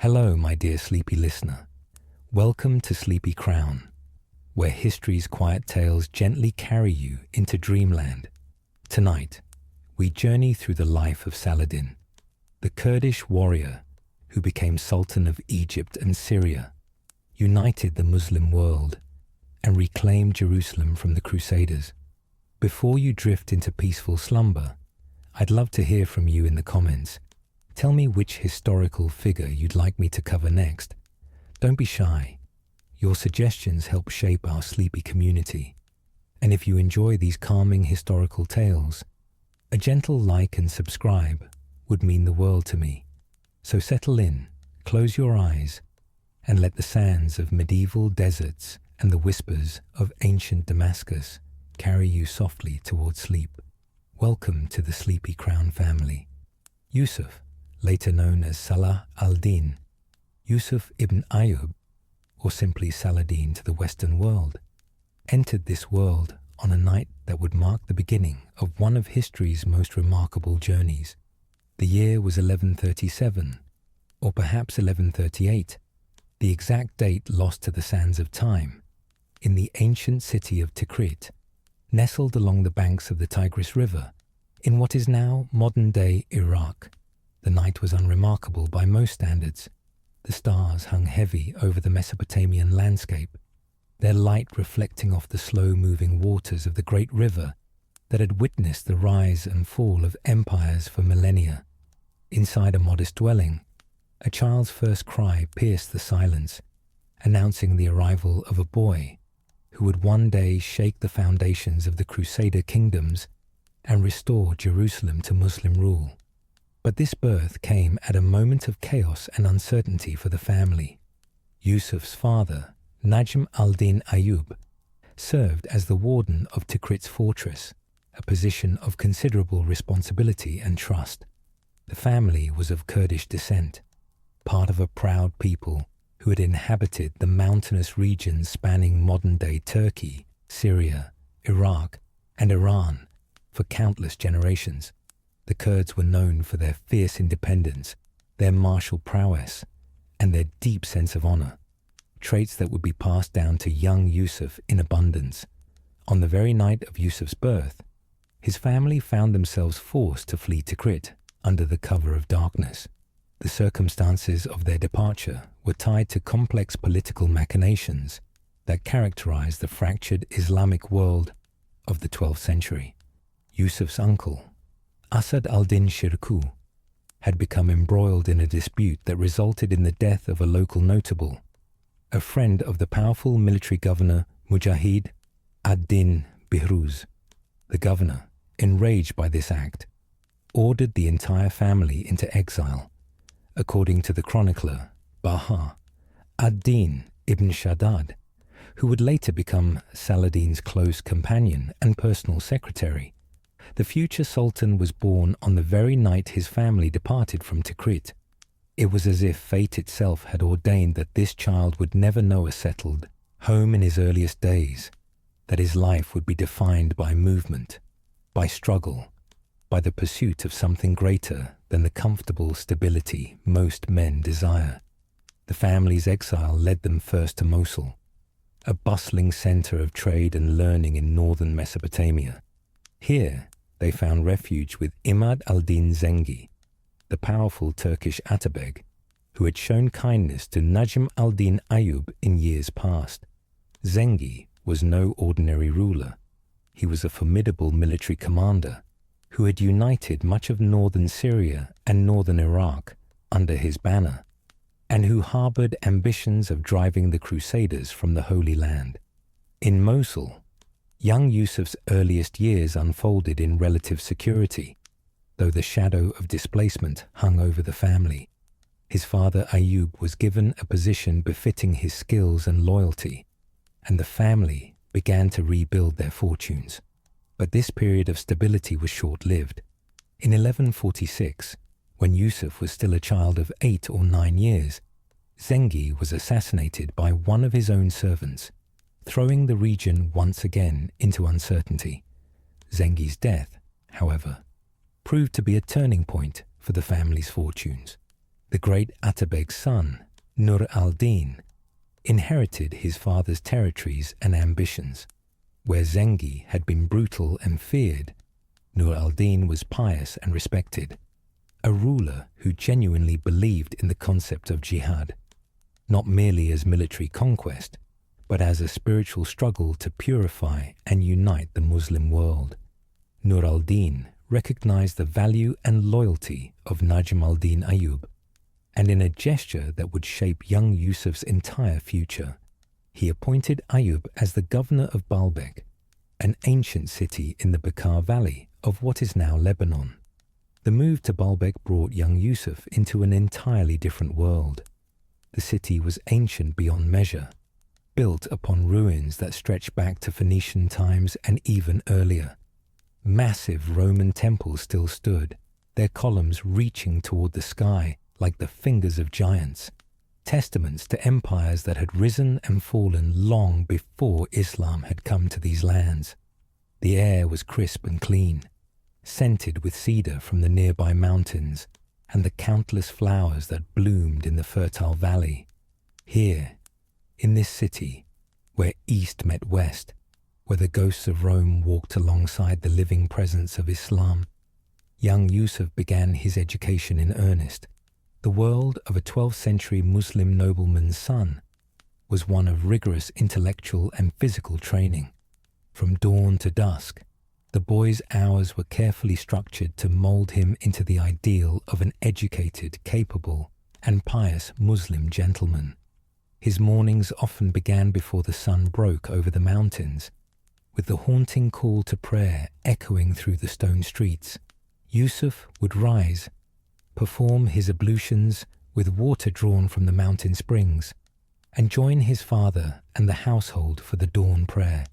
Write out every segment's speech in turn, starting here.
Hello, my dear sleepy listener. Welcome to Sleepy Crown, where history's quiet tales gently carry you into dreamland. Tonight, we journey through the life of Saladin, the Kurdish warrior who became Sultan of Egypt and Syria, united the Muslim world, and reclaimed Jerusalem from the Crusaders. Before you drift into peaceful slumber, I'd love to hear from you in the comments. Tell me which historical figure you'd like me to cover next. Don't be shy. Your suggestions help shape our sleepy community. And if you enjoy these calming historical tales, a gentle like and subscribe would mean the world to me. So settle in, close your eyes, and let the sands of medieval deserts and the whispers of ancient Damascus carry you softly towards sleep. Welcome to the Sleepy Crown family. Yusuf, later known as Salah al-Din, Yusuf ibn Ayyub, or simply Saladin to the Western world, entered this world on a night that would mark the beginning of one of history's most remarkable journeys. The year was 1137, or perhaps 1138, the exact date lost to the sands of time, in the ancient city of Tikrit, nestled along the banks of the Tigris River, in what is now modern-day Iraq. The night was unremarkable by most standards. The stars hung heavy over the Mesopotamian landscape, their light reflecting off the slow-moving waters of the great river that had witnessed the rise and fall of empires for millennia. Inside a modest dwelling, a child's first cry pierced the silence, announcing the arrival of a boy who would one day shake the foundations of the Crusader kingdoms and restore Jerusalem to Muslim rule. But this birth came at a moment of chaos and uncertainty for the family. Yusuf's father, Najm al-Din Ayyub, served as the warden of Tikrit's fortress, a position of considerable responsibility and trust. The family was of Kurdish descent, part of a proud people who had inhabited the mountainous regions spanning modern-day Turkey, Syria, Iraq, and Iran for countless generations. The Kurds were known for their fierce independence, their martial prowess, and their deep sense of honor, traits that would be passed down to young Yusuf in abundance. On the very night of Yusuf's birth, his family found themselves forced to flee Tikrit under the cover of darkness. The circumstances of their departure were tied to complex political machinations that characterized the fractured Islamic world of the 12th century. Yusuf's uncle, Asad al-Din Shirkuh, had become embroiled in a dispute that resulted in the death of a local notable, a friend of the powerful military governor Mujahid ad-Din Bihruz. The governor, enraged by this act, ordered the entire family into exile. According to the chronicler Baha ad-Din ibn Shaddad, who would later become Saladin's close companion and personal secretary, the future Sultan was born on the very night his family departed from Tikrit. It was as if fate itself had ordained that this child would never know a settled home in his earliest days, that his life would be defined by movement, by struggle, by the pursuit of something greater than the comfortable stability most men desire. The family's exile led them first to Mosul, a bustling center of trade and learning in northern Mesopotamia. Here, they found refuge with Imad al-Din Zengi, the powerful Turkish Atabeg, who had shown kindness to Najm al-Din Ayyub in years past. Zengi was no ordinary ruler. He was a formidable military commander who had united much of northern Syria and northern Iraq under his banner, and who harbored ambitions of driving the Crusaders from the Holy Land. In Mosul, young Yusuf's earliest years unfolded in relative security, though the shadow of displacement hung over the family. His father Ayyub was given a position befitting his skills and loyalty, and the family began to rebuild their fortunes. But this period of stability was short-lived. In 1146, when Yusuf was still a child of 8 or 9 years, Zengi was assassinated by one of his own servants, throwing the region once again into uncertainty. Zengi's death, however, proved to be a turning point for the family's fortunes. The great Atabeg's son, Nur al-Din, inherited his father's territories and ambitions. Where Zengi had been brutal and feared, Nur al-Din was pious and respected, a ruler who genuinely believed in the concept of jihad, not merely as military conquest, but as a spiritual struggle to purify and unite the Muslim world. Nur al-Din recognized the value and loyalty of Najm al-Din Ayyub, and in a gesture that would shape young Yusuf's entire future, he appointed Ayyub as the governor of Baalbek, an ancient city in the Bekaa Valley of what is now Lebanon. The move to Baalbek brought young Yusuf into an entirely different world. The city was ancient beyond measure, built upon ruins that stretched back to Phoenician times and even earlier. Massive Roman temples still stood, their columns reaching toward the sky like the fingers of giants, testaments to empires that had risen and fallen long before Islam had come to these lands. The air was crisp and clean, scented with cedar from the nearby mountains and the countless flowers that bloomed in the fertile valley. Here, in this city, where East met West, where the ghosts of Rome walked alongside the living presence of Islam, young Yusuf began his education in earnest. The world of a 12th century Muslim nobleman's son was one of rigorous intellectual and physical training. From dawn to dusk, the boy's hours were carefully structured to mold him into the ideal of an educated, capable, and pious Muslim gentleman. His mornings often began before the sun broke over the mountains, with the haunting call to prayer echoing through the stone streets. Yusuf would rise, perform his ablutions with water drawn from the mountain springs, and join his father and the household for the dawn prayer.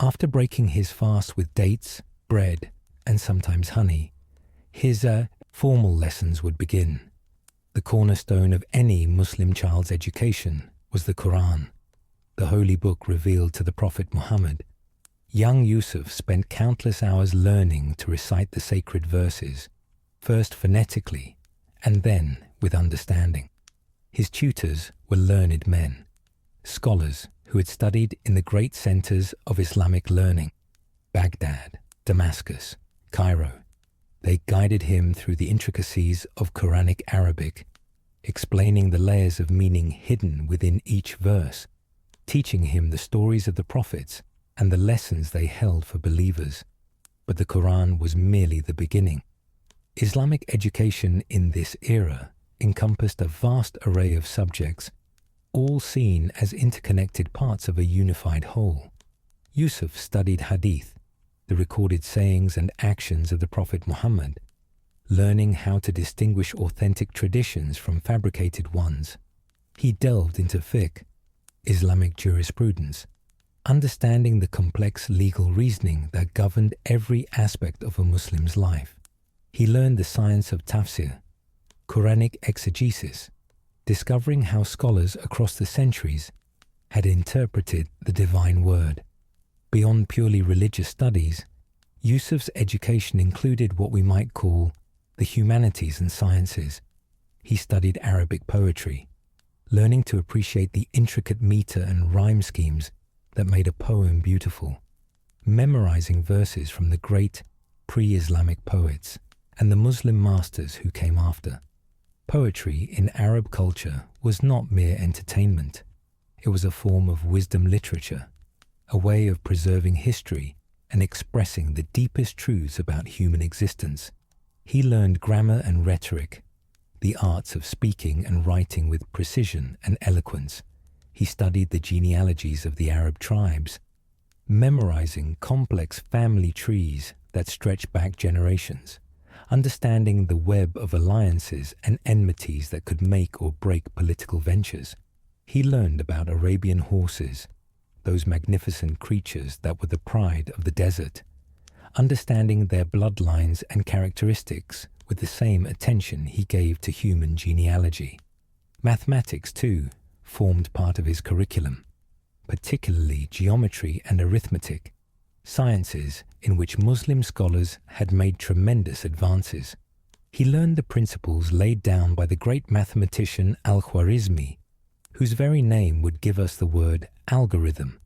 After breaking his fast with dates, bread, and sometimes honey, his formal lessons would begin. The cornerstone of any Muslim child's education was the Quran, the holy book revealed to the Prophet Muhammad. Young Yusuf spent countless hours learning to recite the sacred verses, first phonetically and then with understanding. His tutors were learned men, scholars who had studied in the great centers of Islamic learning, Baghdad, Damascus, Cairo. They guided him through the intricacies of Quranic Arabic, explaining the layers of meaning hidden within each verse, teaching him the stories of the prophets and the lessons they held for believers. But the Quran was merely the beginning. Islamic education in this era encompassed a vast array of subjects, all seen as interconnected parts of a unified whole. Yusuf studied hadith, the recorded sayings and actions of the Prophet Muhammad, learning how to distinguish authentic traditions from fabricated ones. He delved into fiqh, Islamic jurisprudence, understanding the complex legal reasoning that governed every aspect of a Muslim's life. He learned the science of tafsir, Quranic exegesis, discovering how scholars across the centuries had interpreted the divine word. Beyond purely religious studies, Yusuf's education included what we might call the humanities and sciences. He studied Arabic poetry, learning to appreciate the intricate meter and rhyme schemes that made a poem beautiful, memorizing verses from the great pre-Islamic poets and the Muslim masters who came after. Poetry in Arab culture was not mere entertainment. It was a form of wisdom literature, a way of preserving history and expressing the deepest truths about human existence. He learned grammar and rhetoric, the arts of speaking and writing with precision and eloquence. He studied the genealogies of the Arab tribes, memorizing complex family trees that stretch back generations, understanding the web of alliances and enmities that could make or break political ventures. He learned about Arabian horses, those magnificent creatures that were the pride of the desert, understanding their bloodlines and characteristics with the same attention he gave to human genealogy. Mathematics, too, formed part of his curriculum, particularly geometry and arithmetic, sciences in which Muslim scholars had made tremendous advances. He learned the principles laid down by the great mathematician Al-Khwarizmi, whose very name would give us the word algorithm.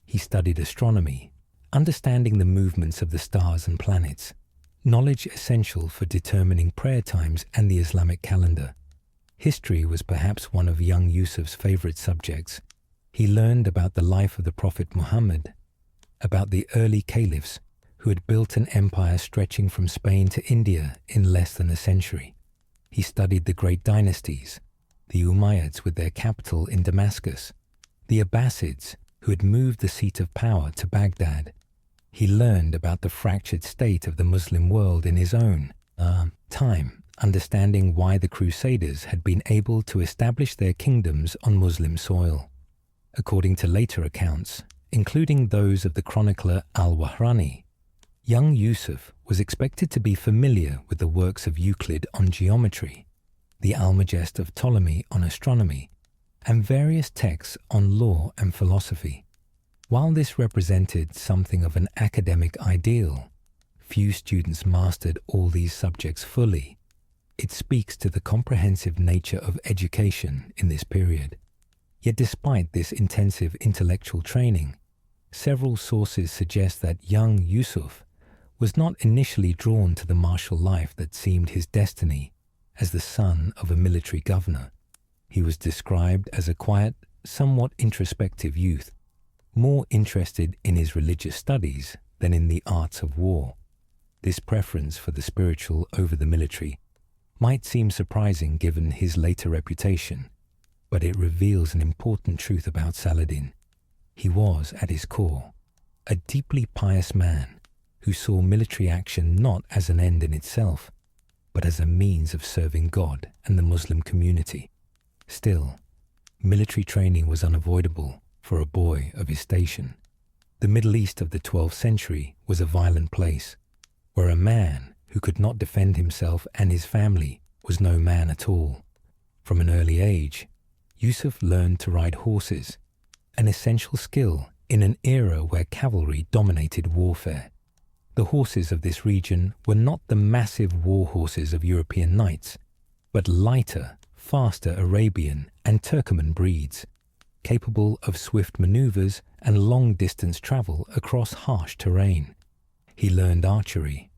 He studied astronomy, understanding the movements of the stars and planets, knowledge essential for determining prayer times and the Islamic calendar. History was perhaps one of young Yusuf's favorite subjects. He learned about the life of the Prophet Muhammad, about the early caliphs who had built an empire stretching from Spain to India in less than a century. He studied the great dynasties, the Umayyads with their capital in Damascus, the Abbasids who had moved the seat of power to Baghdad. He learned about the fractured state of the Muslim world in his own time, understanding why the Crusaders had been able to establish their kingdoms on Muslim soil. According to later accounts, including those of the chronicler Al-Wahrani, young Yusuf was expected to be familiar with the works of Euclid on geometry, the Almagest of Ptolemy on astronomy, and various texts on law and philosophy. While this represented something of an academic ideal, few students mastered all these subjects fully. It speaks to the comprehensive nature of education in this period. Yet despite this intensive intellectual training, several sources suggest that young Yusuf was not initially drawn to the martial life that seemed his destiny as the son of a military governor. He was described as a quiet, somewhat introspective youth, more interested in his religious studies than in the arts of war. This preference for the spiritual over the military might seem surprising given his later reputation, but it reveals an important truth about Saladin. He was, at his core, a deeply pious man who saw military action not as an end in itself, but as a means of serving God and the Muslim community. Still, military training was unavoidable for a boy of his station. The Middle East of the 12th century was a violent place, where a man who could not defend himself and his family was no man at all. From an early age, Yusuf learned to ride horses, an essential skill in an era where cavalry dominated warfare. The horses of this region were not the massive war horses of European knights, but lighter, faster Arabian and Turkoman breeds, capable of swift maneuvers and long-distance travel across harsh terrain. He learned archery,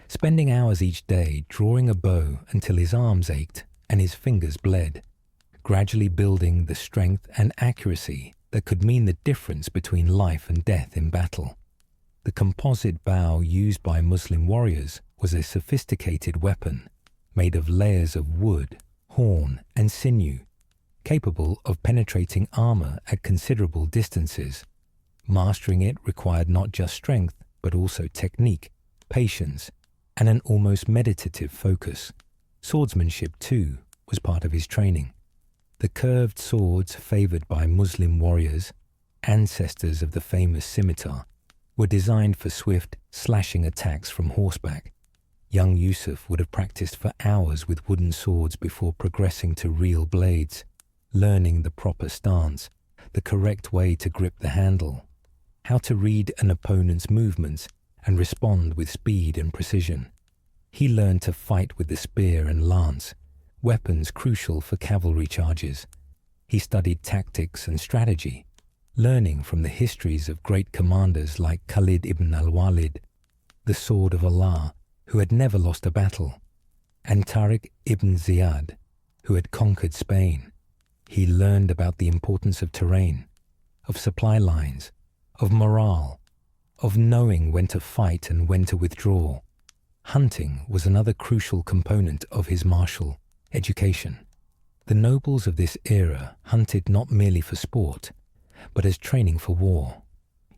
spending hours each day drawing a bow until his arms ached and his fingers bled, gradually building the strength and accuracy that could mean the difference between life and death in battle. The composite bow used by Muslim warriors was a sophisticated weapon made of layers of wood, horn, and sinew, capable of penetrating armor at considerable distances. Mastering it required not just strength, but also technique, patience, and an almost meditative focus. Swordsmanship, too, was part of his training. The curved swords favored by Muslim warriors, ancestors of the famous scimitar, were designed for swift, slashing attacks from horseback. Young Yusuf would have practiced for hours with wooden swords before progressing to real blades, learning the proper stance, the correct way to grip the handle, how to read an opponent's movements and respond with speed and precision. He learned to fight with the spear and lance, weapons crucial for cavalry charges. He studied tactics and strategy, learning from the histories of great commanders like Khalid ibn al-Walid, the Sword of Allah, who had never lost a battle, and Tariq ibn Ziyad, who had conquered Spain. He learned about the importance of terrain, of supply lines, of morale, of knowing when to fight and when to withdraw. Hunting was another crucial component of his martial education. The nobles of this era hunted not merely for sport, but as training for war.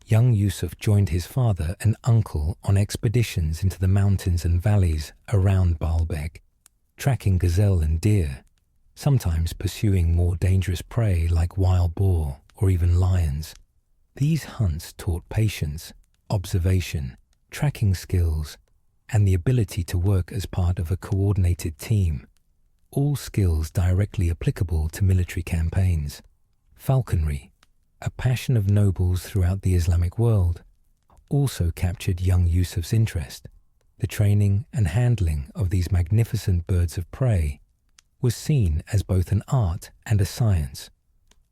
Young Yusuf joined his father and uncle on expeditions into the mountains and valleys around Baalbek, tracking gazelle and deer, sometimes pursuing more dangerous prey like wild boar or even lions. These hunts taught patience, observation, tracking skills, and the ability to work as part of a coordinated team, all skills directly applicable to military campaigns. Falconry, a passion of nobles throughout the Islamic world, also captured young Yusuf's interest. The training and handling of these magnificent birds of prey was seen as both an art and a science,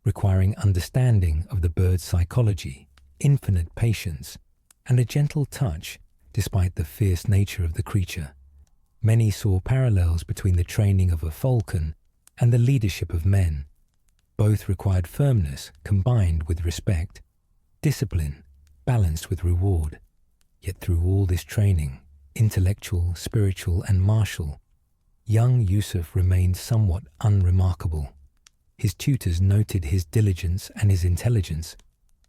requiring understanding of the bird's psychology, infinite patience, and a gentle touch despite the fierce nature of the creature. Many saw parallels between the training of a falcon and the leadership of men. Both required firmness combined with respect, discipline balanced with reward. Yet through all this training, intellectual, spiritual, and martial, young Yusuf remained somewhat unremarkable. His tutors noted his diligence and his intelligence,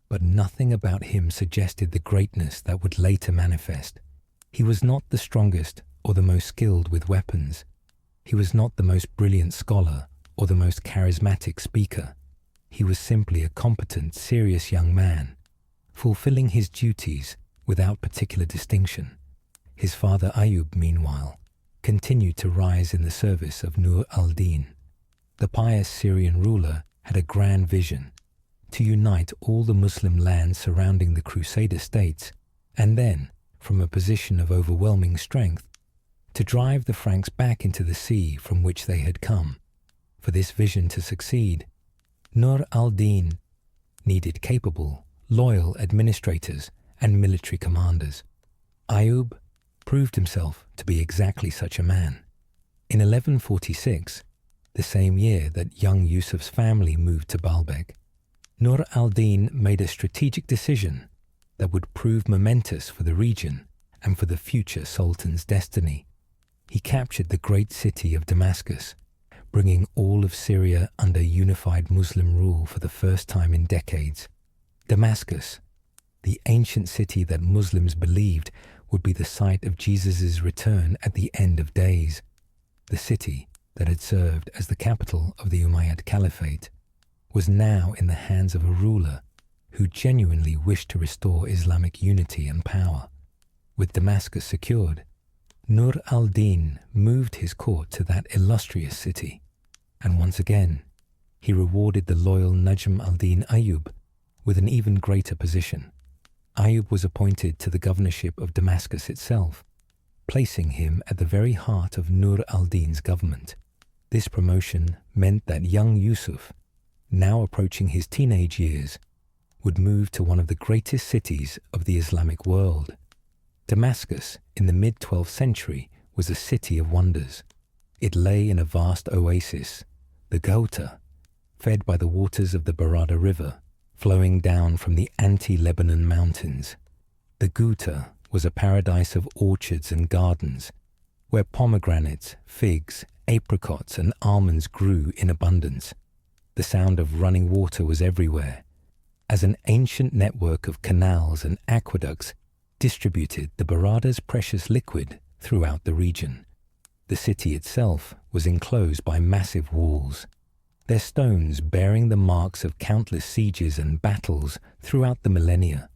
but nothing about him suggested the greatness that would later manifest. He was not the strongest or the most skilled with weapons. He was not the most brilliant scholar or the most charismatic speaker. He was simply a competent, serious young man, fulfilling his duties without particular distinction. His father Ayub, meanwhile, continued to rise in the service of Nur al-Din. The pious Syrian ruler had a grand vision: to unite all the Muslim lands surrounding the Crusader states, and then, from a position of overwhelming strength, to drive the Franks back into the sea from which they had come. For this vision to succeed, Nur al-Din needed capable, loyal administrators and military commanders. Ayub proved himself to be exactly such a man. In 1146, the same year that young Yusuf's family moved to Baalbek, Nur al-Din made a strategic decision that would prove momentous for the region and for the future Sultan's destiny. He captured the great city of Damascus, bringing all of Syria under unified Muslim rule for the first time in decades. Damascus, the ancient city that Muslims believed would be the site of Jesus' return at the end of days, the city that had served as the capital of the Umayyad Caliphate, was now in the hands of a ruler who genuinely wished to restore Islamic unity and power. With Damascus secured, Nur al-Din moved his court to that illustrious city, and once again he rewarded the loyal Najm al-Din Ayub with an even greater position. Ayub was appointed to the governorship of Damascus itself, placing him at the very heart of Nur al-Din's government. This promotion meant that young Yusuf, now approaching his teenage years, would move to one of the greatest cities of the Islamic world. Damascus, in the mid-12th century, was a city of wonders. It lay in a vast oasis, the Ghouta, fed by the waters of the Barada River, flowing down from the anti-Lebanon mountains. The Ghouta was a paradise of orchards and gardens, where pomegranates, figs, apricots, and almonds grew in abundance. The sound of running water was everywhere, as an ancient network of canals and aqueducts distributed the Barada's precious liquid throughout the region. The city itself was enclosed by massive walls, their stones bearing the marks of countless sieges and battles throughout the millennia.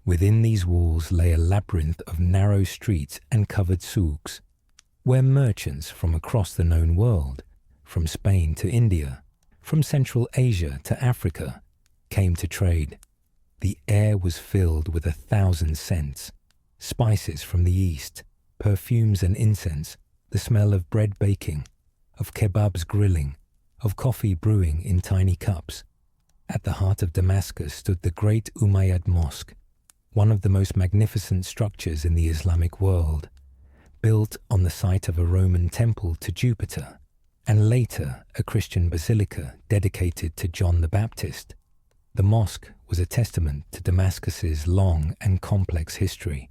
Within these walls lay a labyrinth of narrow streets and covered souks, where merchants from across the known world, from Spain to India, from Central Asia to Africa, came to trade. The air was filled with 1,000 scents: spices from the east, perfumes and incense, the smell of bread baking, of kebabs grilling, of coffee brewing in tiny cups. At the heart of Damascus stood the great Umayyad Mosque, one of the most magnificent structures in the Islamic world, built on the site of a Roman temple to Jupiter, and later a Christian basilica dedicated to John the Baptist. The mosque was a testament to Damascus's long and complex history.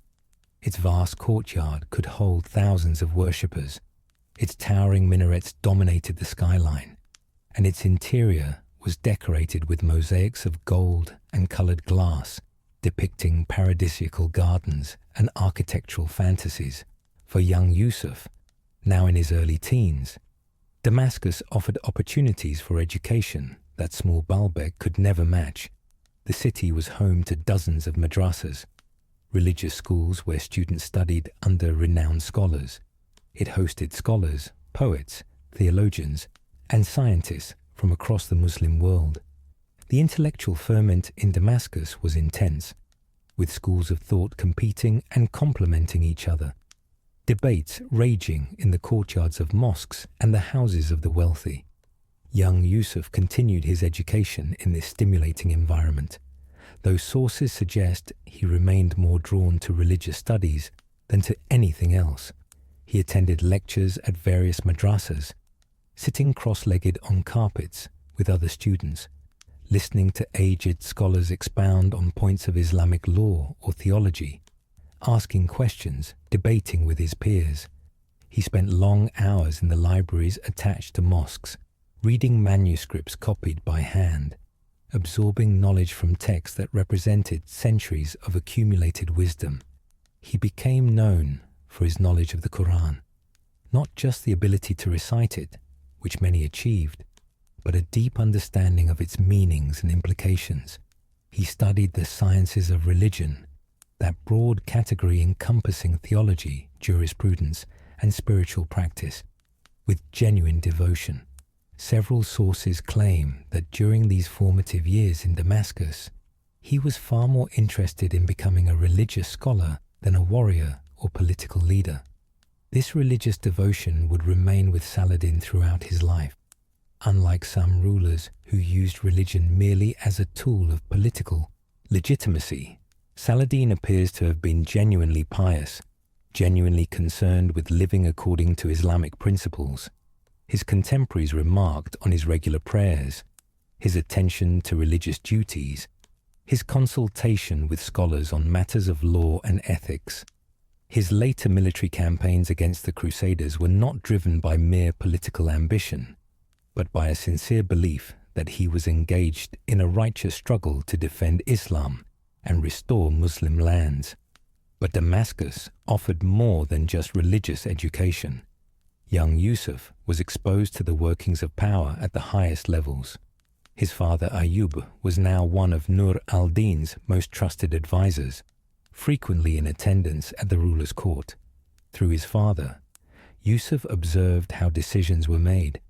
Its vast courtyard could hold thousands of worshippers. Its towering minarets dominated the skyline, and its interior was decorated with mosaics of gold and colored glass, depicting paradisiacal gardens and architectural fantasies. For young Yusuf, now in his early teens, Damascus offered opportunities for education that small Baalbek could never match. The city was home to dozens of madrasas, religious schools where students studied under renowned scholars. It hosted scholars, poets, theologians, and scientists from across the Muslim world. The intellectual ferment in Damascus was intense, with schools of thought competing and complementing each other. debates raging in the courtyards of mosques and the houses of the wealthy. Young Yusuf continued his education in this stimulating environment, though sources suggest he remained more drawn to religious studies than to anything else. He attended lectures at various madrasas, sitting cross-legged on carpets with other students, listening to aged scholars expound on points of Islamic law or theology, asking questions, debating with his peers. He spent long hours in the libraries attached to mosques, reading manuscripts copied by hand, absorbing knowledge from texts that represented centuries of accumulated wisdom. He became known for his knowledge of the Quran, not just the ability to recite it, which many achieved, but a deep understanding of its meanings and implications. He studied the sciences of religion, that broad category encompassing theology, jurisprudence, and spiritual practice, with genuine devotion. Several sources claim that during these formative years in Damascus, he was far more interested in becoming a religious scholar than a warrior or political leader. This religious devotion would remain with Saladin throughout his life. Unlike some rulers who used religion merely as a tool of political legitimacy, Saladin appears to have been genuinely pious, genuinely concerned with living according to Islamic principles. His contemporaries remarked on his regular prayers, his attention to religious duties, his consultation with scholars on matters of law and ethics. His later military campaigns against the Crusaders were not driven by mere political ambition, but by a sincere belief that he was engaged in a righteous struggle to defend Islam and restore Muslim lands. But Damascus offered more than just religious education. Young Yusuf was exposed to the workings of power at the highest levels. His father Ayyub was now one of Nur al-Din's most trusted advisors, frequently in attendance at the ruler's court. Through his father, Yusuf observed how decisions were made,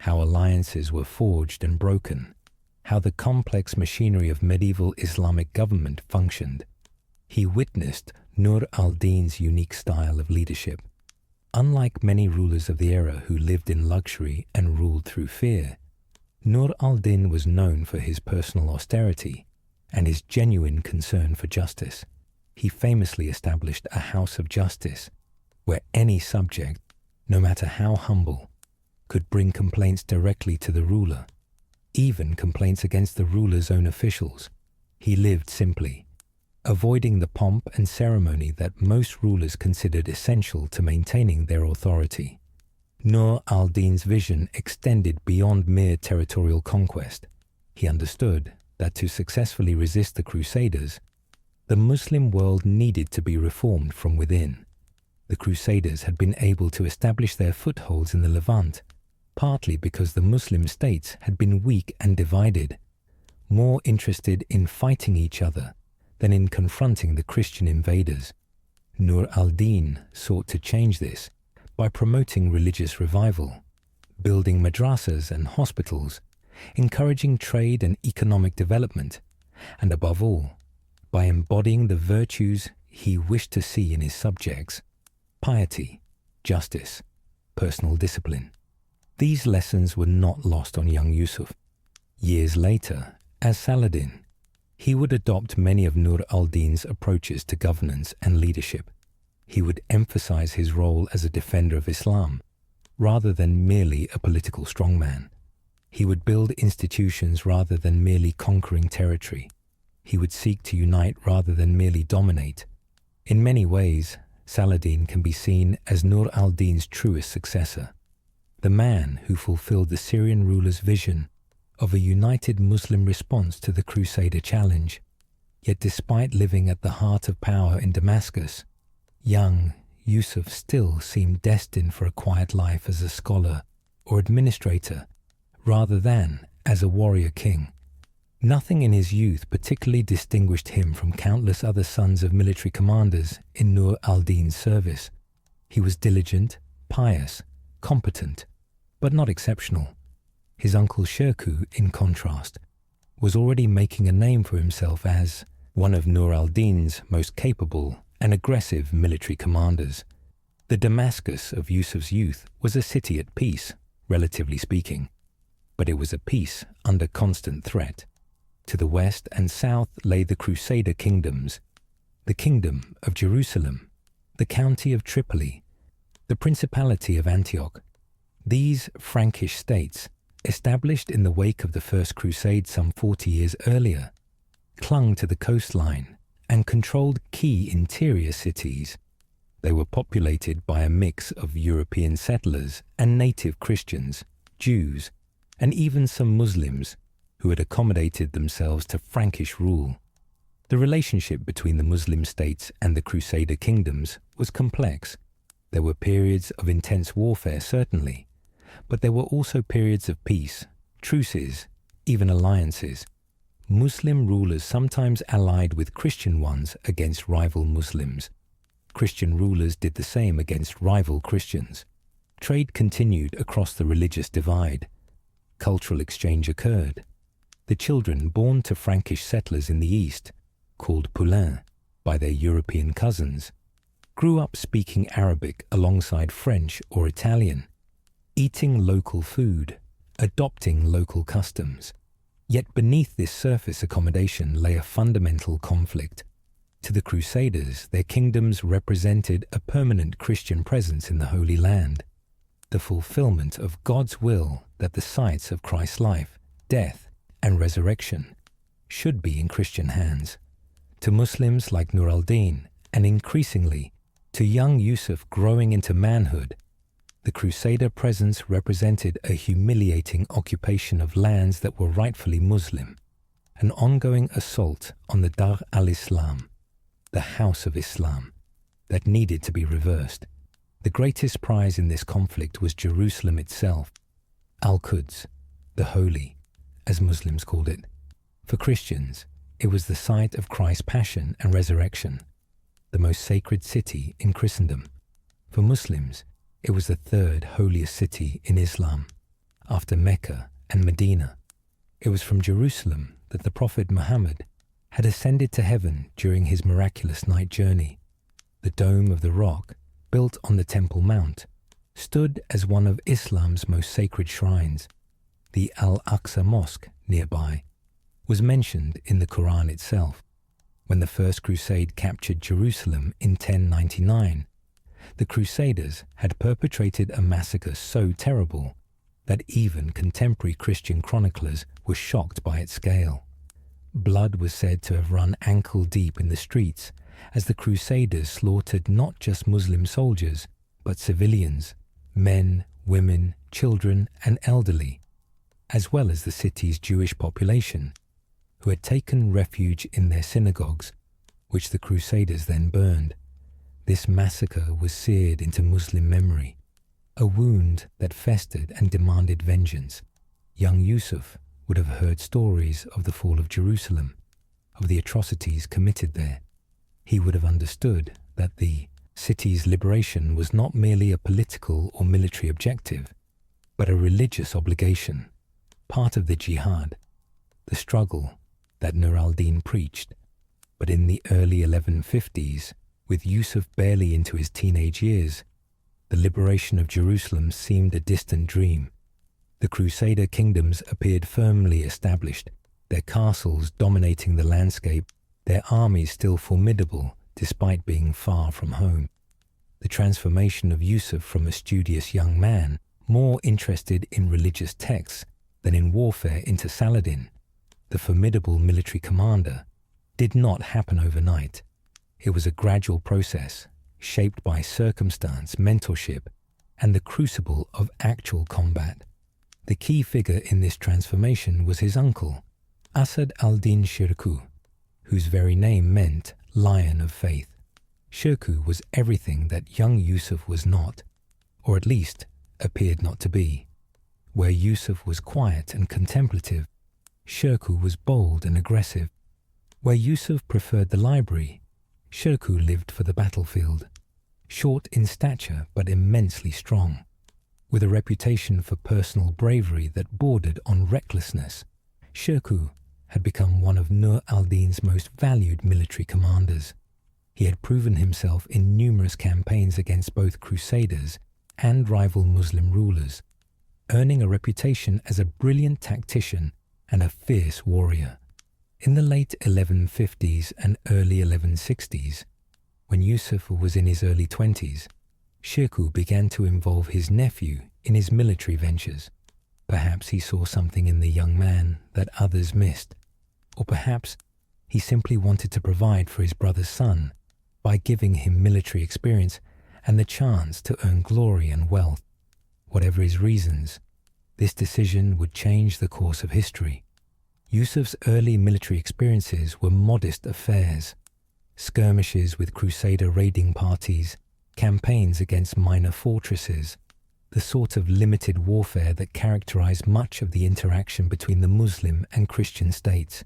how alliances were forged and broken, how the complex machinery of medieval Islamic government functioned. He witnessed Nur al-Din's unique style of leadership. Unlike many rulers of the era who lived in luxury and ruled through fear, Nur al-Din was known for his personal austerity and his genuine concern for justice. He famously established a house of justice where any subject, no matter how humble, could bring complaints directly to the ruler, even complaints against the ruler's own officials. He lived simply, avoiding the pomp and ceremony that most rulers considered essential to maintaining their authority. Nur al-Din's vision extended beyond mere territorial conquest. He understood that to successfully resist the Crusaders, the Muslim world needed to be reformed from within. The Crusaders had been able to establish their footholds in the Levant, partly because the Muslim states had been weak and divided, more interested in fighting each other than in confronting the Christian invaders. Nur al-Din sought to change this by promoting religious revival, building madrasas and hospitals, encouraging trade and economic development, and above all, by embodying the virtues he wished to see in his subjects: piety, justice, personal discipline. These lessons were not lost on young Yusuf. Years later, as Saladin, he would adopt many of Nur al-Din's approaches to governance and leadership. He would emphasize his role as a defender of Islam, rather than merely a political strongman. He would build institutions rather than merely conquering territory. He would seek to unite rather than merely dominate. In many ways, Saladin can be seen as Nur al-Din's truest successor, the man who fulfilled the Syrian ruler's vision of a united Muslim response to the Crusader challenge. Yet despite living at the heart of power in Damascus, young Yusuf still seemed destined for a quiet life as a scholar or administrator, rather than as a warrior king. Nothing in his youth particularly distinguished him from countless other sons of military commanders in Nur al-Din's service. He was diligent, pious, competent, but not exceptional. His uncle Shirkuh, in contrast, was already making a name for himself as one of Nur al-Din's most capable and aggressive military commanders. The Damascus of Yusuf's youth was a city at peace, relatively speaking, but it was a peace under constant threat. To the west and south lay the Crusader kingdoms, the Kingdom of Jerusalem, the County of Tripoli, the Principality of Antioch. These Frankish states, established in the wake of the First Crusade some 40 years earlier, clung to the coastline and controlled key interior cities. They were populated by a mix of European settlers and native Christians, Jews, and even some Muslims who had accommodated themselves to Frankish rule. The relationship between the Muslim states and the Crusader kingdoms was complex. There were periods of intense warfare, certainly, but there were also periods of peace, truces, even alliances. Muslim rulers sometimes allied with Christian ones against rival Muslims. Christian rulers did the same against rival Christians. Trade continued across the religious divide. Cultural exchange occurred. The children born to Frankish settlers in the east, called poulains by their European cousins, grew up speaking Arabic alongside French or Italian, eating local food, adopting local customs. Yet beneath this surface accommodation lay a fundamental conflict. To the Crusaders, their kingdoms represented a permanent Christian presence in the Holy Land, the fulfillment of God's will that the sites of Christ's life, death, and resurrection should be in Christian hands. To Muslims like Nur al-Din, and increasingly to young Yusuf growing into manhood, the Crusader presence represented a humiliating occupation of lands that were rightfully Muslim, an ongoing assault on the Dar al-Islam, the House of Islam, that needed to be reversed. The greatest prize in this conflict was Jerusalem itself, Al-Quds, the Holy, as Muslims called it. For Christians, it was the site of Christ's passion and resurrection, the most sacred city in Christendom. For Muslims, it was the third holiest city in Islam, after Mecca and Medina. It was from Jerusalem that the Prophet Muhammad had ascended to heaven during his miraculous night journey. The Dome of the Rock, built on the Temple Mount, stood as one of Islam's most sacred shrines. The Al-Aqsa Mosque nearby was mentioned in the Quran itself. When the First Crusade captured Jerusalem in 1099, the Crusaders had perpetrated a massacre so terrible that even contemporary Christian chroniclers were shocked by its scale. Blood was said to have run ankle-deep in the streets as the Crusaders slaughtered not just Muslim soldiers, but civilians, men, women, children, and elderly, as well as the city's Jewish population, who had taken refuge in their synagogues, which the Crusaders then burned. This massacre was seared into Muslim memory, a wound that festered and demanded vengeance. Young Yusuf would have heard stories of the fall of Jerusalem, of the atrocities committed there. He would have understood that the city's liberation was not merely a political or military objective, but a religious obligation, part of the jihad, the struggle that Nur al-Din preached. But in the early 1150s, with Yusuf barely into his teenage years, the liberation of Jerusalem seemed a distant dream. The Crusader kingdoms appeared firmly established, their castles dominating the landscape, their armies still formidable despite being far from home. The transformation of Yusuf from a studious young man, more interested in religious texts than in warfare, into Saladin, the formidable military commander, did not happen overnight. It was a gradual process, shaped by circumstance, mentorship, and the crucible of actual combat. The key figure in this transformation was his uncle, Asad al-Din Shirkuh, whose very name meant Lion of Faith. Shirkuh was everything that young Yusuf was not, or at least appeared not to be. Where Yusuf was quiet and contemplative, Shirkuh was bold and aggressive. Where Yusuf preferred the library, Shirkuh lived for the battlefield. Short in stature but immensely strong, with a reputation for personal bravery that bordered on recklessness, Shirkuh had become one of Nur al-Din's most valued military commanders. He had proven himself in numerous campaigns against both Crusaders and rival Muslim rulers, earning a reputation as a brilliant tactician and a fierce warrior. In the late 1150s and early 1160s, when Yusuf was in his early 20s, Shirkuh began to involve his nephew in his military ventures. Perhaps he saw something in the young man that others missed, or perhaps he simply wanted to provide for his brother's son by giving him military experience and the chance to earn glory and wealth. Whatever his reasons, this decision would change the course of history. Yusuf's early military experiences were modest affairs: skirmishes with Crusader raiding parties, campaigns against minor fortresses, the sort of limited warfare that characterized much of the interaction between the Muslim and Christian states.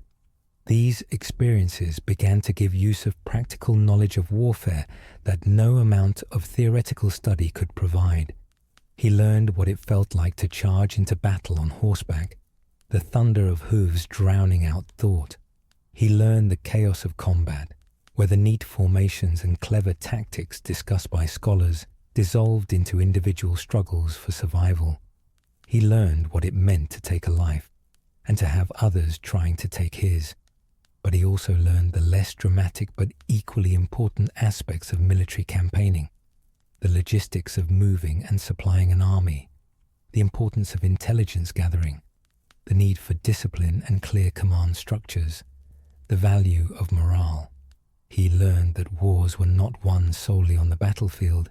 These experiences began to give Yusuf practical knowledge of warfare that no amount of theoretical study could provide. He learned what it felt like to charge into battle on horseback, the thunder of hooves drowning out thought. He learned the chaos of combat, where the neat formations and clever tactics discussed by scholars dissolved into individual struggles for survival. He learned what it meant to take a life, and to have others trying to take his. But he also learned the less dramatic but equally important aspects of military campaigning: the logistics of moving and supplying an army, the importance of intelligence gathering, the need for discipline and clear command structures, the value of morale. He learned that wars were not won solely on the battlefield,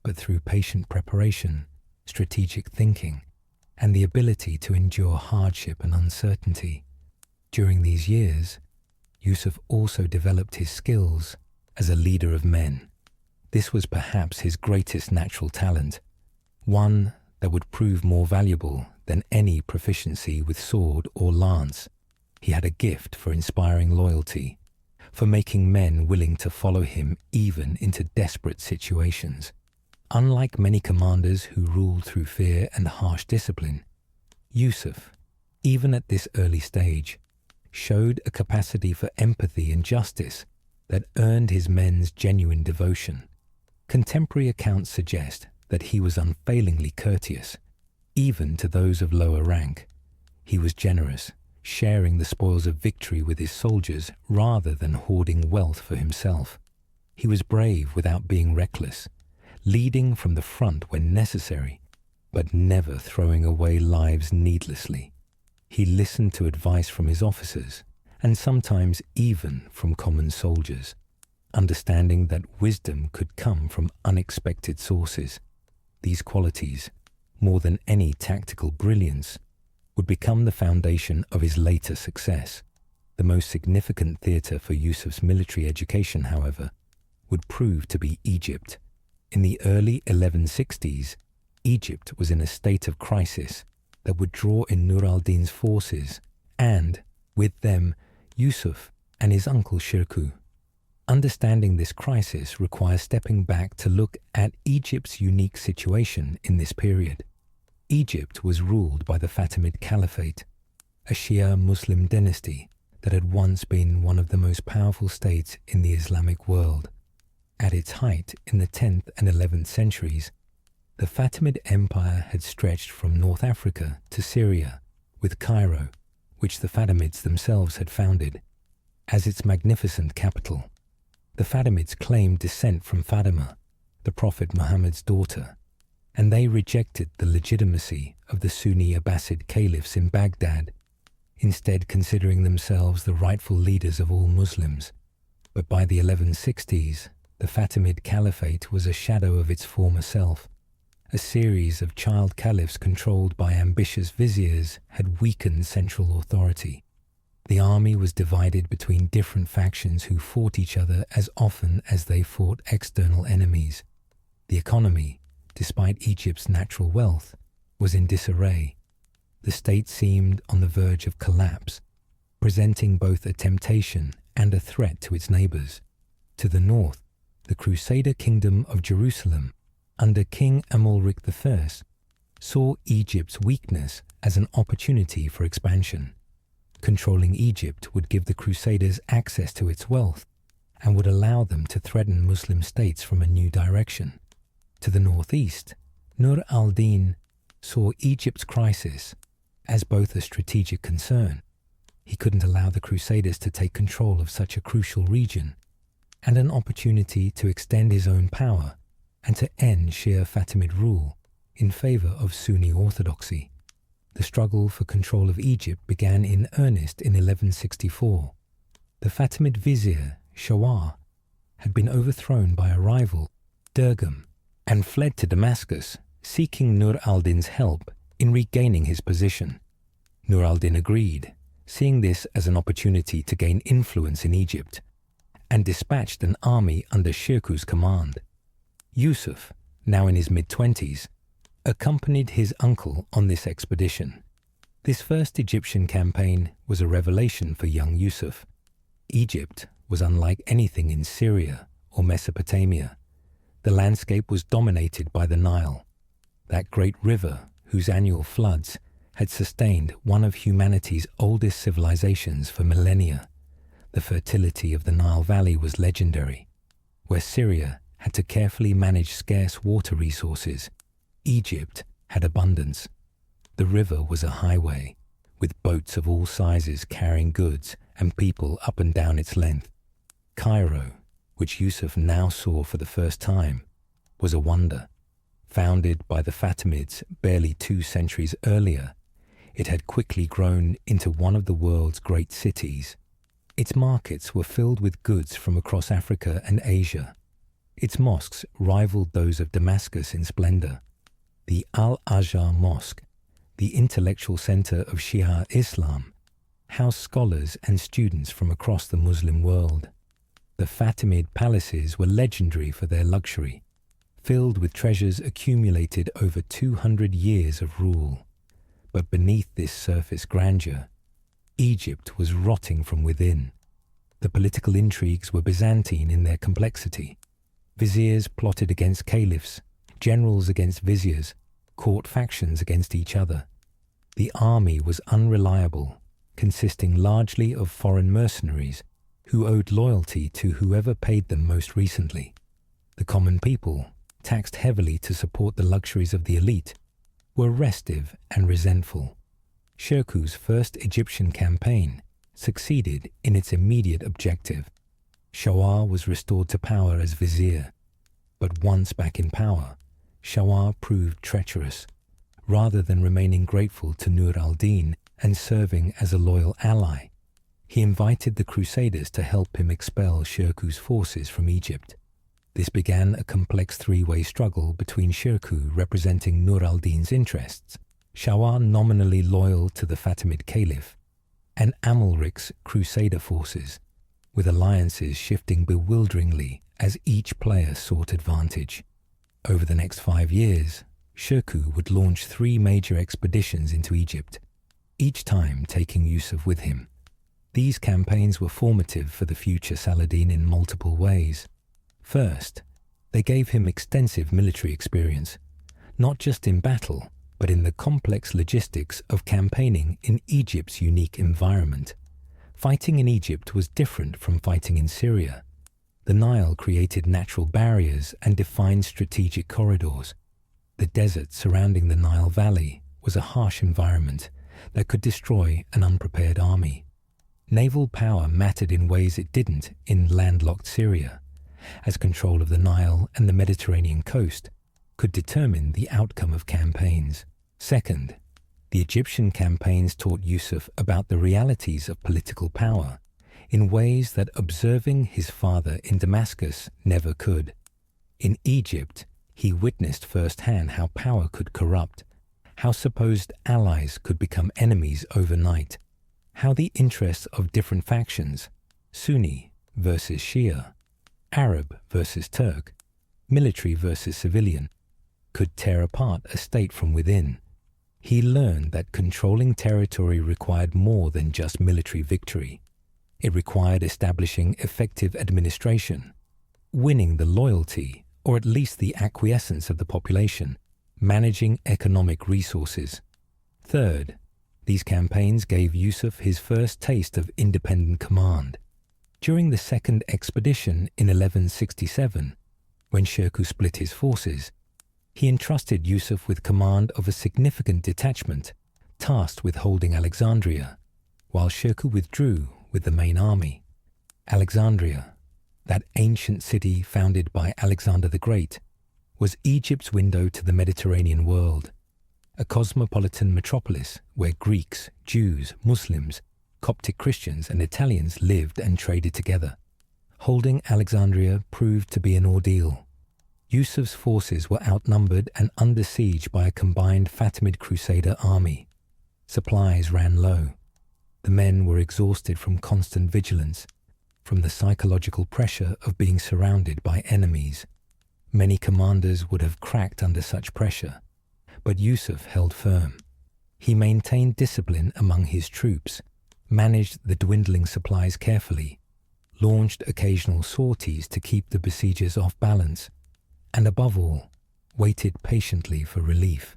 but through patient preparation, strategic thinking, and the ability to endure hardship and uncertainty. During these years, Yusuf also developed his skills as a leader of men. This was perhaps his greatest natural talent, one that would prove more valuable than any proficiency with sword or lance. He had a gift for inspiring loyalty, for making men willing to follow him even into desperate situations. Unlike many commanders who ruled through fear and harsh discipline, Yusuf, even at this early stage, showed a capacity for empathy and justice that earned his men's genuine devotion. Contemporary accounts suggest that he was unfailingly courteous, even to those of lower rank. He was generous, sharing the spoils of victory with his soldiers rather than hoarding wealth for himself. He was brave without being reckless, leading from the front when necessary, but never throwing away lives needlessly. He listened to advice from his officers, and sometimes even from common soldiers, understanding that wisdom could come from unexpected sources. These qualities, more than any tactical brilliance, would become the foundation of his later success. The most significant theatre for Yusuf's military education, however, would prove to be Egypt. In the early 1160s, Egypt was in a state of crisis that would draw in Nur al-Din's forces, and, with them, Yusuf and his uncle Shirkuh. Understanding this crisis requires stepping back to look at Egypt's unique situation in this period. Egypt was ruled by the Fatimid Caliphate, a Shia Muslim dynasty that had once been one of the most powerful states in the Islamic world. At its height in the 10th and 11th centuries, the Fatimid Empire had stretched from North Africa to Syria, with Cairo, which the Fatimids themselves had founded, as its magnificent capital. The Fatimids claimed descent from Fatima, the Prophet Muhammad's daughter, and they rejected the legitimacy of the Sunni Abbasid caliphs in Baghdad, instead considering themselves the rightful leaders of all Muslims. But by the 1160s, the Fatimid Caliphate was a shadow of its former self. A series of child caliphs controlled by ambitious viziers had weakened central authority. The army was divided between different factions who fought each other as often as they fought external enemies. The economy, despite Egypt's natural wealth, was in disarray. The state seemed on the verge of collapse, presenting both a temptation and a threat to its neighbors. To the north, the Crusader kingdom of Jerusalem, under King Amalric I, saw Egypt's weakness as an opportunity for expansion. Controlling Egypt would give the Crusaders access to its wealth, and would allow them to threaten Muslim states from a new direction. To the northeast, Nur al-Din saw Egypt's crisis as both a strategic concern. He couldn't allow the Crusaders to take control of such a crucial region, and an opportunity to extend his own power and to end Shia Fatimid rule in favor of Sunni orthodoxy. The struggle for control of Egypt began in earnest in 1164. The Fatimid vizier, Shawar, had been overthrown by a rival, Durgam, and fled to Damascus, seeking Nur al-Din's help in regaining his position. Nur al-Din agreed, seeing this as an opportunity to gain influence in Egypt, and dispatched an army under Shirkuh's command. Yusuf, now in his mid-20s, accompanied his uncle on this expedition. This first Egyptian campaign was a revelation for young Yusuf. Egypt was unlike anything in Syria or Mesopotamia. The landscape was dominated by the Nile, that great river whose annual floods had sustained one of humanity's oldest civilizations for millennia. The fertility of the Nile Valley was legendary. Where Syria had to carefully manage scarce water resources, Egypt had abundance. The river was a highway, with boats of all sizes carrying goods and people up and down its length. Cairo, which Yusuf now saw for the first time, was a wonder. Founded by the Fatimids barely 2 centuries earlier, it had quickly grown into one of the world's great cities. Its markets were filled with goods from across Africa and Asia. Its mosques rivaled those of Damascus in splendor. The Al-Azhar Mosque, the intellectual center of Shia Islam, housed scholars and students from across the Muslim world. The Fatimid palaces were legendary for their luxury, filled with treasures accumulated over 200 years of rule. But beneath this surface grandeur, Egypt was rotting from within. The political intrigues were Byzantine in their complexity. Viziers plotted against caliphs, generals against viziers, court factions against each other. The army was unreliable, consisting largely of foreign mercenaries who owed loyalty to whoever paid them most recently. The common people, taxed heavily to support the luxuries of the elite, were restive and resentful. Shirkuh's first Egyptian campaign succeeded in its immediate objective. Shawar was restored to power as vizier, but once back in power, Shawar proved treacherous. Rather than remaining grateful to Nur al-Din and serving as a loyal ally, he invited the Crusaders to help him expel Shirkuh's forces from Egypt. This began a complex three-way struggle between Shirkuh representing Nur al-Din's interests, Shawar nominally loyal to the Fatimid Caliph, and Amalric's Crusader forces, with alliances shifting bewilderingly as each player sought advantage. Over the next 5 years, Shirkuh would launch 3 major expeditions into Egypt, each time taking Yusuf with him. These campaigns were formative for the future Saladin in multiple ways. First, they gave him extensive military experience, not just in battle, but in the complex logistics of campaigning in Egypt's unique environment. Fighting in Egypt was different from fighting in Syria. The Nile created natural barriers and defined strategic corridors. The desert surrounding the Nile Valley was a harsh environment that could destroy an unprepared army. Naval power mattered in ways it didn't in landlocked Syria, as control of the Nile and the Mediterranean coast could determine the outcome of campaigns. Second, the Egyptian campaigns taught Yusuf about the realities of political power in ways that observing his father in Damascus never could. In Egypt, he witnessed firsthand how power could corrupt, how supposed allies could become enemies overnight, how the interests of different factions, Sunni versus Shia, Arab versus Turk, military versus civilian, could tear apart a state from within. He learned that controlling territory required more than just military victory. It required establishing effective administration, winning the loyalty or at least the acquiescence of the population, managing economic resources. Third, these campaigns gave Yusuf his first taste of independent command. During the second expedition in 1167, when Shirkuh split his forces, he entrusted Yusuf with command of a significant detachment tasked with holding Alexandria, while Shirkuh withdrew with the main army. Alexandria, that ancient city founded by Alexander the Great, was Egypt's window to the Mediterranean world, a cosmopolitan metropolis where Greeks, Jews, Muslims, Coptic Christians and Italians lived and traded together. Holding Alexandria proved to be an ordeal. Yusuf's forces were outnumbered and under siege by a combined Fatimid Crusader army. Supplies ran low. The men were exhausted from constant vigilance, from the psychological pressure of being surrounded by enemies. Many commanders would have cracked under such pressure, but Yusuf held firm. He maintained discipline among his troops, managed the dwindling supplies carefully, launched occasional sorties to keep the besiegers off balance, and above all, waited patiently for relief.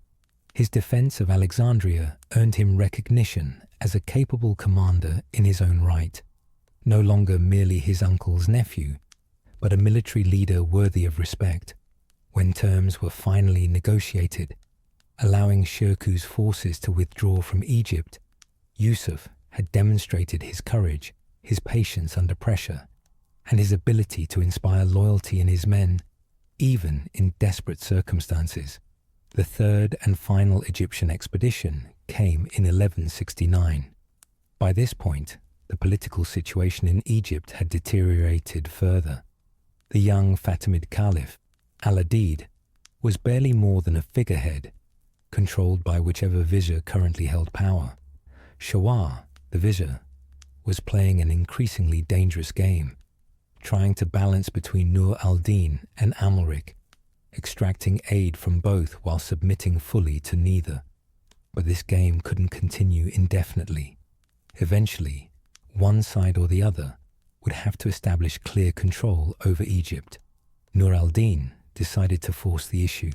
His defense of Alexandria earned him recognition as a capable commander in his own right, no longer merely his uncle's nephew, but a military leader worthy of respect. When terms were finally negotiated, allowing Shirkuh's forces to withdraw from Egypt, Yusuf had demonstrated his courage, his patience under pressure, and his ability to inspire loyalty in his men, even in desperate circumstances. The third and final Egyptian expedition came in 1169. By this point, the political situation in Egypt had deteriorated further. The young Fatimid Caliph, Al-Adid, was barely more than a figurehead, controlled by whichever vizier currently held power. Shawar, the vizier, was playing an increasingly dangerous game, trying to balance between Nur al-Din and Amalric, extracting aid from both while submitting fully to neither. But this game couldn't continue indefinitely. Eventually, one side or the other would have to establish clear control over Egypt. Nur al-Din decided to force the issue.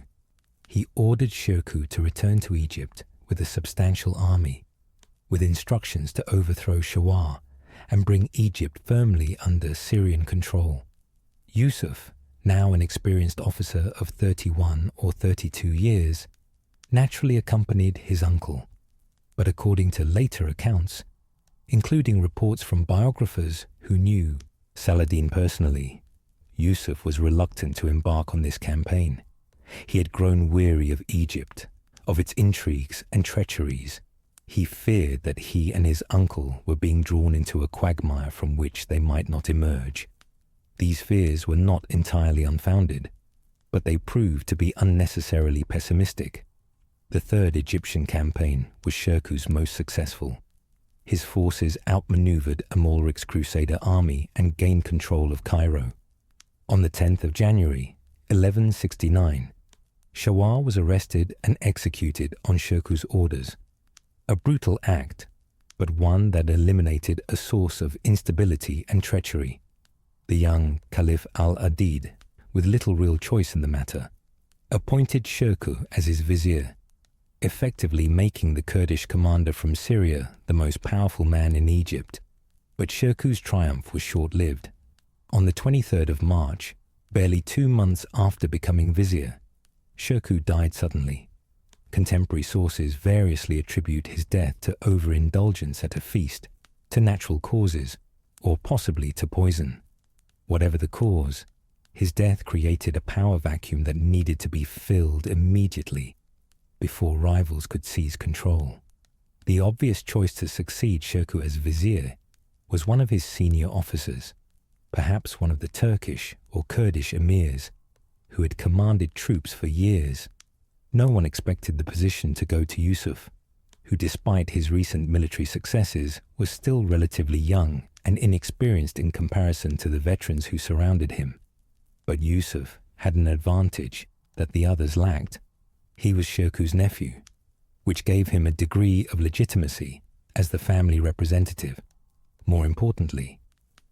He ordered Shirkuh to return to Egypt with a substantial army, with instructions to overthrow Shawar and bring Egypt firmly under Syrian control. Yusuf, now an experienced officer of 31 or 32 years, naturally accompanied his uncle, but according to later accounts, including reports from biographers who knew Saladin personally, Yusuf was reluctant to embark on this campaign. He had grown weary of Egypt, of its intrigues and treacheries. He feared that he and his uncle were being drawn into a quagmire from which they might not emerge. These fears were not entirely unfounded, but they proved to be unnecessarily pessimistic. The third Egyptian campaign was Shirkuh's most successful. His forces outmaneuvered Amalric's Crusader army and gained control of Cairo. On the 10th of January, 1169, Shawar was arrested and executed on Shirkuh's orders. A brutal act, but one that eliminated a source of instability and treachery. The young Caliph al-Adid, with little real choice in the matter, appointed Shirkuh as his vizier, effectively making the Kurdish commander from Syria the most powerful man in Egypt. But Shirkuh's triumph was short-lived. On the 23rd of March, barely 2 months after becoming vizier, Shirkuh died suddenly. Contemporary sources variously attribute his death to overindulgence at a feast, to natural causes, or possibly to poison. Whatever the cause, his death created a power vacuum that needed to be filled immediately before rivals could seize control. The obvious choice to succeed Shirkuh as vizier was one of his senior officers, perhaps one of the Turkish or Kurdish emirs, who had commanded troops for years. No one expected the position to go to Yusuf, who despite his recent military successes was still relatively young and inexperienced in comparison to the veterans who surrounded him. But Yusuf had an advantage that the others lacked. He was Shirkuh's nephew, which gave him a degree of legitimacy as the family representative. More importantly,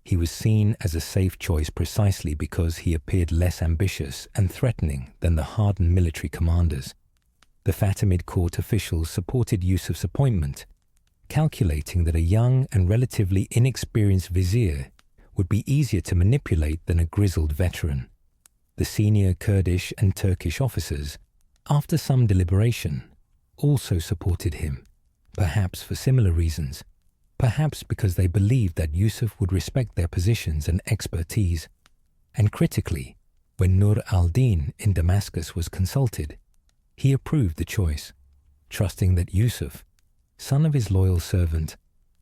he was seen as a safe choice precisely because he appeared less ambitious and threatening than the hardened military commanders. The Fatimid court officials supported Yusuf's appointment, calculating that a young and relatively inexperienced vizier would be easier to manipulate than a grizzled veteran. The senior Kurdish and Turkish officers, after some deliberation, also supported him, perhaps for similar reasons, perhaps because they believed that Yusuf would respect their positions and expertise. And critically, when Nur al-Din in Damascus was consulted, he approved the choice, trusting that Yusuf, son of his loyal servant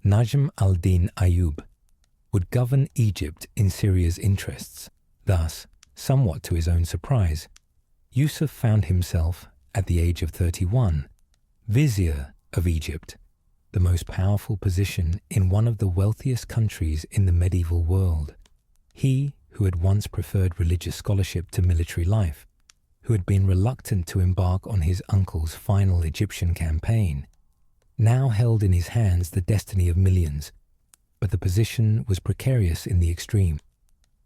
Najm al-Din Ayyub, would govern Egypt in Syria's interests. Thus, somewhat to his own surprise, Yusuf found himself, at the age of 31, vizier of Egypt, the most powerful position in one of the wealthiest countries in the medieval world. He, who had once preferred religious scholarship to military life, who had been reluctant to embark on his uncle's final Egyptian campaign, now held in his hands the destiny of millions. But the position was precarious in the extreme.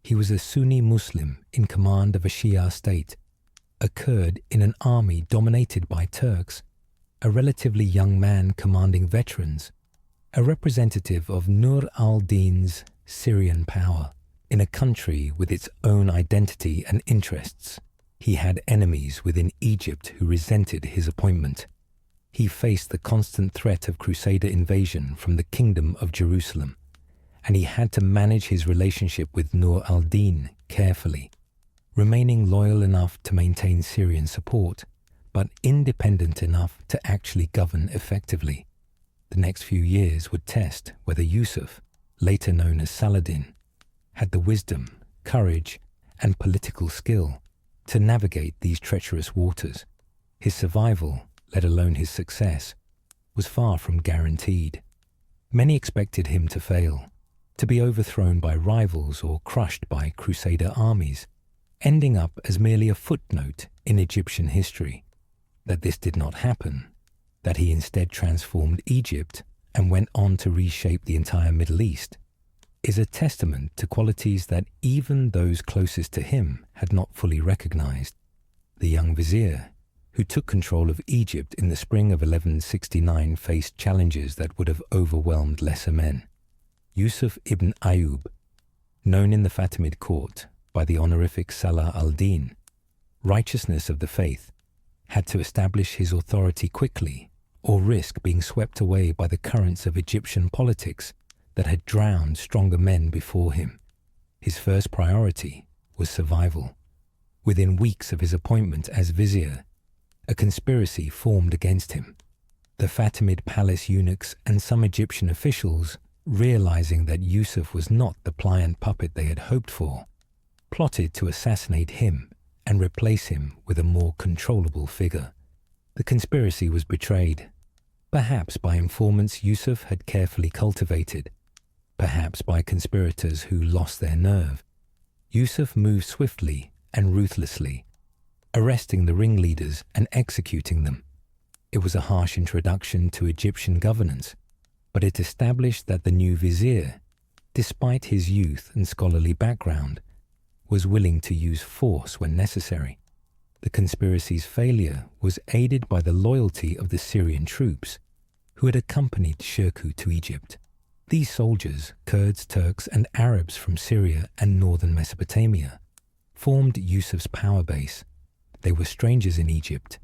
He was a Sunni Muslim in command of a Shia state, a Kurd in an army dominated by Turks, a relatively young man commanding veterans, a representative of Nur al-Din's Syrian power, in a country with its own identity and interests. He had enemies within Egypt who resented his appointment. He faced the constant threat of Crusader invasion from the Kingdom of Jerusalem, and he had to manage his relationship with Nur al-Din carefully, remaining loyal enough to maintain Syrian support, but independent enough to actually govern effectively. The next few years would test whether Yusuf, later known as Saladin, had the wisdom, courage, and political skill to navigate these treacherous waters. His survival, let alone his success, was far from guaranteed. Many expected him to fail, to be overthrown by rivals or crushed by Crusader armies, ending up as merely a footnote in Egyptian history. That this did not happen, that he instead transformed Egypt and went on to reshape the entire Middle East, is a testament to qualities that even those closest to him had not fully recognized. The young vizier, who took control of Egypt in the spring of 1169, faced challenges that would have overwhelmed lesser men. Yusuf ibn Ayyub, known in the Fatimid court by the honorific Salah al-Din, righteousness of the faith, had to establish his authority quickly or risk being swept away by the currents of Egyptian politics that had drowned stronger men before him. His first priority was survival. Within weeks of his appointment as vizier, a conspiracy formed against him. The Fatimid palace eunuchs and some Egyptian officials, realizing that Yusuf was not the pliant puppet they had hoped for, plotted to assassinate him and replace him with a more controllable figure. The conspiracy was betrayed, perhaps by informants Yusuf had carefully cultivated, perhaps by conspirators who lost their nerve. Yusuf moved swiftly and ruthlessly, arresting the ringleaders and executing them. It was a harsh introduction to Egyptian governance, but it established that the new vizier, despite his youth and scholarly background, was willing to use force when necessary. The conspiracy's failure was aided by the loyalty of the Syrian troops, who had accompanied Shirkuh to Egypt. These soldiers, Kurds, Turks, and Arabs from Syria and northern Mesopotamia, formed Yusuf's power base. They were strangers in Egypt,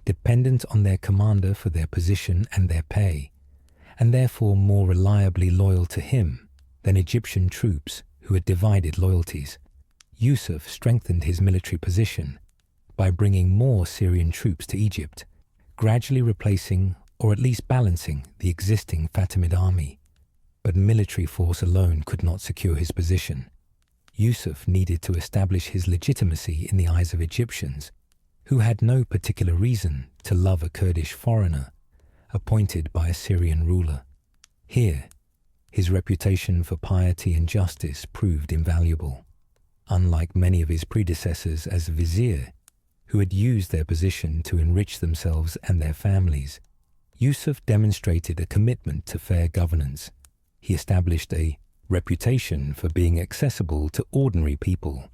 dependent on their commander for their position and their pay, and therefore more reliably loyal to him than Egyptian troops who had divided loyalties. Yusuf strengthened his military position by bringing more Syrian troops to Egypt, gradually replacing or at least balancing the existing Fatimid army. But military force alone could not secure his position. Yusuf needed to establish his legitimacy in the eyes of Egyptians, who had no particular reason to love a Kurdish foreigner appointed by a Syrian ruler. Here, his reputation for piety and justice proved invaluable. Unlike many of his predecessors as vizier, who had used their position to enrich themselves and their families, Yusuf demonstrated a commitment to fair governance. He established a reputation for being accessible to ordinary people,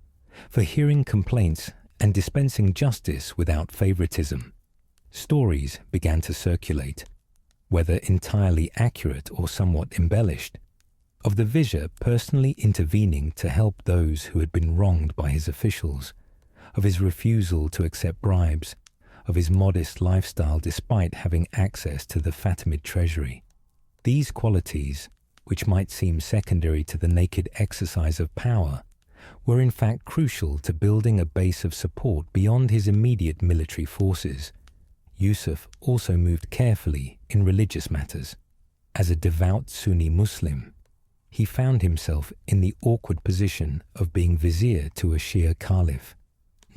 for hearing complaints and dispensing justice without favoritism. Stories began to circulate, whether entirely accurate or somewhat embellished, of the vizier personally intervening to help those who had been wronged by his officials, of his refusal to accept bribes, of his modest lifestyle despite having access to the Fatimid treasury. These qualities, which might seem secondary to the naked exercise of power, were in fact crucial to building a base of support beyond his immediate military forces. Yusuf also moved carefully in religious matters. As a devout Sunni Muslim, he found himself in the awkward position of being vizier to a Shia caliph,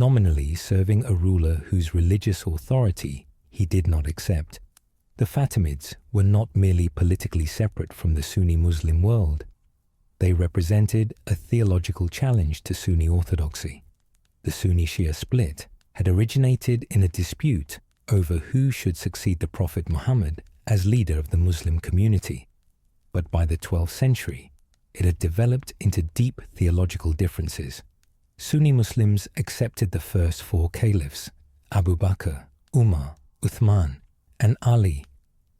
nominally serving a ruler whose religious authority he did not accept. The Fatimids were not merely politically separate from the Sunni Muslim world. They represented a theological challenge to Sunni orthodoxy. The Sunni-Shia split had originated in a dispute over who should succeed the Prophet Muhammad as leader of the Muslim community. But by the 12th century, it had developed into deep theological differences. Sunni Muslims accepted the first four caliphs, Abu Bakr, Umar, Uthman, and Ali,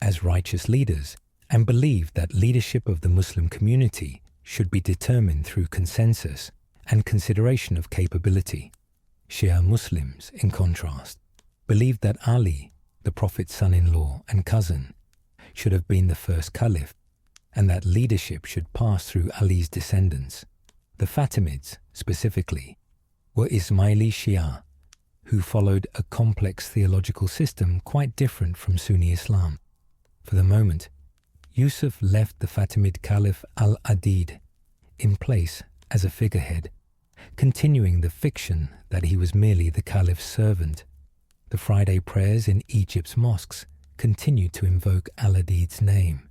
as righteous leaders, and believed that leadership of the Muslim community should be determined through consensus and consideration of capability. Shia Muslims, in contrast, believed that Ali, the Prophet's son-in-law and cousin, should have been the first caliph, and that leadership should pass through Ali's descendants. The Fatimids, specifically, were Ismaili Shia, who followed a complex theological system quite different from Sunni Islam. For the moment, Yusuf left the Fatimid Caliph al-Adid in place as a figurehead, continuing the fiction that he was merely the caliph's servant. The Friday prayers in Egypt's mosques continued to invoke al-Adid's name,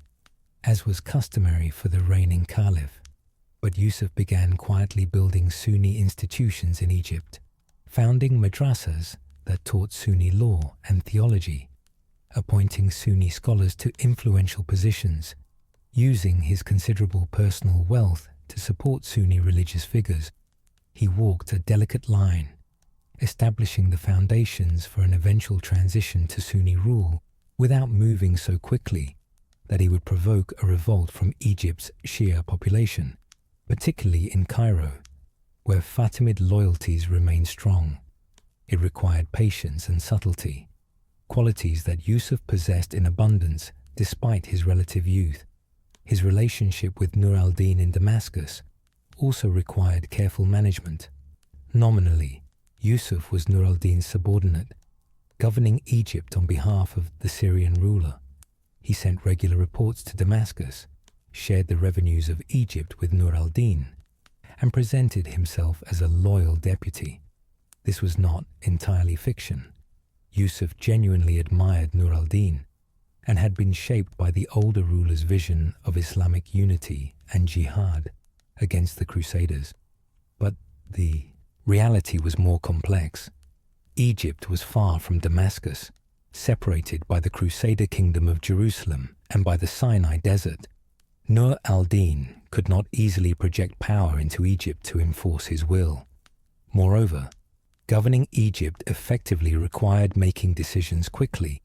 as was customary for the reigning caliph. But Yusuf began quietly building Sunni institutions in Egypt, founding madrasas that taught Sunni law and theology, appointing Sunni scholars to influential positions, using his considerable personal wealth to support Sunni religious figures. He walked a delicate line, establishing the foundations for an eventual transition to Sunni rule without moving so quickly that he would provoke a revolt from Egypt's Shia population, particularly in Cairo, where Fatimid loyalties remained strong. It required patience and subtlety, qualities that Yusuf possessed in abundance despite his relative youth. His relationship with Nur al-Din in Damascus also required careful management. Nominally, Yusuf was Nur al-Din's subordinate, governing Egypt on behalf of the Syrian ruler. He sent regular reports to Damascus, shared the revenues of Egypt with Nur al-Din, and presented himself as a loyal deputy. This was not entirely fiction. Yusuf genuinely admired Nur al-Din and had been shaped by the older ruler's vision of Islamic unity and jihad against the Crusaders. But the reality was more complex. Egypt was far from Damascus, separated by the Crusader kingdom of Jerusalem and by the Sinai desert. Nur al-Din could not easily project power into Egypt to enforce his will. Moreover, governing Egypt effectively required making decisions quickly,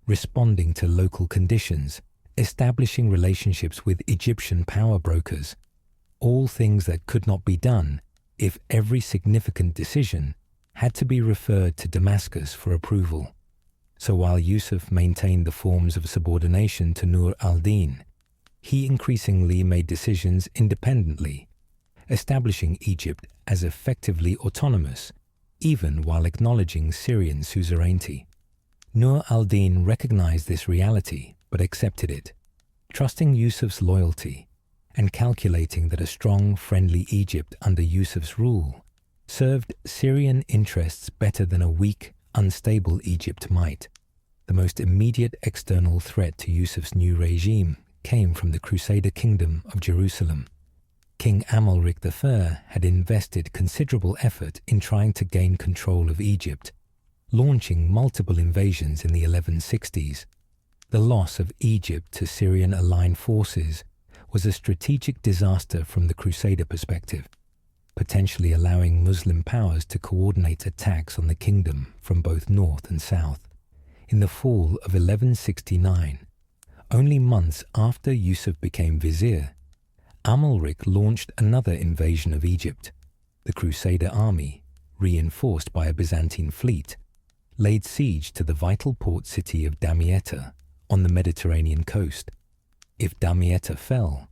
responding to local conditions, establishing relationships with Egyptian power brokers, all things that could not be done if every significant decision had to be referred to Damascus for approval. So while Yusuf maintained the forms of subordination to Nur al-Din, he increasingly made decisions independently, establishing Egypt as effectively autonomous, even while acknowledging Syrian suzerainty. Nur al-Din recognized this reality but accepted it, trusting Yusuf's loyalty and calculating that a strong, friendly Egypt under Yusuf's rule served Syrian interests better than a weak, unstable Egypt might. The most immediate external threat to Yusuf's new regime came from the Crusader kingdom of Jerusalem. King Amalric III had invested considerable effort in trying to gain control of Egypt, launching multiple invasions in the 1160s. The loss of Egypt to Syrian aligned forces was a strategic disaster from the Crusader perspective, potentially allowing Muslim powers to coordinate attacks on the kingdom from both north and south. In the fall of 1169, only months after Yusuf became vizier, Amalric launched another invasion of Egypt. The Crusader army, reinforced by a Byzantine fleet, laid siege to the vital port city of Damietta on the Mediterranean coast. If Damietta fell,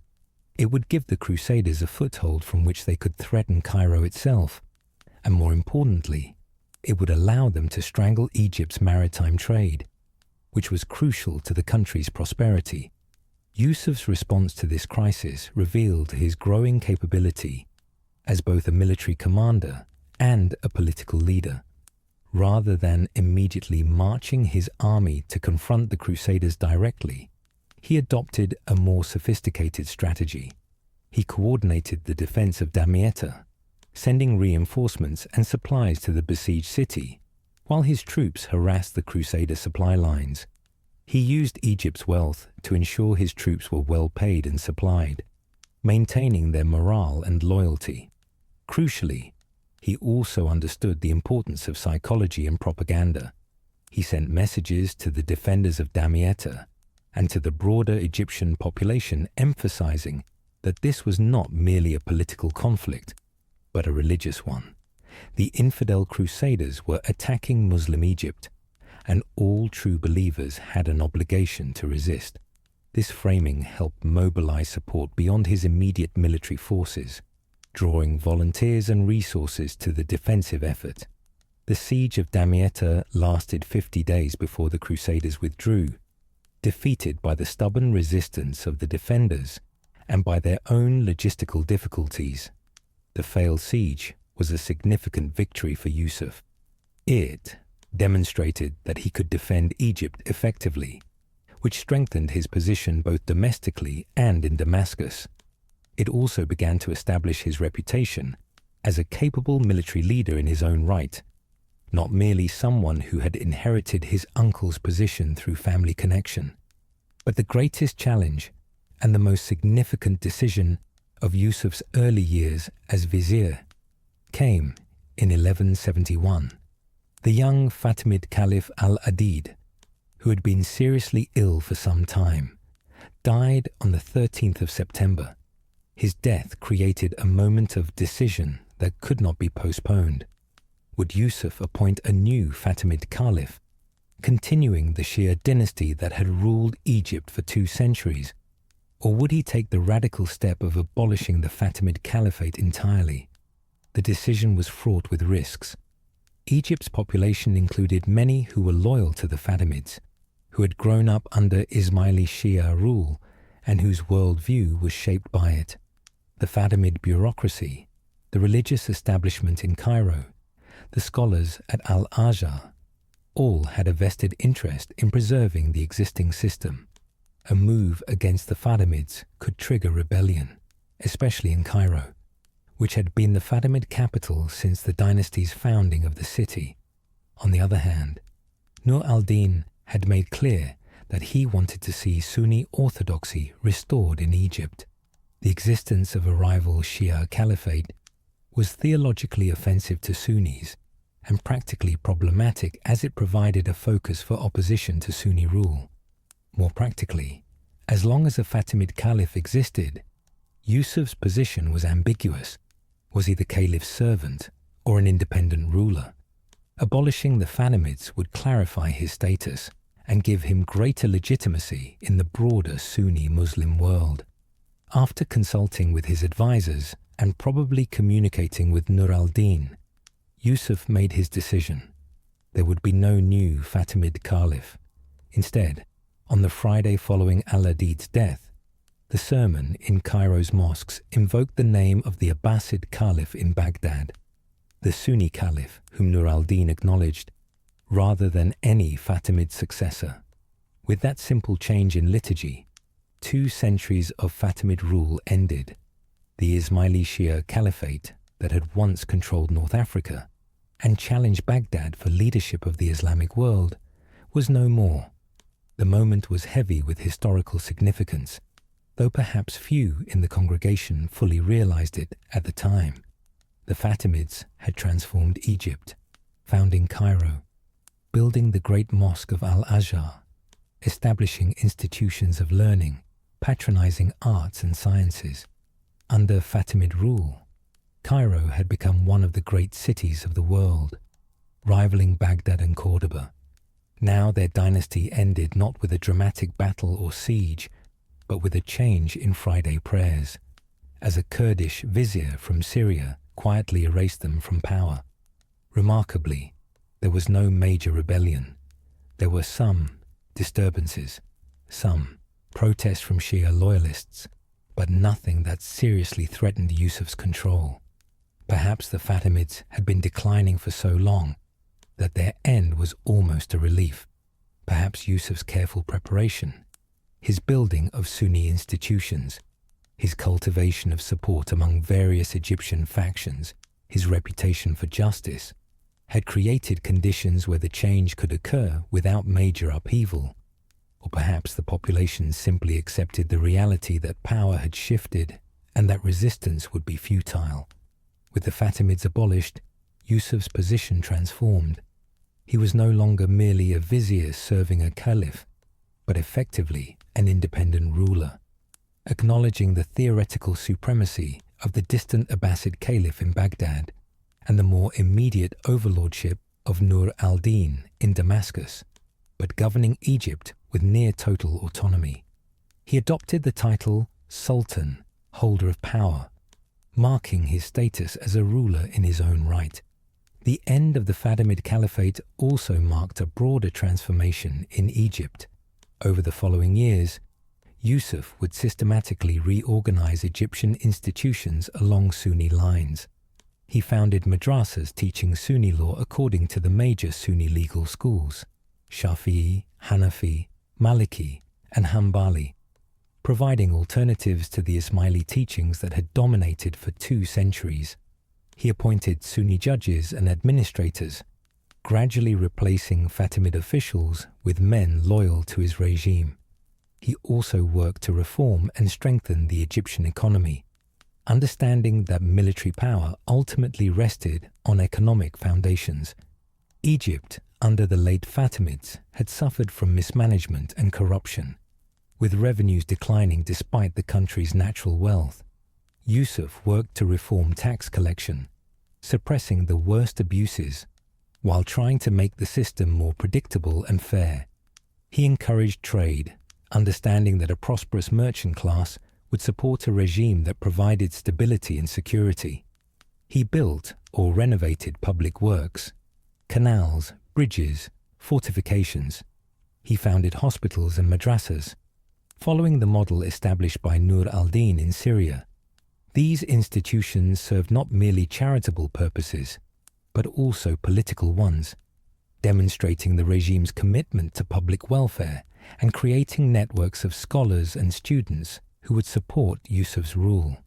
it would give the Crusaders a foothold from which they could threaten Cairo itself, and more importantly, it would allow them to strangle Egypt's maritime trade, which was crucial to the country's prosperity. Yusuf's response to this crisis revealed his growing capability as both a military commander and a political leader. Rather than immediately marching his army to confront the Crusaders directly, he adopted a more sophisticated strategy. He coordinated the defense of Damietta, sending reinforcements and supplies to the besieged city, while his troops harassed the Crusader supply lines. He used Egypt's wealth to ensure his troops were well paid and supplied, maintaining their morale and loyalty. Crucially, he also understood the importance of psychology and propaganda. He sent messages to the defenders of Damietta and to the broader Egyptian population, emphasizing that this was not merely a political conflict, but a religious one. The infidel Crusaders were attacking Muslim Egypt, and all true believers had an obligation to resist. This framing helped mobilize support beyond his immediate military forces, drawing volunteers and resources to the defensive effort. The siege of Damietta lasted 50 days before the Crusaders withdrew, defeated by the stubborn resistance of the defenders and by their own logistical difficulties. The failed siege was a significant victory for Yusuf. It demonstrated that he could defend Egypt effectively, which strengthened his position both domestically and in Damascus. It also began to establish his reputation as a capable military leader in his own right, not merely someone who had inherited his uncle's position through family connection. But the greatest challenge and the most significant decision of Yusuf's early years as vizier came in 1171. The young Fatimid Caliph al-Adid, who had been seriously ill for some time, died on the 13th of September. His death created a moment of decision that could not be postponed. Would Yusuf appoint a new Fatimid Caliph, continuing the Shia dynasty that had ruled Egypt for 2 centuries, or would he take the radical step of abolishing the Fatimid Caliphate entirely? The decision was fraught with risks. Egypt's population included many who were loyal to the Fatimids, who had grown up under Ismaili Shia rule and whose worldview was shaped by it. The Fatimid bureaucracy, the religious establishment in Cairo, the scholars at Al-Azhar, all had a vested interest in preserving the existing system. A move against the Fatimids could trigger rebellion, especially in Cairo, which had been the Fatimid capital since the dynasty's founding of the city. On the other hand, Nur al-Din had made clear that he wanted to see Sunni orthodoxy restored in Egypt. The existence of a rival Shia caliphate was theologically offensive to Sunnis and practically problematic as it provided a focus for opposition to Sunni rule. More practically, as long as a Fatimid caliph existed, Yusuf's position was ambiguous. Was he the caliph's servant or an independent ruler? Abolishing the Fatimids would clarify his status and give him greater legitimacy in the broader Sunni Muslim world. After consulting with his advisors and probably communicating with Nur al-Din, Yusuf made his decision. There would be no new Fatimid caliph. Instead, on the Friday following al-Adid's death, the sermon in Cairo's mosques invoked the name of the Abbasid caliph in Baghdad, the Sunni caliph whom Nur al-Din acknowledged, rather than any Fatimid successor. With that simple change in liturgy, 2 centuries of Fatimid rule ended. The Ismaili Shia caliphate that had once controlled North Africa and challenged Baghdad for leadership of the Islamic world was no more. The moment was heavy with historical significance, though perhaps few in the congregation fully realized it at the time. The Fatimids had transformed Egypt, founding Cairo, building the great mosque of Al-Azhar, establishing institutions of learning, patronizing arts and sciences. Under Fatimid rule, Cairo had become one of the great cities of the world, rivaling Baghdad and Cordoba. Now their dynasty ended not with a dramatic battle or siege, but with a change in Friday prayers, as a Kurdish vizier from Syria quietly erased them from power. Remarkably, there was no major rebellion. There were some disturbances, some protests from Shia loyalists, but nothing that seriously threatened Yusuf's control. Perhaps the Fatimids had been declining for so long that their end was almost a relief. Perhaps Yusuf's careful preparation, his building of Sunni institutions, his cultivation of support among various Egyptian factions, his reputation for justice, had created conditions where the change could occur without major upheaval. Or perhaps the population simply accepted the reality that power had shifted and that resistance would be futile. With the Fatimids abolished, Yusuf's position transformed. He was no longer merely a vizier serving a caliph, but effectively an independent ruler, acknowledging the theoretical supremacy of the distant Abbasid caliph in Baghdad and the more immediate overlordship of Nur al-Din in Damascus, but governing Egypt with near-total autonomy. He adopted the title Sultan, holder of power, marking his status as a ruler in his own right. The end of the Fatimid Caliphate also marked a broader transformation in Egypt. Over the following years, Yusuf would systematically reorganize Egyptian institutions along Sunni lines. He founded madrasas teaching Sunni law according to the major Sunni legal schools, Shafi'i, Hanafi, Maliki, and Hanbali, providing alternatives to the Ismaili teachings that had dominated for 2 centuries. He appointed Sunni judges and administrators, gradually replacing Fatimid officials with men loyal to his regime. He also worked to reform and strengthen the Egyptian economy, understanding that military power ultimately rested on economic foundations. Egypt, under the late Fatimids, had suffered from mismanagement and corruption, with revenues declining despite the country's natural wealth. Yusuf worked to reform tax collection, suppressing the worst abuses, while trying to make the system more predictable and fair. He encouraged trade, understanding that a prosperous merchant class would support a regime that provided stability and security. He built or renovated public works, canals, bridges, fortifications. He founded hospitals and madrasas, following the model established by Nur al-Din in Syria. These institutions served not merely charitable purposes, but also political ones, demonstrating the regime's commitment to public welfare and creating networks of scholars and students who would support Yusuf's rule.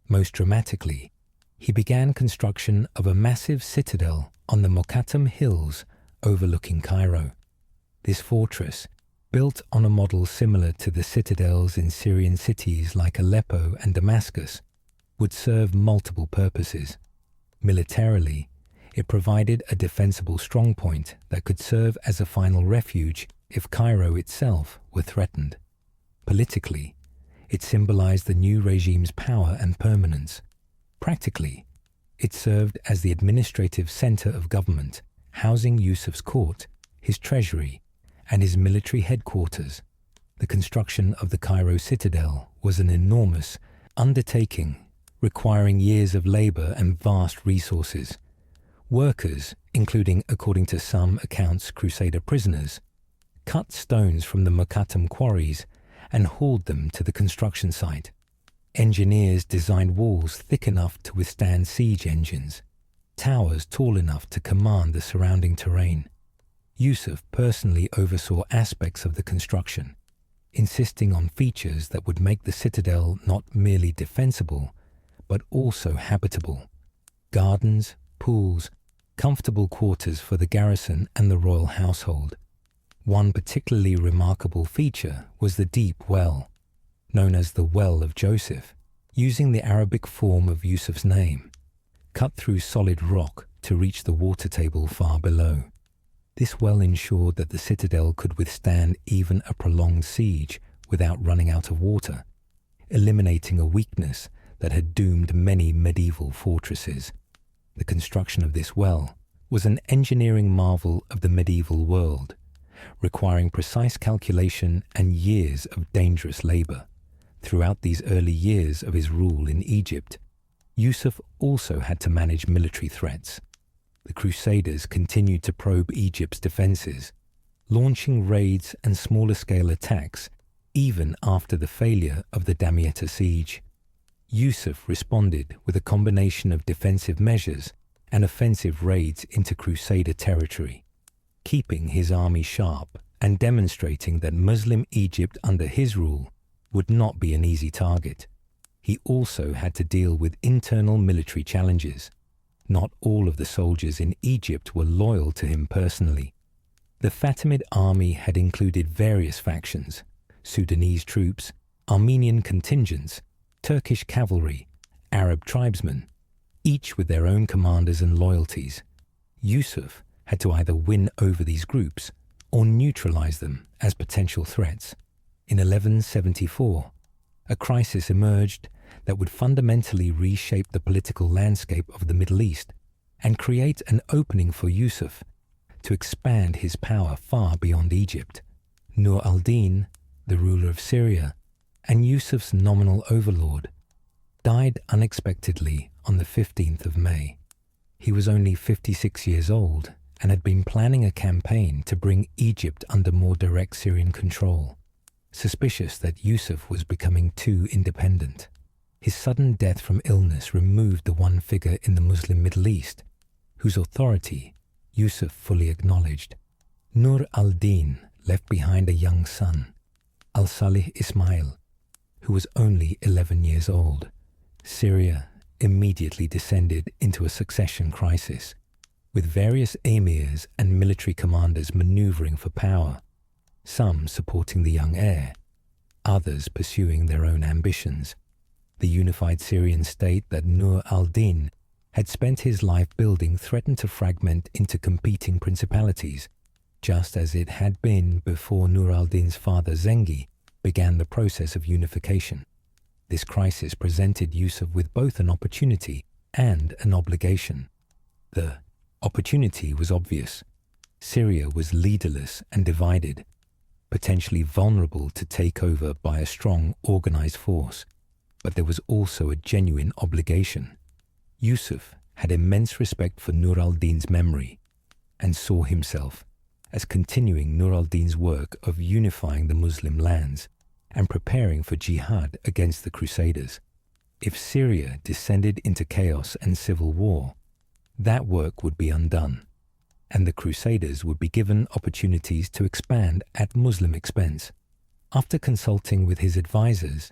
Most dramatically, he began construction of a massive citadel on the Mokattam Hills overlooking Cairo. This fortress, built on a model similar to the citadels in Syrian cities like Aleppo and Damascus, would serve multiple purposes. Militarily, it provided a defensible strongpoint that could serve as a final refuge if Cairo itself were threatened. Politically, it symbolized the new regime's power and permanence. Practically, it served as the administrative center of government, housing Yusuf's court, his treasury, and his military headquarters. The construction of the Cairo citadel was an enormous undertaking, requiring years of labor and vast resources. Workers, including, according to some accounts, Crusader prisoners, cut stones from the Mokattam quarries and hauled them to the construction site. Engineers designed walls thick enough to withstand siege engines, towers tall enough to command the surrounding terrain. Yusuf personally oversaw aspects of the construction, insisting on features that would make the citadel not merely defensible, but also habitable. Gardens, pools, comfortable quarters for the garrison and the royal household. One particularly remarkable feature was the deep well, known as the Well of Joseph, using the Arabic form of Yusuf's name, cut through solid rock to reach the water table far below. This well ensured that the citadel could withstand even a prolonged siege without running out of water, eliminating a weakness that had doomed many medieval fortresses. The construction of this well was an engineering marvel of the medieval world, requiring precise calculation and years of dangerous labor. Throughout these early years of his rule in Egypt, Yusuf also had to manage military threats. The Crusaders continued to probe Egypt's defenses, launching raids and smaller-scale attacks even after the failure of the Damietta siege. Yusuf responded with a combination of defensive measures and offensive raids into Crusader territory, keeping his army sharp and demonstrating that Muslim Egypt under his rule would not be an easy target. He also had to deal with internal military challenges. Not all of the soldiers in Egypt were loyal to him personally. The Fatimid army had included various factions: Sudanese troops, Armenian contingents, Turkish cavalry, Arab tribesmen, each with their own commanders and loyalties. Yusuf had to either win over these groups or neutralize them as potential threats. In 1174, a crisis emerged that would fundamentally reshape the political landscape of the Middle East and create an opening for Yusuf to expand his power far beyond Egypt. Nur al-Din, the ruler of Syria and Yusuf's nominal overlord, died unexpectedly on the 15th of May. He was only 56 years old and had been planning a campaign to bring Egypt under more direct Syrian control, suspicious that Yusuf was becoming too independent. His sudden death from illness removed the one figure in the Muslim Middle East whose authority Yusuf fully acknowledged. Nur al-Din left behind a young son, al-Salih Ismail, who was only 11 years old. Syria immediately descended into a succession crisis, with various emirs and military commanders maneuvering for power, some supporting the young heir, others pursuing their own ambitions. The unified Syrian state that Nur al-Din had spent his life building threatened to fragment into competing principalities, just as it had been before Nur al-Din's father Zengi began the process of unification. This crisis presented Yusuf with both an opportunity and an obligation. The opportunity was obvious. Syria was leaderless and divided, potentially vulnerable to takeover by a strong, organized force. But there was also a genuine obligation. Yusuf had immense respect for Nur al-Din's memory and saw himself as continuing Nur al-Din's work of unifying the Muslim lands and preparing for jihad against the Crusaders. If Syria descended into chaos and civil war, that work would be undone, and the Crusaders would be given opportunities to expand at Muslim expense. After consulting with his advisors,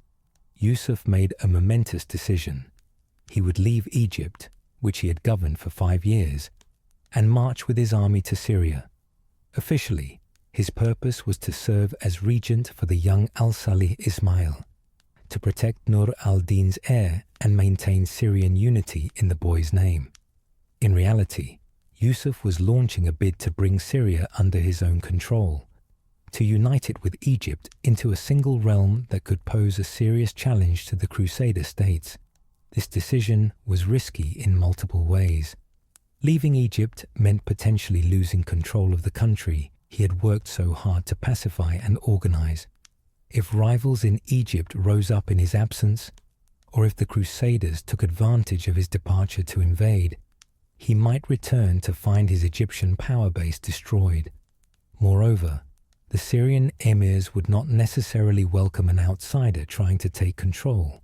Yusuf made a momentous decision. He would leave Egypt, which he had governed for 5 years, and march with his army to Syria. Officially, his purpose was to serve as regent for the young al-Salih Ismail, to protect Nur al-Din's heir and maintain Syrian unity in the boy's name. In reality, Yusuf was launching a bid to bring Syria under his own control, to unite it with Egypt into a single realm that could pose a serious challenge to the Crusader states. This decision was risky in multiple ways. Leaving Egypt meant potentially losing control of the country he had worked so hard to pacify and organize. If rivals in Egypt rose up in his absence, or if the Crusaders took advantage of his departure to invade, he might return to find his Egyptian power base destroyed. Moreover, the Syrian emirs would not necessarily welcome an outsider trying to take control.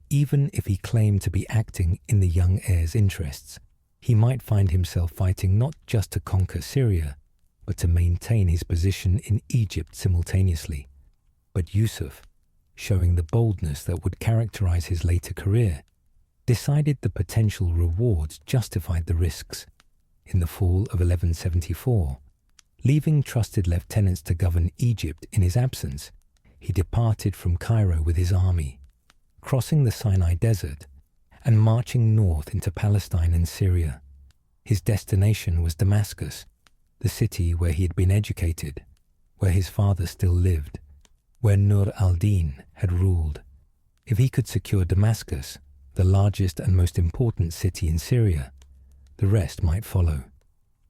Even if he claimed to be acting in the young heir's interests, he might find himself fighting not just to conquer Syria, but to maintain his position in Egypt simultaneously. But Yusuf, showing the boldness that would characterize his later career, decided the potential rewards justified the risks. In the fall of 1174, leaving trusted lieutenants to govern Egypt in his absence, he departed from Cairo with his army, crossing the Sinai Desert and marching north into Palestine and Syria. His destination was Damascus, the city where he had been educated, where his father still lived, where Nur al-Din had ruled. If he could secure Damascus, the largest and most important city in Syria. The rest might follow.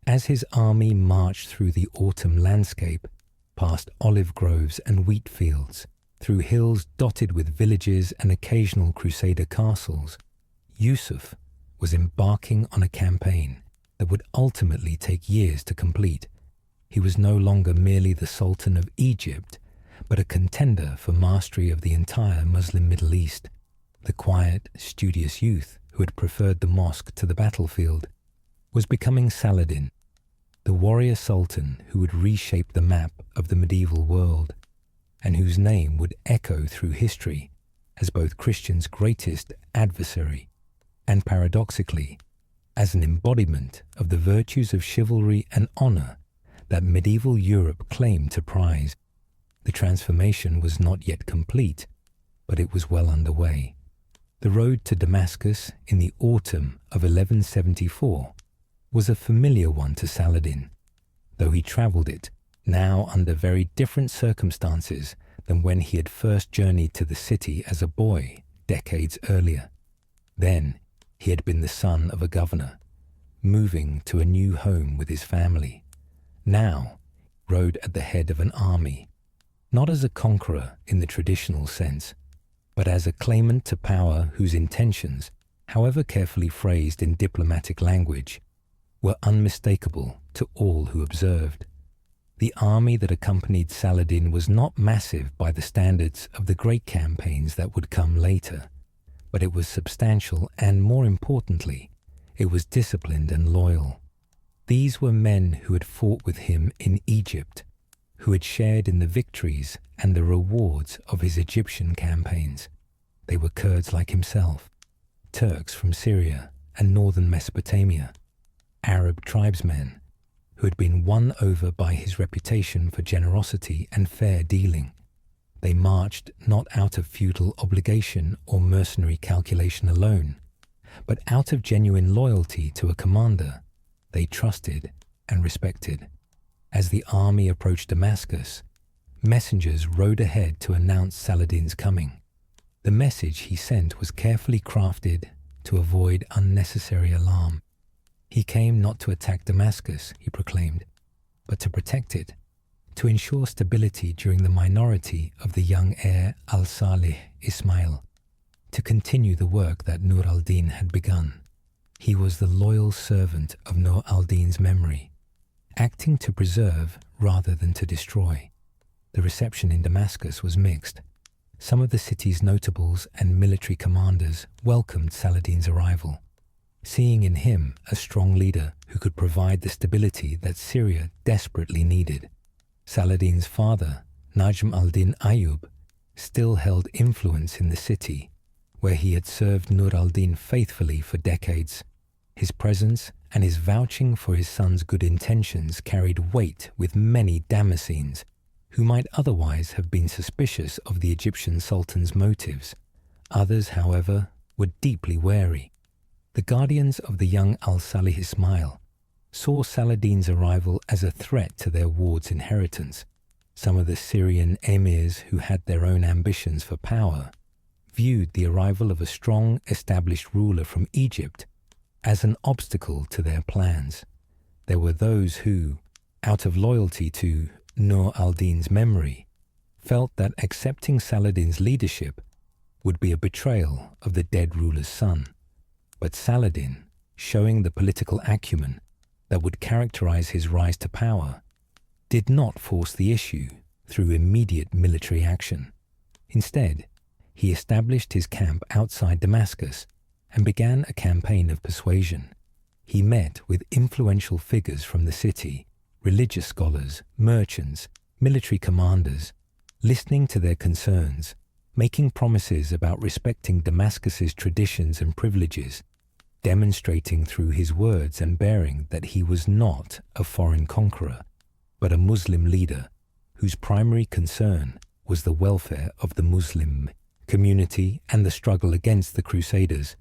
As his army marched through the autumn landscape, past olive groves and wheat fields, through hills dotted with villages and occasional Crusader castles, Yusuf was embarking on a campaign that would ultimately take years to complete. He was no longer merely the Sultan of Egypt, but a contender for mastery of the entire Muslim Middle East. The quiet, studious youth who had preferred the mosque to the battlefield was becoming Saladin, the warrior sultan who would reshape the map of the medieval world, and whose name would echo through history as both Christians' greatest adversary and, paradoxically, as an embodiment of the virtues of chivalry and honor that medieval Europe claimed to prize. The transformation was not yet complete, but it was well underway. The road to Damascus in the autumn of 1174 was a familiar one to Saladin, though he travelled it now under very different circumstances than when he had first journeyed to the city as a boy decades earlier. Then he had been the son of a governor, moving to a new home with his family. Now he rode at the head of an army, not as a conqueror in the traditional sense, but as a claimant to power whose intentions, however carefully phrased in diplomatic language, were unmistakable to all who observed. The army that accompanied Saladin was not massive by the standards of the great campaigns that would come later, but it was substantial and, more importantly, it was disciplined and loyal. These were men who had fought with him in Egypt, who had shared in the victories and the rewards of his Egyptian campaigns. They were Kurds like himself, Turks from Syria and northern Mesopotamia, Arab tribesmen who had been won over by his reputation for generosity and fair dealing. They marched not out of feudal obligation or mercenary calculation alone, but out of genuine loyalty to a commander they trusted and respected. As the army approached Damascus, messengers rode ahead to announce Saladin's coming. The message he sent was carefully crafted to avoid unnecessary alarm. He came not to attack Damascus, he proclaimed, but to protect it, to ensure stability during the minority of the young heir al-Salih Ismail, to continue the work that Nur al-Din had begun. He was the loyal servant of Nur al-Din's memory, acting to preserve rather than to destroy. The reception in Damascus was mixed. Some of the city's notables and military commanders welcomed Saladin's arrival, seeing in him a strong leader who could provide the stability that Syria desperately needed. Saladin's father, Najm al-Din Ayyub, still held influence in the city, where he had served Nur al-Din faithfully for decades. His presence and his vouching for his son's good intentions carried weight with many Damascenes, who might otherwise have been suspicious of the Egyptian sultan's motives. Others, however, were deeply wary. The guardians of the young al-Salih Ismail saw Saladin's arrival as a threat to their ward's inheritance. Some of the Syrian emirs who had their own ambitions for power viewed the arrival of a strong, established ruler from Egypt as an obstacle to their plans. There were those who, out of loyalty to Nur al-Din's memory, felt that accepting Saladin's leadership would be a betrayal of the dead ruler's son. But Saladin, showing the political acumen that would characterize his rise to power, did not force the issue through immediate military action. Instead, he established his camp outside Damascus and began a campaign of persuasion. He met with influential figures from the city, religious scholars, merchants, military commanders, listening to their concerns, making promises about respecting Damascus's traditions and privileges, demonstrating through his words and bearing that he was not a foreign conqueror, but a Muslim leader whose primary concern was the welfare of the Muslim community and the struggle against the Crusaders.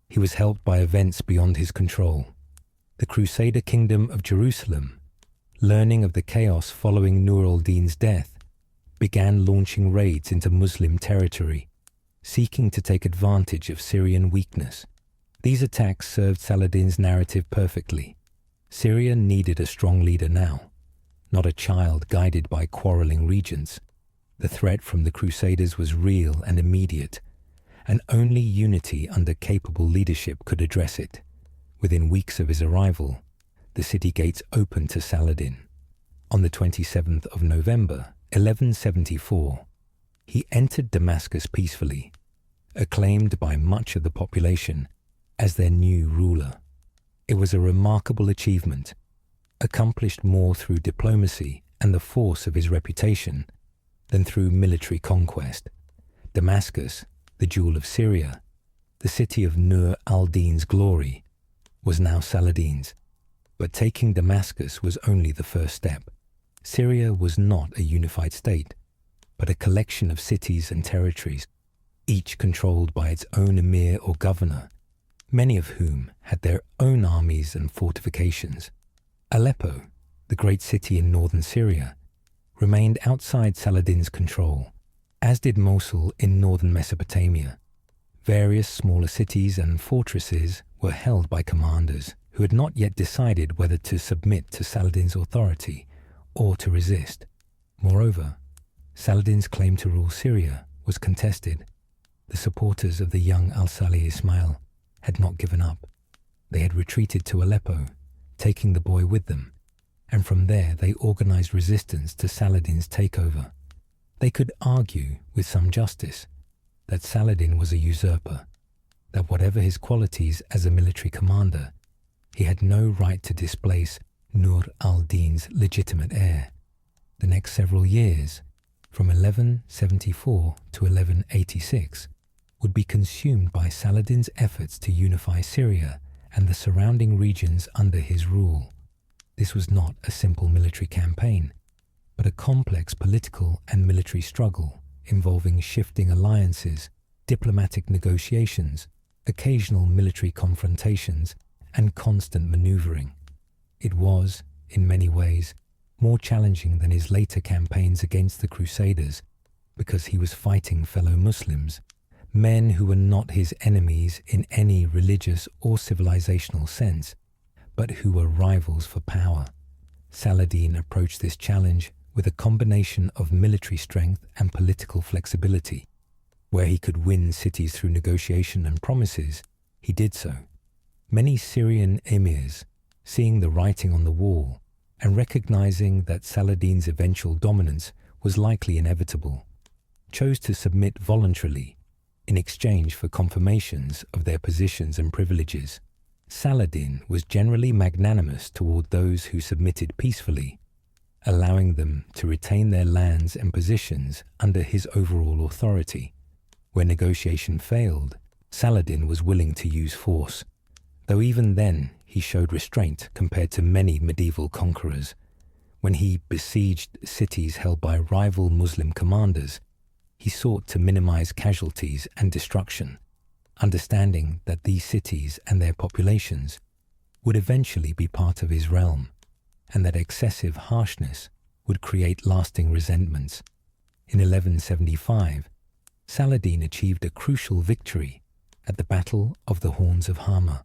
He was helped by events beyond his control. The Crusader kingdom of Jerusalem, learning of the chaos following Nur al-Din's death, began launching raids into Muslim territory. seeking to take advantage of Syrian weakness. These attacks served Saladin's narrative perfectly. Syria needed a strong leader now, not a child guided by quarreling regents. The threat from the Crusaders was real and immediate, and only unity under capable leadership could address it. Within weeks of his arrival, the city gates opened to Saladin. On the 27th of November, 1174, he entered Damascus peacefully, acclaimed by much of the population as their new ruler. It was a remarkable achievement, accomplished more through diplomacy and the force of his reputation than through military conquest. Damascus, the jewel of Syria, the city of Nur al-Din's glory, was now Saladin's. But taking Damascus was only the first step. Syria was not a unified state, but a collection of cities and territories, each controlled by its own emir or governor, many of whom had their own armies and fortifications. Aleppo, the great city in northern Syria, remained outside Saladin's control, as did Mosul in northern Mesopotamia. Various smaller cities and fortresses were held by commanders who had not yet decided whether to submit to Saladin's authority or to resist. Moreover, Saladin's claim to rule Syria was contested. The supporters of the young Al-Salih Ismail had not given up. They had retreated to Aleppo, taking the boy with them, and from there they organized resistance to Saladin's takeover. They could argue, with some justice, that Saladin was a usurper, that whatever his qualities as a military commander, he had no right to displace Nur al-Din's legitimate heir. The next several years, from 1174 to 1186, would be consumed by Saladin's efforts to unify Syria and the surrounding regions under his rule. This was not a simple military campaign, but a complex political and military struggle involving shifting alliances, diplomatic negotiations, occasional military confrontations, and constant maneuvering. It was, in many ways, more challenging than his later campaigns against the Crusaders because he was fighting fellow Muslims, men who were not his enemies in any religious or civilizational sense, but who were rivals for power. Saladin approached this challenge with a combination of military strength and political flexibility. Where he could win cities through negotiation and promises, he did so. Many Syrian emirs, seeing the writing on the wall and recognizing that Saladin's eventual dominance was likely inevitable, chose to submit voluntarily in exchange for confirmations of their positions and privileges. Saladin was generally magnanimous toward those who submitted peacefully, allowing them to retain their lands and positions under his overall authority. Where negotiation failed, Saladin was willing to use force, though even then he showed restraint compared to many medieval conquerors. When he besieged cities held by rival Muslim commanders, he sought to minimize casualties and destruction, understanding that these cities and their populations would eventually be part of his realm, and that excessive harshness would create lasting resentments. In 1175, Saladin achieved a crucial victory at the Battle of the Horns of Hama,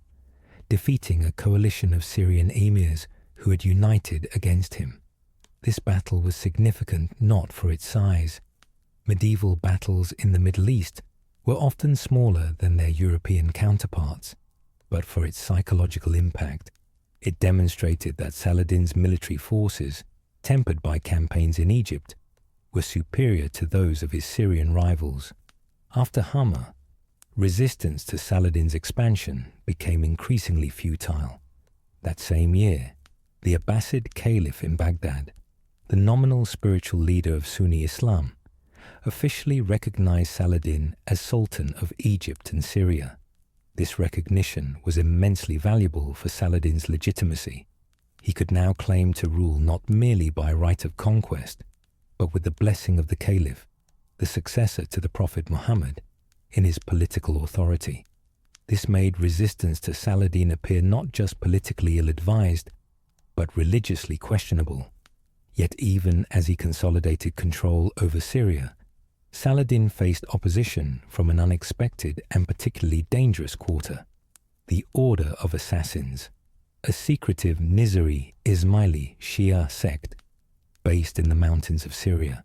defeating a coalition of Syrian emirs who had united against him. This battle was significant not for its size. Medieval battles in the Middle East were often smaller than their European counterparts, but for its psychological impact. It demonstrated that Saladin's military forces, tempered by campaigns in Egypt, were superior to those of his Syrian rivals. After Hama, resistance to Saladin's expansion became increasingly futile. That same year, the Abbasid Caliph in Baghdad, the nominal spiritual leader of Sunni Islam, officially recognized Saladin as Sultan of Egypt and Syria. This recognition was immensely valuable for Saladin's legitimacy. He could now claim to rule not merely by right of conquest, but with the blessing of the Caliph, the successor to the Prophet Muhammad, in his political authority. This made resistance to Saladin appear not just politically ill-advised, but religiously questionable. Yet even as he consolidated control over Syria, Saladin faced opposition from an unexpected and particularly dangerous quarter, the Order of Assassins, a secretive Nizari Ismaili Shia sect based in the mountains of Syria.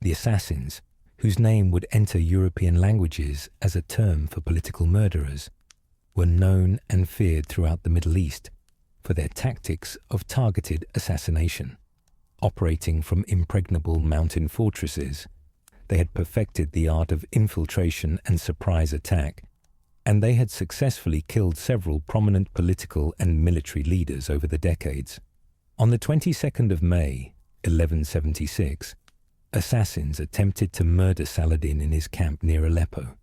The Assassins, whose name would enter European languages as a term for political murderers, were known and feared throughout the Middle East for their tactics of targeted assassination. Operating from impregnable mountain fortresses, they had perfected the art of infiltration and surprise attack, and they had successfully killed several prominent political and military leaders over the decades. On the 22nd of May, 1176, assassins attempted to murder Saladin in his camp near Aleppo.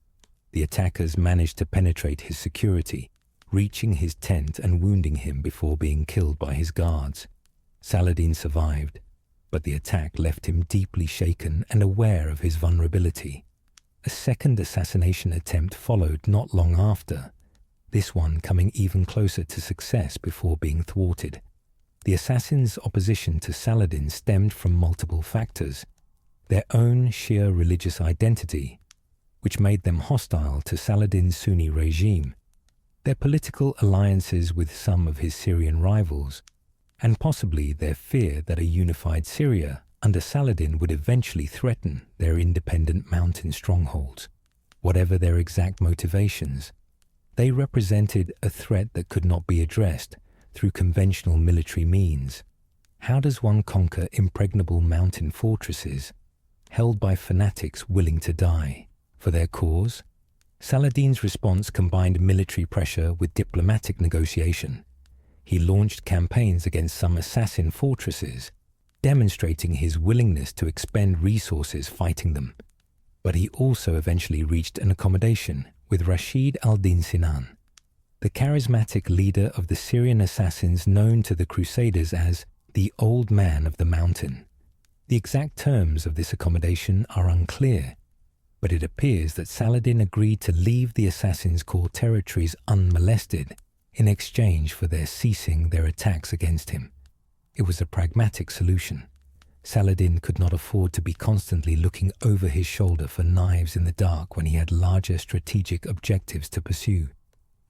The attackers managed to penetrate his security, reaching his tent and wounding him before being killed by his guards. Saladin survived, but the attack left him deeply shaken and aware of his vulnerability. A second assassination attempt followed not long after, this one coming even closer to success before being thwarted. The assassins' opposition to Saladin stemmed from multiple factors: their own sheer religious identity, which made them hostile to Saladin's Sunni regime, their political alliances with some of his Syrian rivals, and possibly their fear that a unified Syria under Saladin would eventually threaten their independent mountain strongholds. Whatever their exact motivations, they represented a threat that could not be addressed through conventional military means. How does one conquer impregnable mountain fortresses held by fanatics willing to die for their cause? Saladin's response combined military pressure with diplomatic negotiation. He launched campaigns against some assassin fortresses, demonstrating his willingness to expend resources fighting them. But he also eventually reached an accommodation with Rashid al-Din Sinan, the charismatic leader of the Syrian assassins known to the Crusaders as the Old Man of the Mountain. The exact terms of this accommodation are unclear, but it appears that Saladin agreed to leave the assassins' core territories unmolested in exchange for their ceasing their attacks against him. It was a pragmatic solution. Saladin could not afford to be constantly looking over his shoulder for knives in the dark when he had larger strategic objectives to pursue.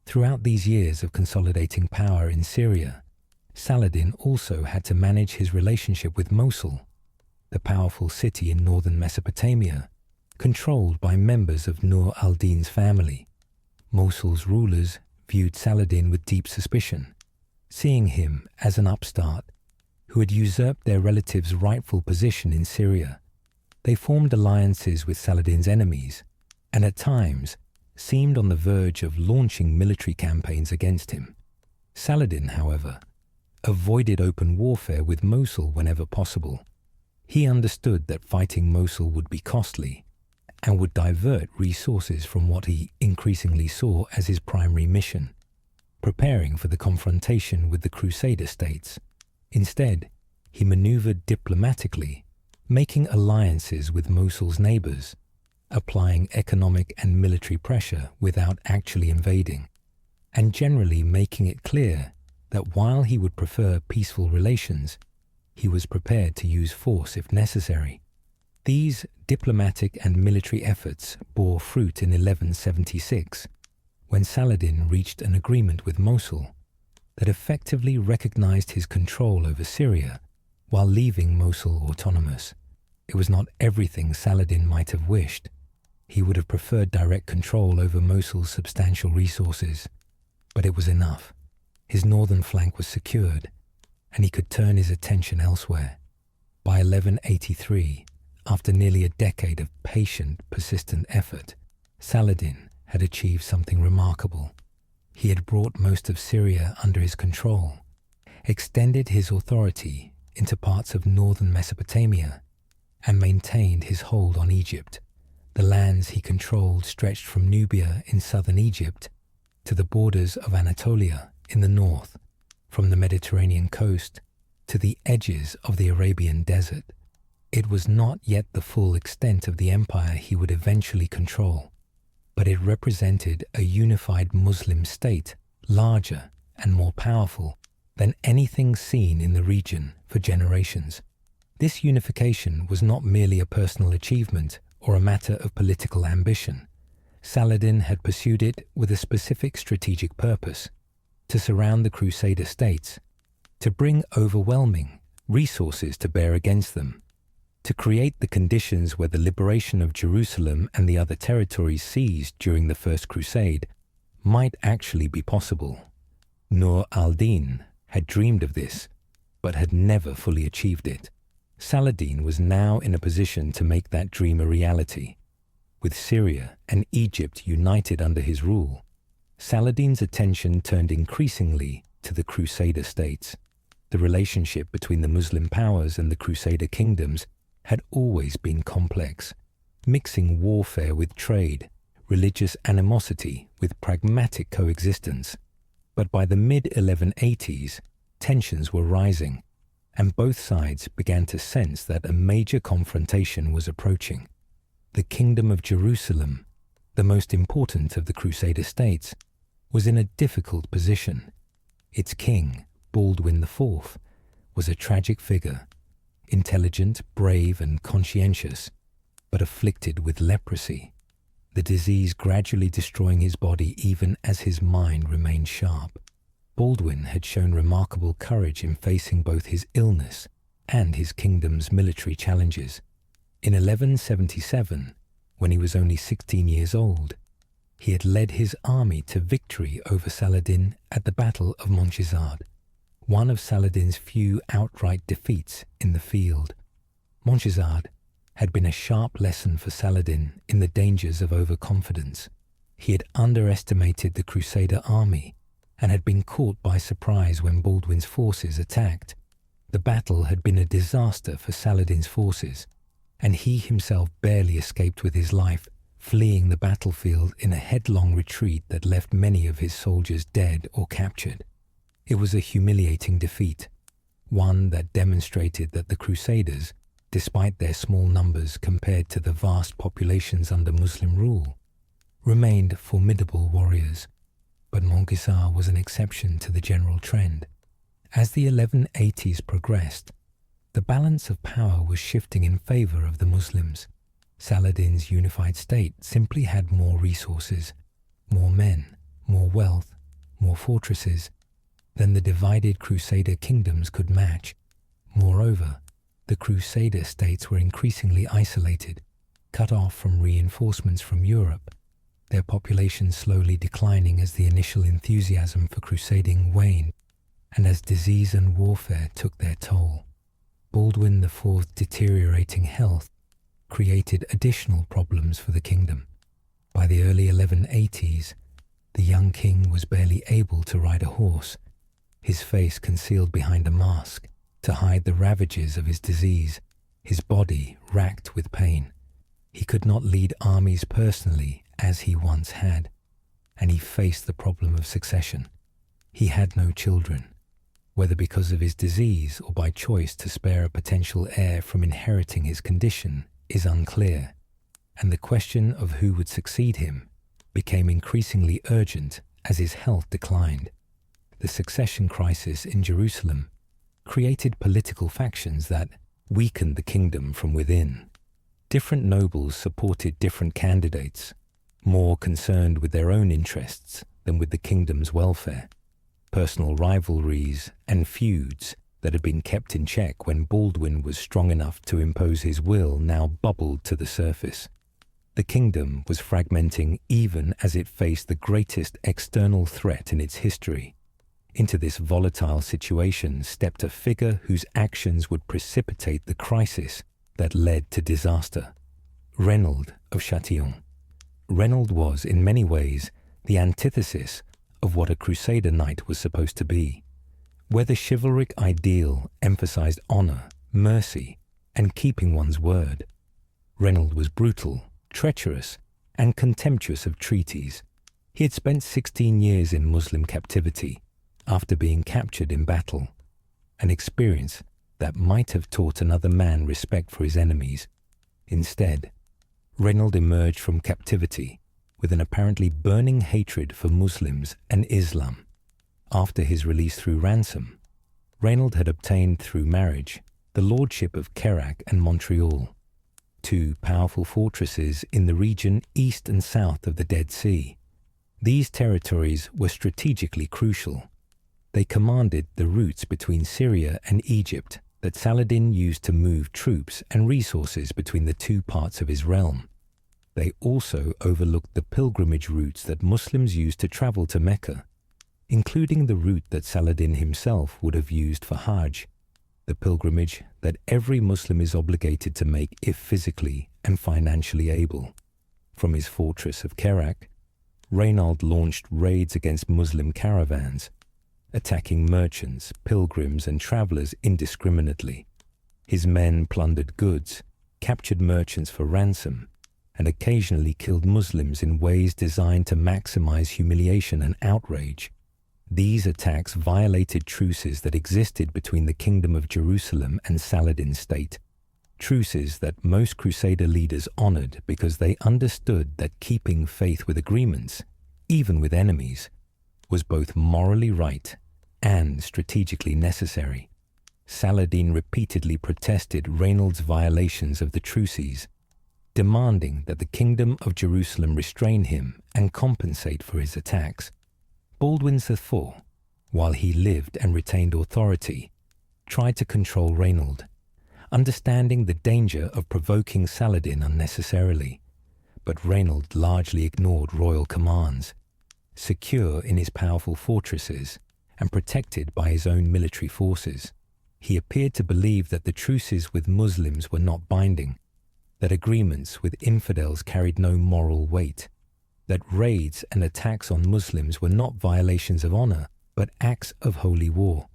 Throughout these years of consolidating power in Syria, Saladin also had to manage his relationship with Mosul, the powerful city in northern Mesopotamia, controlled by members of Nur al-Din's family. Mosul's rulers viewed Saladin with deep suspicion, seeing him as an upstart who had usurped their relative's rightful position in Syria. They formed alliances with Saladin's enemies, and at times seemed on the verge of launching military campaigns against him. Saladin, however, avoided open warfare with Mosul whenever possible. He understood that fighting Mosul would be costly and would divert resources from what he increasingly saw as his primary mission, preparing for the confrontation with the Crusader states. Instead, he maneuvered diplomatically, making alliances with Mosul's neighbors, applying economic and military pressure without actually invading, and generally making it clear that while he would prefer peaceful relations, he was prepared to use force if necessary. These diplomatic and military efforts bore fruit in 1176, when Saladin reached an agreement with Mosul that effectively recognized his control over Syria while leaving Mosul autonomous. It was not everything Saladin might have wished. He would have preferred direct control over Mosul's substantial resources, but it was enough. His northern flank was secured, and he could turn his attention elsewhere. By 1183, after nearly a decade of patient, persistent effort, Saladin had achieved something remarkable. He had brought most of Syria under his control, extended his authority into parts of northern Mesopotamia, and maintained his hold on Egypt. The lands he controlled stretched from Nubia in southern Egypt to the borders of Anatolia in the north, from the Mediterranean coast to the edges of the Arabian desert. It was not yet the full extent of the empire he would eventually control, but it represented a unified Muslim state larger and more powerful than anything seen in the region for generations. This unification was not merely a personal achievement or a matter of political ambition. Saladin had pursued it with a specific strategic purpose: to surround the Crusader states, to bring overwhelming resources to bear against them, to create the conditions where the liberation of Jerusalem and the other territories seized during the First Crusade might actually be possible. Nur al-Din had dreamed of this, but had never fully achieved it. Saladin was now in a position to make that dream a reality. With Syria and Egypt united under his rule, Saladin's attention turned increasingly to the Crusader states. The relationship between the Muslim powers and the Crusader kingdoms had always been complex, mixing warfare with trade, religious animosity with pragmatic coexistence. But by the mid-1180s, tensions were rising, and both sides began to sense that a major confrontation was approaching. The Kingdom of Jerusalem, the most important of the Crusader states, was in a difficult position. Its king, Baldwin IV, was a tragic figure, intelligent, brave, and conscientious, but afflicted with leprosy, the disease gradually destroying his body even as his mind remained sharp. Baldwin had shown remarkable courage in facing both his illness and his kingdom's military challenges. In 1177, when he was only 16 years old, he had led his army to victory over Saladin at the Battle of Montchesard, one of Saladin's few outright defeats in the field. Montchesard had been a sharp lesson for Saladin in the dangers of overconfidence. He had underestimated the Crusader army and had been caught by surprise when Baldwin's forces attacked. The battle had been a disaster for Saladin's forces, and he himself barely escaped with his life, fleeing the battlefield in a headlong retreat that left many of his soldiers dead or captured. It was a humiliating defeat, one that demonstrated that the Crusaders, despite their small numbers compared to the vast populations under Muslim rule, remained formidable warriors. But Montchesard was an exception to the general trend. As the 1180s progressed, the balance of power was shifting in favor of the Muslims. Saladin's unified state simply had more resources, more men, more wealth, more fortresses than the divided Crusader kingdoms could match. Moreover, the Crusader states were increasingly isolated, cut off from reinforcements from Europe, their populations slowly declining as the initial enthusiasm for crusading waned and as disease and warfare took their toll. Baldwin IV's deteriorating health created additional problems for the kingdom. By the early 1180s, the young king was barely able to ride a horse, his face concealed behind a mask to hide the ravages of his disease, his body racked with pain. He could not lead armies personally as he once had, and he faced the problem of succession. He had no children, whether because of his disease or by choice to spare a potential heir from inheriting his condition is unclear, and the question of who would succeed him became increasingly urgent as his health declined. The succession crisis in Jerusalem created political factions that weakened the kingdom from within. Different nobles supported different candidates, more concerned with their own interests than with the kingdom's welfare. Personal rivalries and feuds that had been kept in check when Baldwin was strong enough to impose his will now bubbled to the surface. The kingdom was fragmenting even as it faced the greatest external threat in its history. Into this volatile situation stepped a figure whose actions would precipitate the crisis that led to disaster: Raynald of Châtillon. Raynald was, in many ways, the antithesis of what a Crusader knight was supposed to be. Where the chivalric ideal emphasized honor, mercy, and keeping one's word, Raynald was brutal, treacherous, and contemptuous of treaties. He had spent 16 years in Muslim captivity after being captured in battle, an experience that might have taught another man respect for his enemies. Instead, Raynald emerged from captivity with an apparently burning hatred for Muslims and Islam. After his release through ransom, Raynald had obtained through marriage the lordship of Kerak and Montreal. two powerful fortresses in the region east and south of the Dead Sea. These territories were strategically crucial. They commanded the routes between Syria and Egypt that Saladin used to move troops and resources between the two parts of his realm. They also overlooked the pilgrimage routes that Muslims used to travel to Mecca, including the route that Saladin himself would have used for Hajj, the pilgrimage that every Muslim is obligated to make if physically and financially able. From his fortress of Kerak, Raynald launched raids against Muslim caravans, attacking merchants, pilgrims, and travelers indiscriminately. His men plundered goods, captured merchants for ransom, and occasionally killed Muslims in ways designed to maximize humiliation and outrage. These attacks violated truces that existed between the Kingdom of Jerusalem and Saladin's state, truces that most Crusader leaders honored because they understood that keeping faith with agreements, even with enemies, was both morally right and strategically necessary. Saladin repeatedly protested Raynald's violations of the truces, demanding that the Kingdom of Jerusalem restrain him and compensate for his attacks. Baldwin IV, while he lived and retained authority, tried to control Raynald, understanding the danger of provoking Saladin unnecessarily. But Raynald largely ignored royal commands. Secure in his powerful fortresses and protected by his own military forces, he appeared to believe that the truces with Muslims were not binding, that agreements with infidels carried no moral weight, that raids and attacks on Muslims were not violations of honor, but acts of holy war.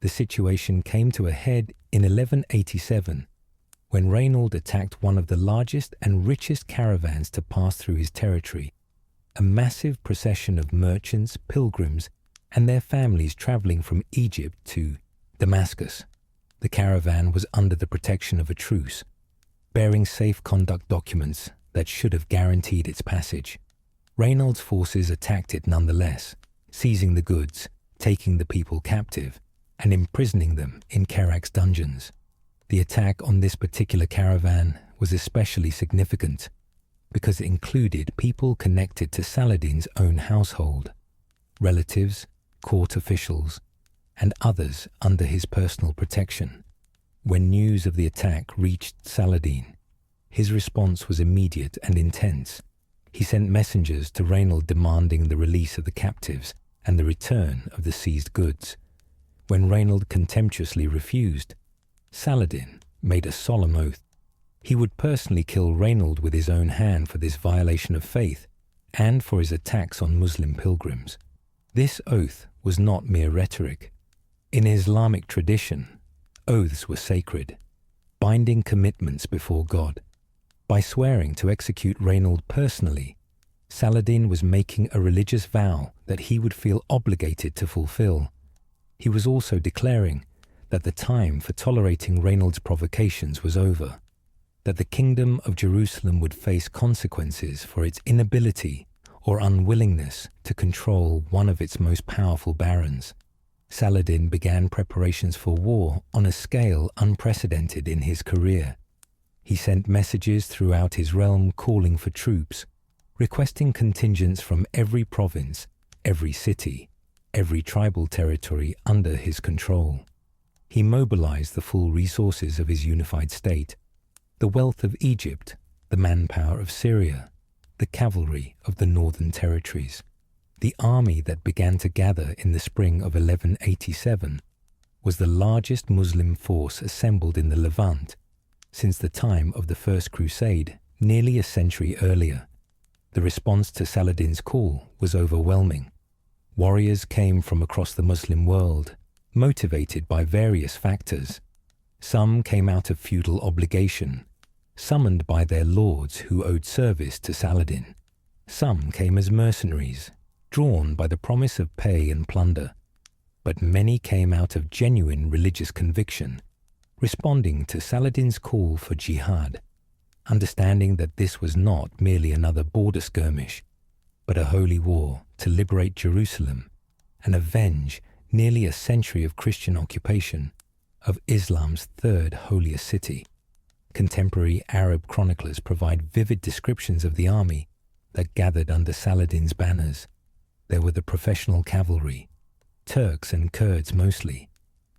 The situation came to a head in 1187, when Raynald attacked one of the largest and richest caravans to pass through his territory, a massive procession of merchants, pilgrims, and their families traveling from Egypt to Damascus. The caravan was under the protection of a truce, bearing safe conduct documents that should have guaranteed its passage. Raynald's forces attacked it nonetheless, seizing the goods, taking the people captive, and imprisoning them in Kerak's dungeons. The attack on this particular caravan was especially significant because it included people connected to Saladin's own household, relatives, court officials, and others under his personal protection. When news of the attack reached Saladin, his response was immediate and intense. He sent messengers to Raynald demanding the release of the captives and the return of the seized goods. When Raynald contemptuously refused, Saladin made a solemn oath. He would personally kill Raynald with his own hand for this violation of faith and for his attacks on Muslim pilgrims. This oath was not mere rhetoric. In Islamic tradition, oaths were sacred, binding commitments before God. By swearing to execute Raynald personally, Saladin was making a religious vow that he would feel obligated to fulfill. He was also declaring that the time for tolerating Raynald's provocations was over, that the Kingdom of Jerusalem would face consequences for its inability or unwillingness to control one of its most powerful barons. Saladin began preparations for war on a scale unprecedented in his career. He sent messages throughout his realm calling for troops, requesting contingents from every province, every city, every tribal territory under his control. He mobilized the full resources of his unified state, the wealth of Egypt, the manpower of Syria, the cavalry of the northern territories. The army that began to gather in the spring of 1187 was the largest Muslim force assembled in the Levant since the time of the First Crusade, nearly a century earlier. The response to Saladin's call was overwhelming. Warriors came from across the Muslim world, motivated by various factors. Some came out of feudal obligation, summoned by their lords who owed service to Saladin. Some came as mercenaries, drawn by the promise of pay and plunder. But many came out of genuine religious conviction, responding to Saladin's call for jihad, understanding that this was not merely another border skirmish, but a holy war to liberate Jerusalem and avenge nearly a century of Christian occupation of Islam's third holiest city. Contemporary Arab chroniclers provide vivid descriptions of the army that gathered under Saladin's banners. There were the professional cavalry, Turks and Kurds mostly,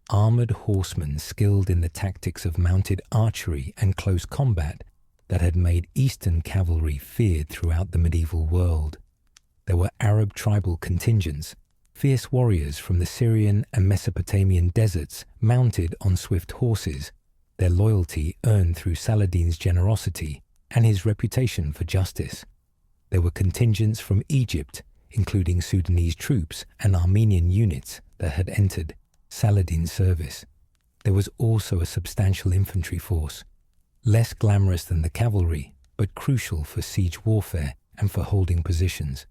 armoured horsemen skilled in the tactics of mounted archery and close combat that had made Eastern cavalry feared throughout the medieval world. There were Arab tribal contingents, fierce warriors from the Syrian and Mesopotamian deserts mounted on swift horses, their loyalty earned through Saladin's generosity and his reputation for justice. There were contingents from Egypt, including Sudanese troops and Armenian units that had entered Saladin's service. There was also a substantial infantry force, less glamorous than the cavalry, but crucial for siege warfare and for holding positions.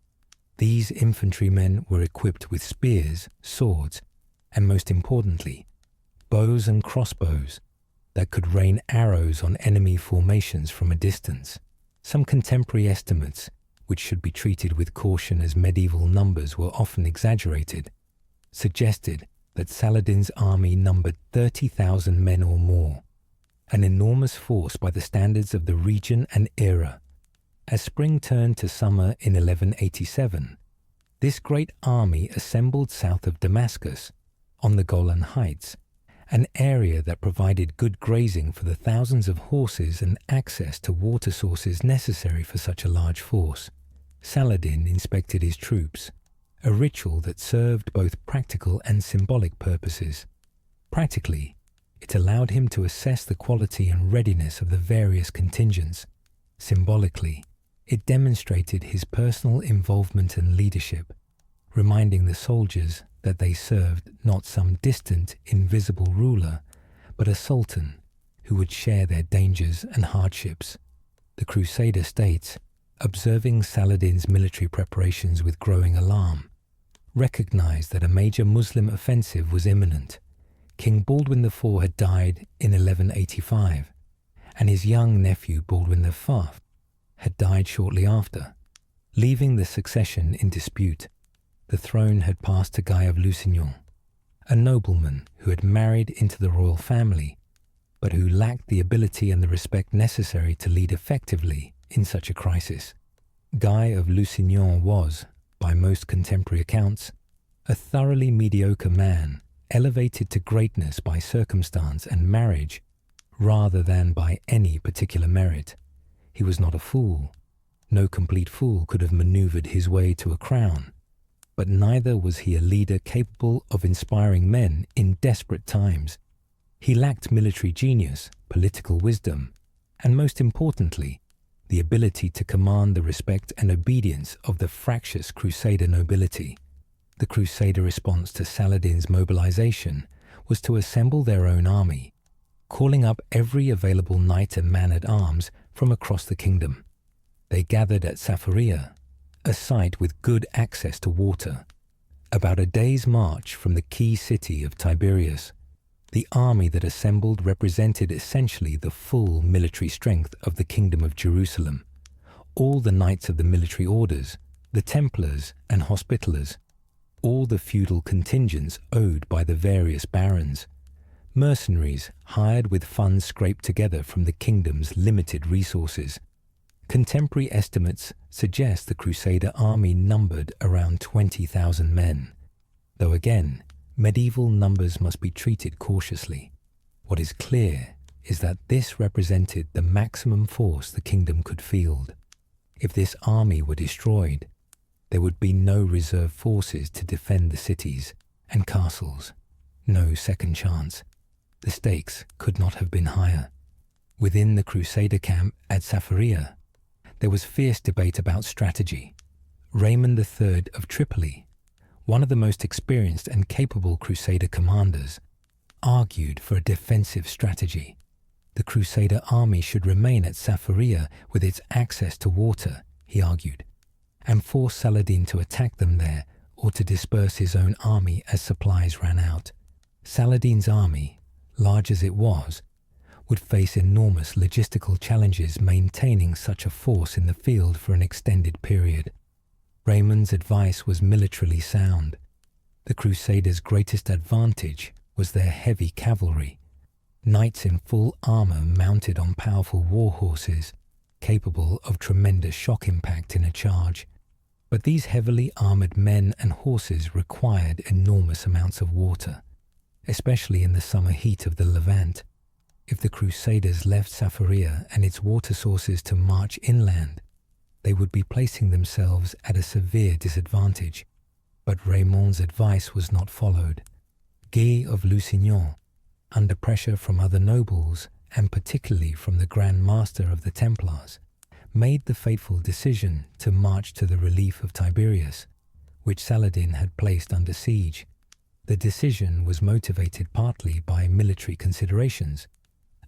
These infantrymen were equipped with spears, swords, and most importantly, bows and crossbows that could rain arrows on enemy formations from a distance. Some contemporary estimates, which should be treated with caution as medieval numbers were often exaggerated, suggested that Saladin's army numbered 30,000 men or more, an enormous force by the standards of the region and era. As spring turned to summer in 1187, this great army assembled south of Damascus, on the Golan Heights, an area that provided good grazing for the thousands of horses and access to water sources necessary for such a large force. Saladin inspected his troops, a ritual that served both practical and symbolic purposes. Practically, it allowed him to assess the quality and readiness of the various contingents. Symbolically, it demonstrated his personal involvement and leadership, reminding the soldiers that they served not some distant, invisible ruler, but a sultan who would share their dangers and hardships. The Crusader states, observing Saladin's military preparations with growing alarm, recognized that a major Muslim offensive was imminent. King Baldwin IV had died in 1185, and his young nephew Baldwin V had died shortly after, leaving the succession in dispute. The throne had passed to Guy of Lusignan, a nobleman who had married into the royal family, but who lacked the ability and the respect necessary to lead effectively in such a crisis. Guy of Lusignan was, by most contemporary accounts, a thoroughly mediocre man, elevated to greatness by circumstance and marriage, rather than by any particular merit. He was not a fool. No complete fool could have maneuvered his way to a crown. But neither was he a leader capable of inspiring men in desperate times. He lacked military genius, political wisdom, and most importantly, the ability to command the respect and obedience of the fractious Crusader nobility. The Crusader response to Saladin's mobilization was to assemble their own army, calling up every available knight and man-at-arms from across the kingdom. They gathered at Safaria, a site with good access to water, about a day's march from the key city of Tiberias. The army that assembled represented essentially the full military strength of the Kingdom of Jerusalem. All the knights of the military orders, the Templars and Hospitallers, all the feudal contingents owed by the various barons, mercenaries hired with funds scraped together from the kingdom's limited resources. Contemporary estimates suggest the Crusader army numbered around 20,000 men, though again, medieval numbers must be treated cautiously. What is clear is that this represented the maximum force the kingdom could field. If this army were destroyed, there would be no reserve forces to defend the cities and castles. No second chance. The stakes could not have been higher. Within the Crusader camp at Safaria, there was fierce debate about strategy. Raymond III of Tripoli, one of the most experienced and capable Crusader commanders, argued for a defensive strategy. The Crusader army should remain at Safaria with its access to water, he argued, and force Saladin to attack them there or to disperse his own army as supplies ran out. Saladin's army, large as it was, would face enormous logistical challenges maintaining such a force in the field for an extended period. Raymond's advice was militarily sound. The Crusaders' greatest advantage was their heavy cavalry. knights in full armor mounted on powerful war horses, capable of tremendous shock impact in a charge. But these heavily armored men and horses required enormous amounts of water, especially in the summer heat of the Levant. If the Crusaders left Safaria and its water sources to march inland, they would be placing themselves at a severe disadvantage. But Raymond's advice was not followed. Guy of Lusignan, under pressure from other nobles, and particularly from the Grand Master of the Templars, made the fateful decision to march to the relief of Tiberias, which Saladin had placed under siege. The decision was motivated partly by military considerations.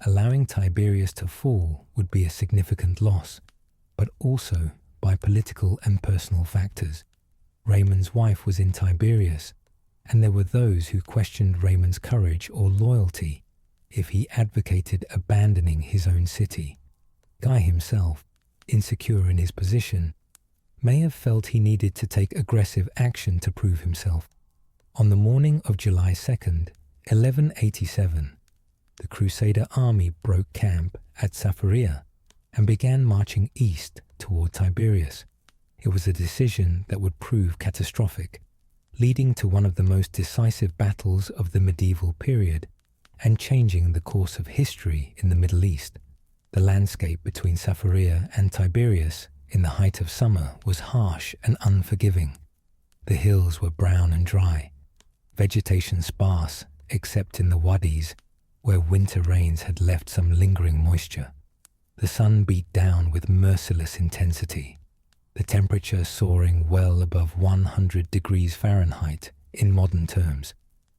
Allowing Tiberias to fall would be a significant loss, but also by political and personal factors. Raymond's wife was in Tiberias, and there were those who questioned Raymond's courage or loyalty if he advocated abandoning his own city. Guy himself, insecure in his position, may have felt he needed to take aggressive action to prove himself. On the morning of July 2nd, 1187, the Crusader army broke camp at Safaria and began marching east toward Tiberias. It was a decision that would prove catastrophic, leading to one of the most decisive battles of the medieval period and changing the course of history in the Middle East. The landscape between Safaria and Tiberias in the height of summer was harsh and unforgiving. The hills were brown and dry, vegetation sparse except in the wadis, where winter rains had left some lingering moisture. The sun beat down with merciless intensity, the temperature soaring well above 100 degrees Fahrenheit in modern terms,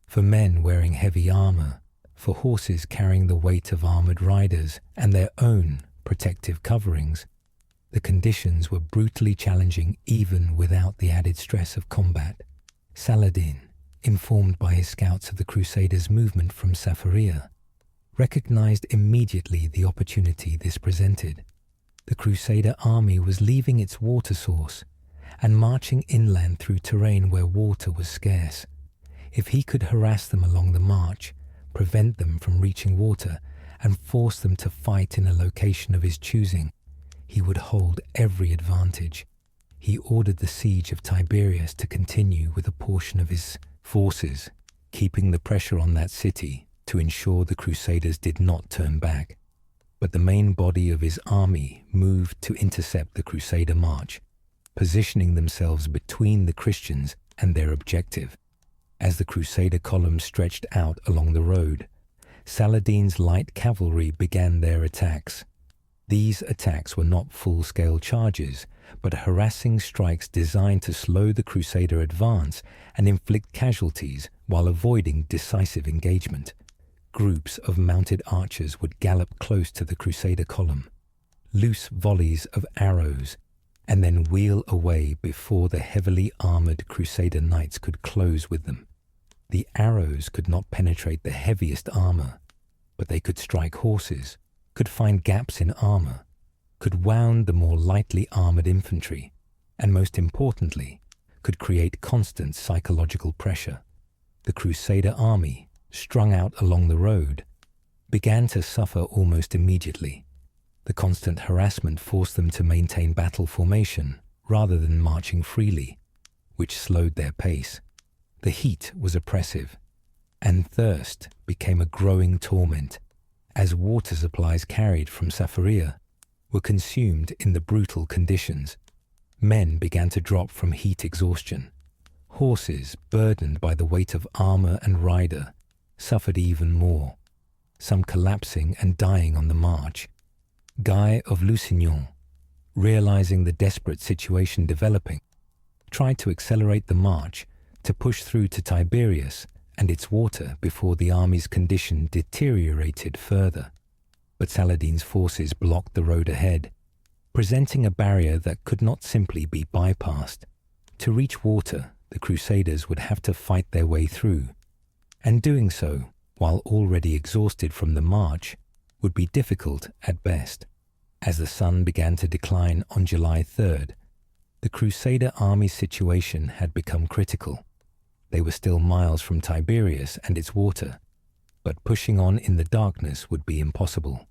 for men wearing heavy armor, for horses carrying the weight of armored riders and their own protective coverings. The conditions were brutally challenging even without the added stress of combat. Saladin, informed by his scouts of the Crusaders' movement from Safaria, recognized immediately the opportunity this presented. The Crusader army was leaving its water source and marching inland through terrain where water was scarce. If he could harass them along the march, prevent them from reaching water, and force them to fight in a location of his choosing, he would hold every advantage. He ordered the siege of Tiberias to continue with a portion of his forces, keeping the pressure on that city to ensure the Crusaders did not turn back. But the main body of his army moved to intercept the Crusader march, positioning themselves between the Christians and their objective. As the Crusader column stretched out along the road, Saladin's light cavalry began their attacks. These attacks were not full-scale charges, but harassing strikes designed to slow the Crusader advance and inflict casualties while avoiding decisive engagement. Groups of mounted archers would gallop close to the Crusader column, loose volleys of arrows, and then wheel away before the heavily armored Crusader knights could close with them. The arrows could not penetrate the heaviest armor, but they could strike horses, could find gaps in armor, could wound the more lightly armored infantry, and most importantly, could create constant psychological pressure. The Crusader army, strung out along the road, began to suffer almost immediately. The constant harassment forced them to maintain battle formation rather than marching freely, which slowed their pace. The heat was oppressive, and thirst became a growing torment, as water supplies carried from Safaria were consumed in the brutal conditions. Men began to drop from heat exhaustion. Horses, burdened by the weight of armor and rider, suffered even more, some collapsing and dying on the march. Guy of Lusignan, realizing the desperate situation developing, tried to accelerate the march to push through to Tiberias and its water before the army's condition deteriorated further. But Saladin's forces blocked the road ahead, presenting a barrier that could not simply be bypassed. To reach water, the Crusaders would have to fight their way through, and doing so, while already exhausted from the march, would be difficult at best. As the sun began to decline on July 3rd, the Crusader army's situation had become critical. They were still miles from Tiberias and its water, But pushing on in the darkness would be impossible.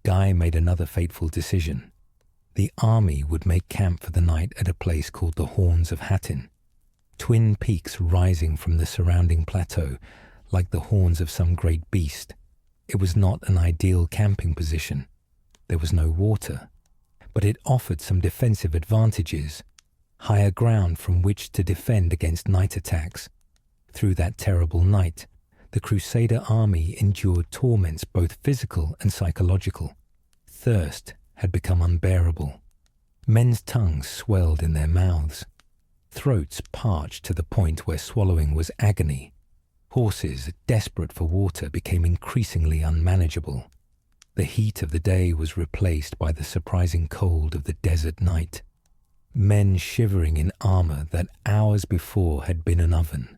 Guy made another fateful decision. The army would make camp for the night at a place called the Horns of Hattin, twin peaks rising from the surrounding plateau like the horns of some great beast. It was not an ideal camping position. There was no water, but it offered some defensive advantages, higher ground from which to defend against night attacks. Through that terrible night, the Crusader army endured torments both physical and psychological. Thirst had become unbearable. Men's tongues swelled in their mouths. Throats parched to the point where swallowing was agony. Horses, desperate for water, became increasingly unmanageable. The heat of the day was replaced by the surprising cold of the desert night. Men shivering in armor that hours before had been an oven.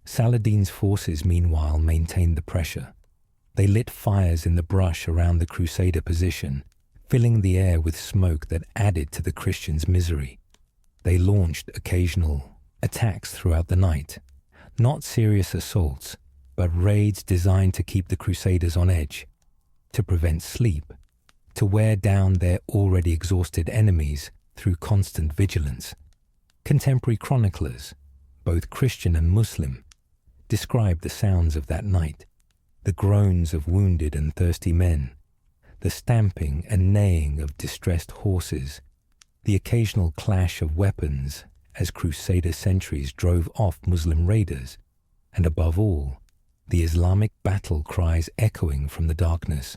Saladin's forces, meanwhile, maintained the pressure. They lit fires in the brush around the Crusader position, filling the air with smoke that added to the Christians' misery. They launched occasional attacks throughout the night, not serious assaults, but raids designed to keep the Crusaders on edge, to prevent sleep, to wear down their already exhausted enemies through constant vigilance. Contemporary chroniclers, both Christian and Muslim, describe the sounds of that night, the groans of wounded and thirsty men, the stamping and neighing of distressed horses, the occasional clash of weapons as Crusader sentries drove off Muslim raiders, and above all, the Islamic battle cries echoing from the darkness.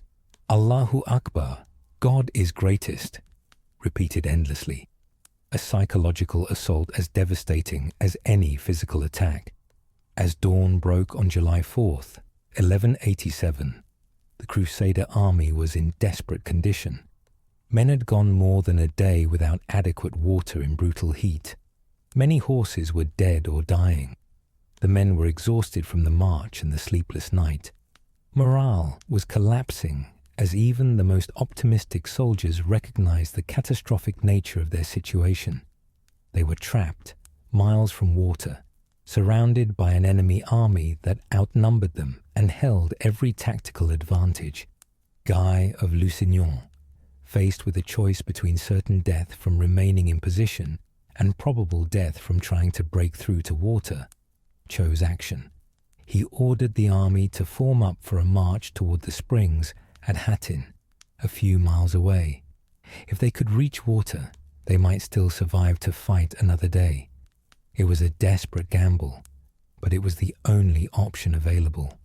Allahu Akbar, God is greatest, repeated endlessly, a psychological assault as devastating as any physical attack. As dawn broke on July 4th, 1187, the Crusader army was in desperate condition. Men had gone more than a day without adequate water in brutal heat. Many horses were dead or dying. The men were exhausted from the march and the sleepless night. Morale was collapsing as even the most optimistic soldiers recognized the catastrophic nature of their situation. They were trapped, miles from water, surrounded by an enemy army that outnumbered them and held every tactical advantage. Guy of Lusignan, faced with a choice between certain death from remaining in position and probable death from trying to break through to water, chose action. He ordered the army to form up for a march toward the springs at Hattin, a few miles away. If they could reach water, they might still survive to fight another day. It was a desperate gamble, but it was the only option available.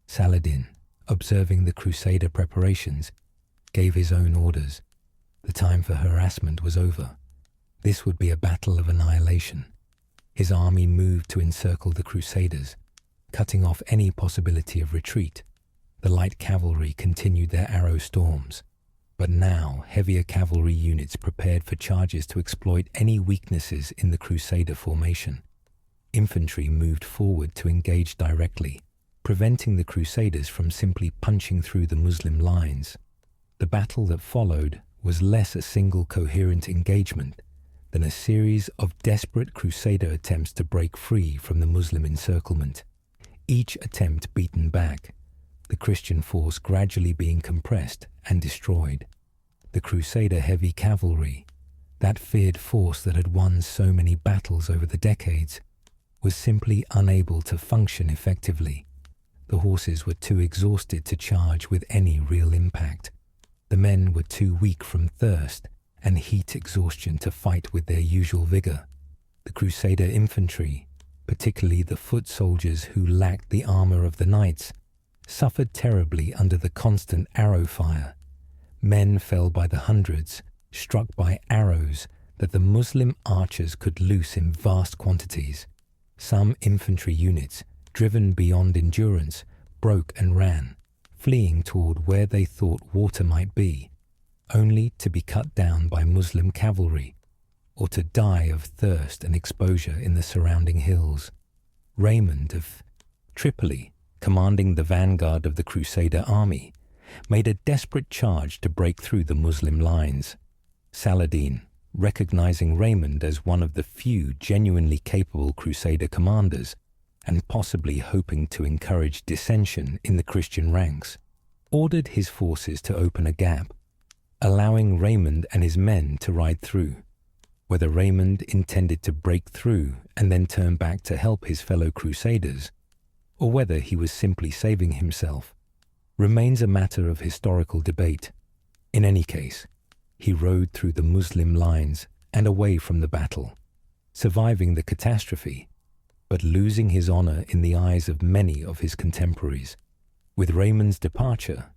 Saladin, observing the Crusader preparations, gave his own orders. The time for harassment was over. This would be a battle of annihilation. His army moved to encircle the Crusaders, cutting off any possibility of retreat. The light cavalry continued their arrow storms, but now heavier cavalry units prepared for charges to exploit any weaknesses in the Crusader formation. Infantry moved forward to engage directly, preventing the Crusaders from simply punching through the Muslim lines. The battle that followed was less a single coherent engagement than a series of desperate Crusader attempts to break free from the Muslim encirclement, each attempt beaten back, the Christian force gradually being compressed and destroyed. The Crusader heavy cavalry, that feared force that had won so many battles over the decades, was simply unable to function effectively. The horses were too exhausted to charge with any real impact. The men were too weak from thirst and heat exhaustion to fight with their usual vigor. The Crusader infantry, particularly the foot soldiers who lacked the armor of the knights, suffered terribly under the constant arrow fire. Men fell by the hundreds, struck by arrows that the Muslim archers could loose in vast quantities. Some infantry units, driven beyond endurance, broke and ran, fleeing toward where they thought water might be, only to be cut down by Muslim cavalry, or to die of thirst and exposure in the surrounding hills. Raynald of Tripoli, commanding the vanguard of the Crusader army, made a desperate charge to break through the Muslim lines. Saladin, recognizing Raynald as one of the few genuinely capable Crusader commanders, and possibly hoping to encourage dissension in the Christian ranks, ordered his forces to open a gap, allowing Raymond and his men to ride through. Whether Raymond intended to break through and then turn back to help his fellow Crusaders, or whether he was simply saving himself, remains a matter of historical debate. In any case, he rode through the Muslim lines and away from the battle, surviving the catastrophe, but losing his honor in the eyes of many of his contemporaries. With Raymond's departure,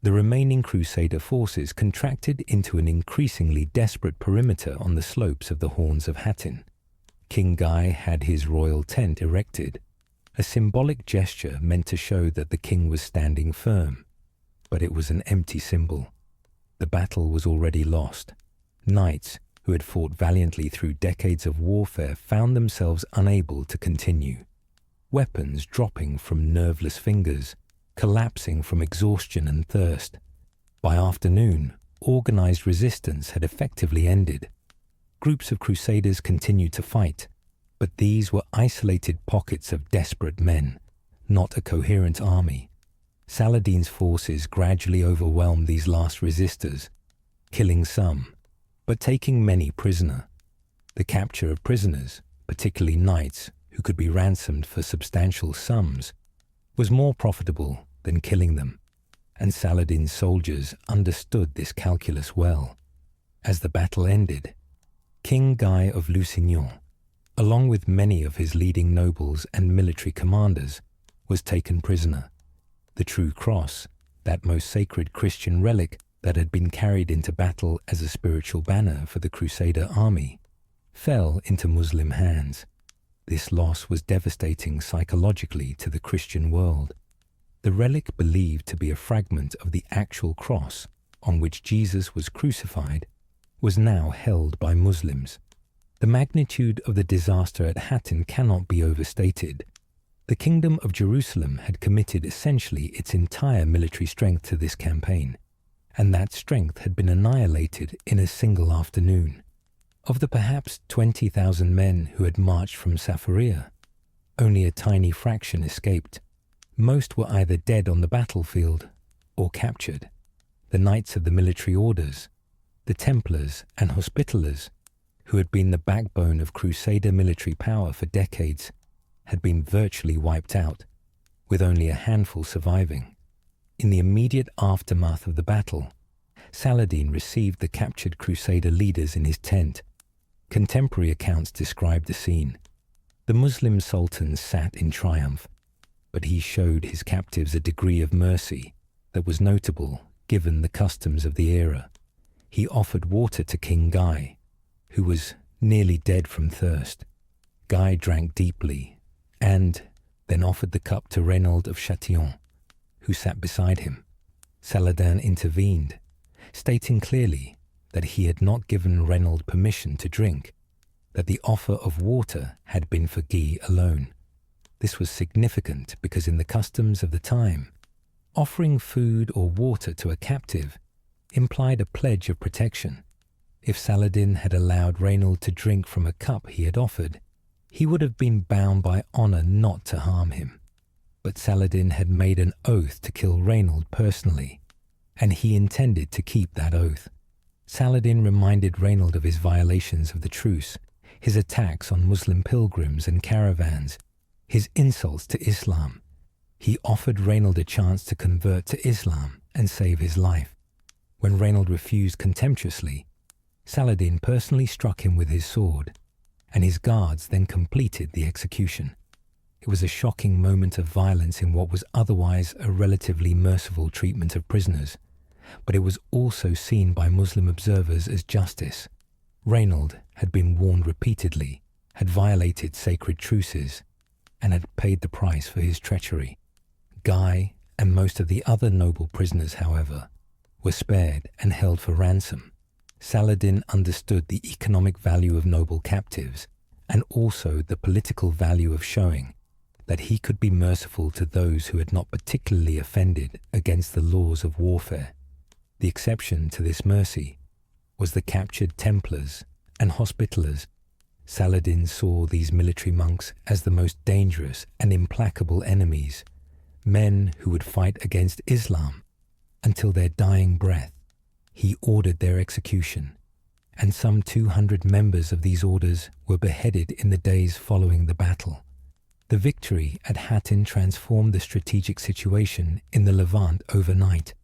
the remaining Crusader forces contracted into an increasingly desperate perimeter on the slopes of the Horns of Hattin. King Guy had his royal tent erected, a symbolic gesture meant to show that the king was standing firm, but it was an empty symbol. The battle was already lost. Knights who had fought valiantly through decades of warfare found themselves unable to continue, weapons dropping from nerveless fingers, collapsing from exhaustion and thirst. By afternoon, organized resistance had effectively ended. Groups of Crusaders continued to fight, but these were isolated pockets of desperate men, not a coherent army. Saladin's forces gradually overwhelmed these last resistors, killing some, but taking many prisoner. The capture of prisoners, particularly knights who could be ransomed for substantial sums, was more profitable than killing them, and Saladin's soldiers understood this calculus well. As the battle ended, King Guy of Lusignan, along with many of his leading nobles and military commanders, was taken prisoner. The true cross, that most sacred Christian relic that had been carried into battle as a spiritual banner for the Crusader army, fell into Muslim hands. This loss was devastating psychologically to the Christian world. The relic, believed to be a fragment of the actual cross on which Jesus was crucified, was now held by Muslims. The magnitude of the disaster at Hattin cannot be overstated. The Kingdom of Jerusalem had committed essentially its entire military strength to this campaign, and that strength had been annihilated in a single afternoon. Of the perhaps 20,000 men who had marched from Syria, only a tiny fraction escaped. Most were either dead on the battlefield or captured. The knights of the military orders, the Templars and Hospitallers, who had been the backbone of Crusader military power for decades, had been virtually wiped out, with only a handful surviving. In the immediate aftermath of the battle, Saladin received the captured Crusader leaders in his tent. Contemporary accounts describe the scene. The Muslim Sultan sat in triumph, but he showed his captives a degree of mercy that was notable given the customs of the era. He offered water to King Guy, who was nearly dead from thirst. Guy drank deeply and then offered the cup to Raynald of Châtillon, who sat beside him. Saladin intervened, stating clearly that he had not given Raynald permission to drink, that the offer of water had been for Guy alone. This was significant because in the customs of the time, offering food or water to a captive implied a pledge of protection. If Saladin had allowed Raynald to drink from a cup he had offered, he would have been bound by honor not to harm him. But Saladin had made an oath to kill Raynald personally, and he intended to keep that oath. Saladin reminded Raynald of his violations of the truce, his attacks on Muslim pilgrims and caravans, his insults to Islam. He offered Raynald a chance to convert to Islam and save his life. When Raynald refused contemptuously, Saladin personally struck him with his sword, and his guards then completed the execution. It was a shocking moment of violence in what was otherwise a relatively merciful treatment of prisoners, but it was also seen by Muslim observers as justice. Raynald had been warned repeatedly, had violated sacred truces, and had paid the price for his treachery. Guy and most of the other noble prisoners, however, were spared and held for ransom. Saladin understood the economic value of noble captives and also the political value of showing that he could be merciful to those who had not particularly offended against the laws of warfare. The exception to this mercy was the captured Templars and Hospitallers. Saladin saw these military monks as the most dangerous and implacable enemies, men who would fight against Islam until their dying breath. He ordered their execution, and some 200 members of these orders were beheaded in the days following the battle. The victory at Hattin transformed the strategic situation in the Levant overnight.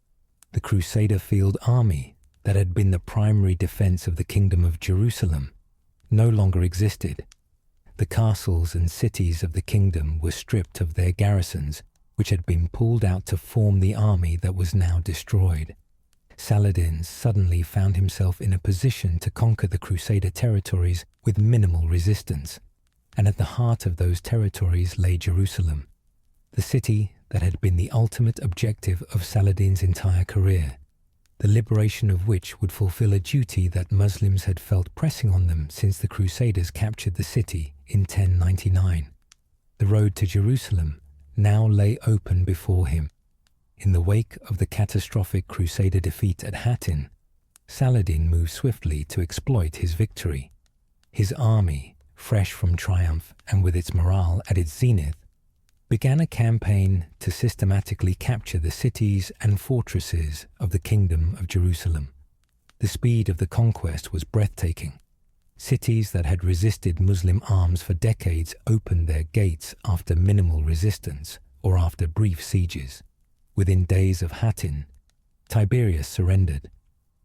The Crusader field army that had been the primary defense of the Kingdom of Jerusalem no longer existed. The castles and cities of the kingdom were stripped of their garrisons, which had been pulled out to form the army that was now destroyed. Saladin suddenly found himself in a position to conquer the Crusader territories with minimal resistance, and at the heart of those territories lay Jerusalem, the city that had been the ultimate objective of Saladin's entire career, the liberation of which would fulfill a duty that Muslims had felt pressing on them since the Crusaders captured the city in 1099. The road to Jerusalem now lay open before him. In the wake of the catastrophic Crusader defeat at Hattin, Saladin moved swiftly to exploit his victory. His army, fresh from triumph and with its morale at its zenith, began a campaign to systematically capture the cities and fortresses of the Kingdom of Jerusalem. The speed of the conquest was breathtaking. Cities that had resisted Muslim arms for decades opened their gates after minimal resistance or after brief sieges. Within days of Hattin, Tiberias surrendered.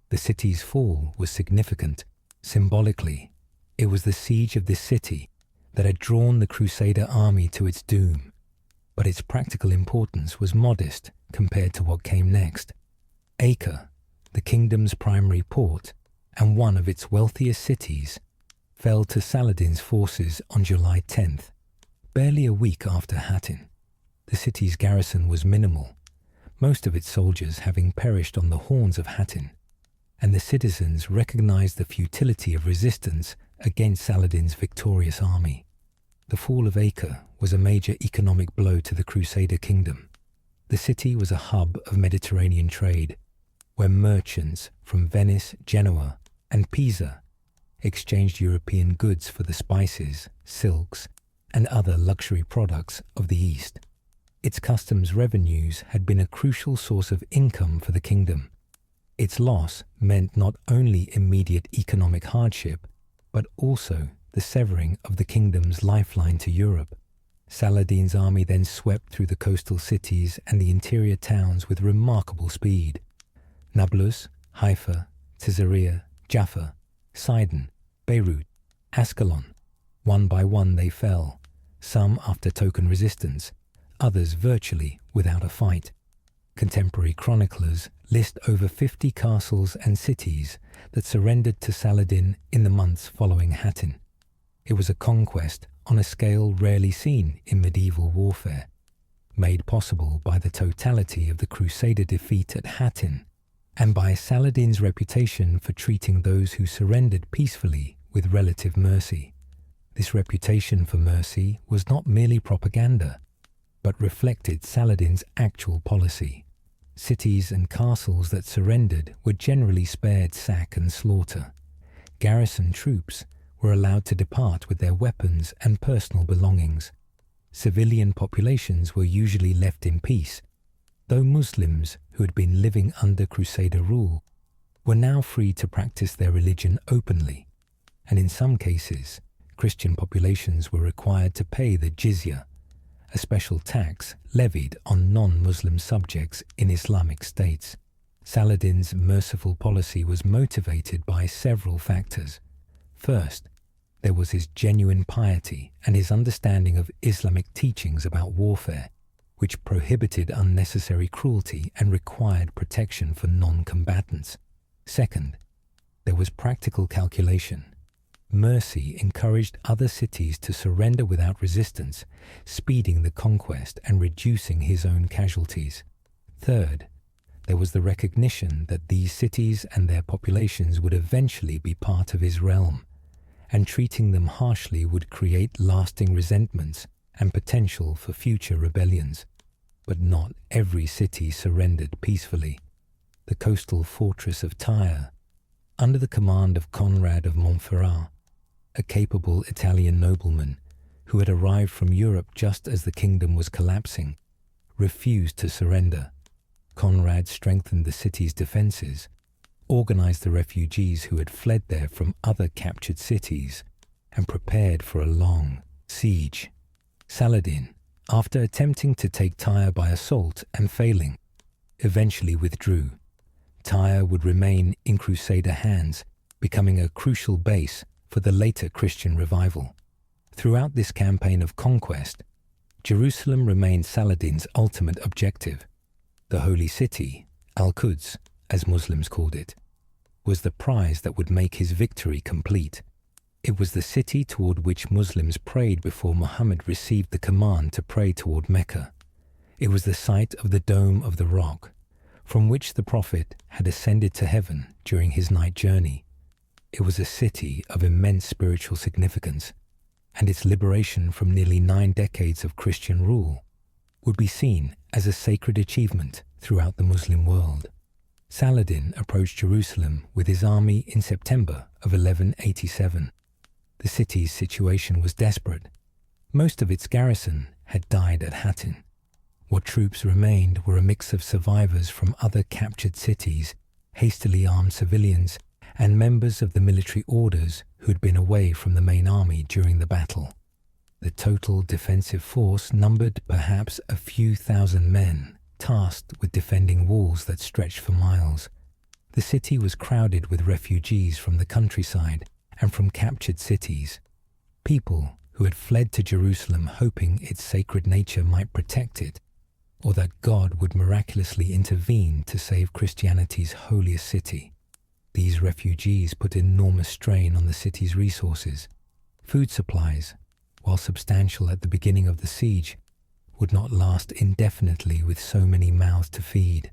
The city's fall was significant. Symbolically, it was the siege of this city that had drawn the Crusader army to its doom, but its practical importance was modest compared to what came next. Acre, the kingdom's primary port and one of its wealthiest cities, fell to Saladin's forces on July 10th, barely a week after Hattin. The city's garrison was minimal, most of its soldiers having perished on the horns of Hattin, and the citizens recognized the futility of resistance against Saladin's victorious army. The fall of Acre was a major economic blow to the Crusader kingdom. The city was a hub of Mediterranean trade, where merchants from Venice, Genoa, and Pisa exchanged European goods for the spices, silks, and other luxury products of the East. Its customs revenues had been a crucial source of income for the kingdom. Its loss meant not only immediate economic hardship, but also the severing of the kingdom's lifeline to Europe. Saladin's army then swept through the coastal cities and the interior towns with remarkable speed. Nablus, Haifa, Caesarea, Jaffa, Sidon, Beirut, Ascalon. One by one they fell, some after token resistance, others virtually without a fight. Contemporary chroniclers list over 50 castles and cities that surrendered to Saladin in the months following Hattin. It was a conquest on a scale rarely seen in medieval warfare, made possible by the totality of the Crusader defeat at Hattin and by Saladin's reputation for treating those who surrendered peacefully with relative mercy. This reputation for mercy was not merely propaganda, but reflected Saladin's actual policy. Cities and castles that surrendered were generally spared sack and slaughter. Garrison troops were allowed to depart with their weapons and personal belongings. Civilian populations were usually left in peace, though Muslims who had been living under Crusader rule were now free to practice their religion openly, and in some cases, Christian populations were required to pay the jizya, a special tax levied on non-Muslim subjects in Islamic states. Saladin's merciful policy was motivated by several factors. First, there was his genuine piety and his understanding of Islamic teachings about warfare, which prohibited unnecessary cruelty and required protection for non-combatants. Second, there was practical calculation. Mercy encouraged other cities to surrender without resistance, speeding the conquest and reducing his own casualties. Third, there was the recognition that these cities and their populations would eventually be part of his realm, and treating them harshly would create lasting resentments and potential for future rebellions. But not every city surrendered peacefully. The coastal fortress of Tyre, under the command of Conrad of Montferrat, a capable Italian nobleman who had arrived from Europe just as the kingdom was collapsing, refused to surrender. Conrad strengthened the city's defenses, organized the refugees who had fled there from other captured cities, and prepared for a long siege. Saladin, after attempting to take Tyre by assault and failing, eventually withdrew. Tyre would remain in Crusader hands, becoming a crucial base for the later Christian revival. Throughout this campaign of conquest, Jerusalem remained Saladin's ultimate objective. The Holy City, Al-Quds, as Muslims called it, was the prize that would make his victory complete. It was the city toward which Muslims prayed before Muhammad received the command to pray toward Mecca. It was the site of the Dome of the Rock, from which the Prophet had ascended to heaven during his night journey. It was a city of immense spiritual significance, and its liberation from nearly 9 decades of Christian rule would be seen as a sacred achievement throughout the Muslim world. Saladin approached Jerusalem with his army in September of 1187. The city's situation was desperate. Most of its garrison had died at Hattin. What troops remained were a mix of survivors from other captured cities, hastily armed civilians, and members of the military orders who had been away from the main army during the battle. The total defensive force numbered perhaps a few thousand men, tasked with defending walls that stretched for miles. The city was crowded with refugees from the countryside and from captured cities, people who had fled to Jerusalem hoping its sacred nature might protect it, or that God would miraculously intervene to save Christianity's holiest city. These refugees put enormous strain on the city's resources. Food supplies, while substantial at the beginning of the siege, would not last indefinitely with so many mouths to feed.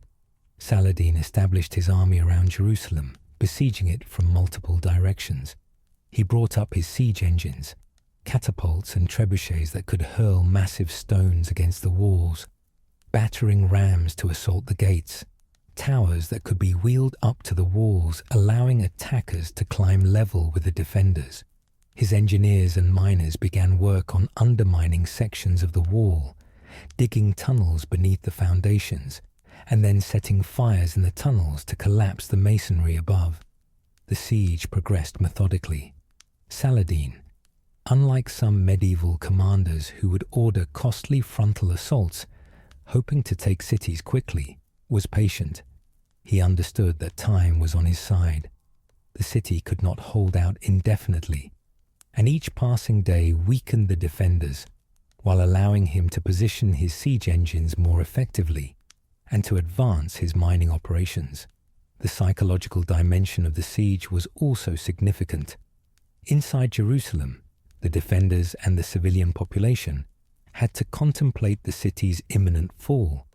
Saladin established his army around Jerusalem, besieging it from multiple directions. He brought up his siege engines, catapults and trebuchets that could hurl massive stones against the walls, battering rams to assault the gates, towers that could be wheeled up to the walls, allowing attackers to climb level with the defenders. His engineers and miners began work on undermining sections of the wall, digging tunnels beneath the foundations, and then setting fires in the tunnels to collapse the masonry above. The siege progressed methodically. Saladin, unlike some medieval commanders who would order costly frontal assaults, hoping to take cities quickly, was patient. He understood that time was on his side. The city could not hold out indefinitely, and each passing day weakened the defenders, while allowing him to position his siege engines more effectively and to advance his mining operations. The psychological dimension of the siege was also significant. Inside Jerusalem, the defenders and the civilian population had to contemplate the city's imminent fall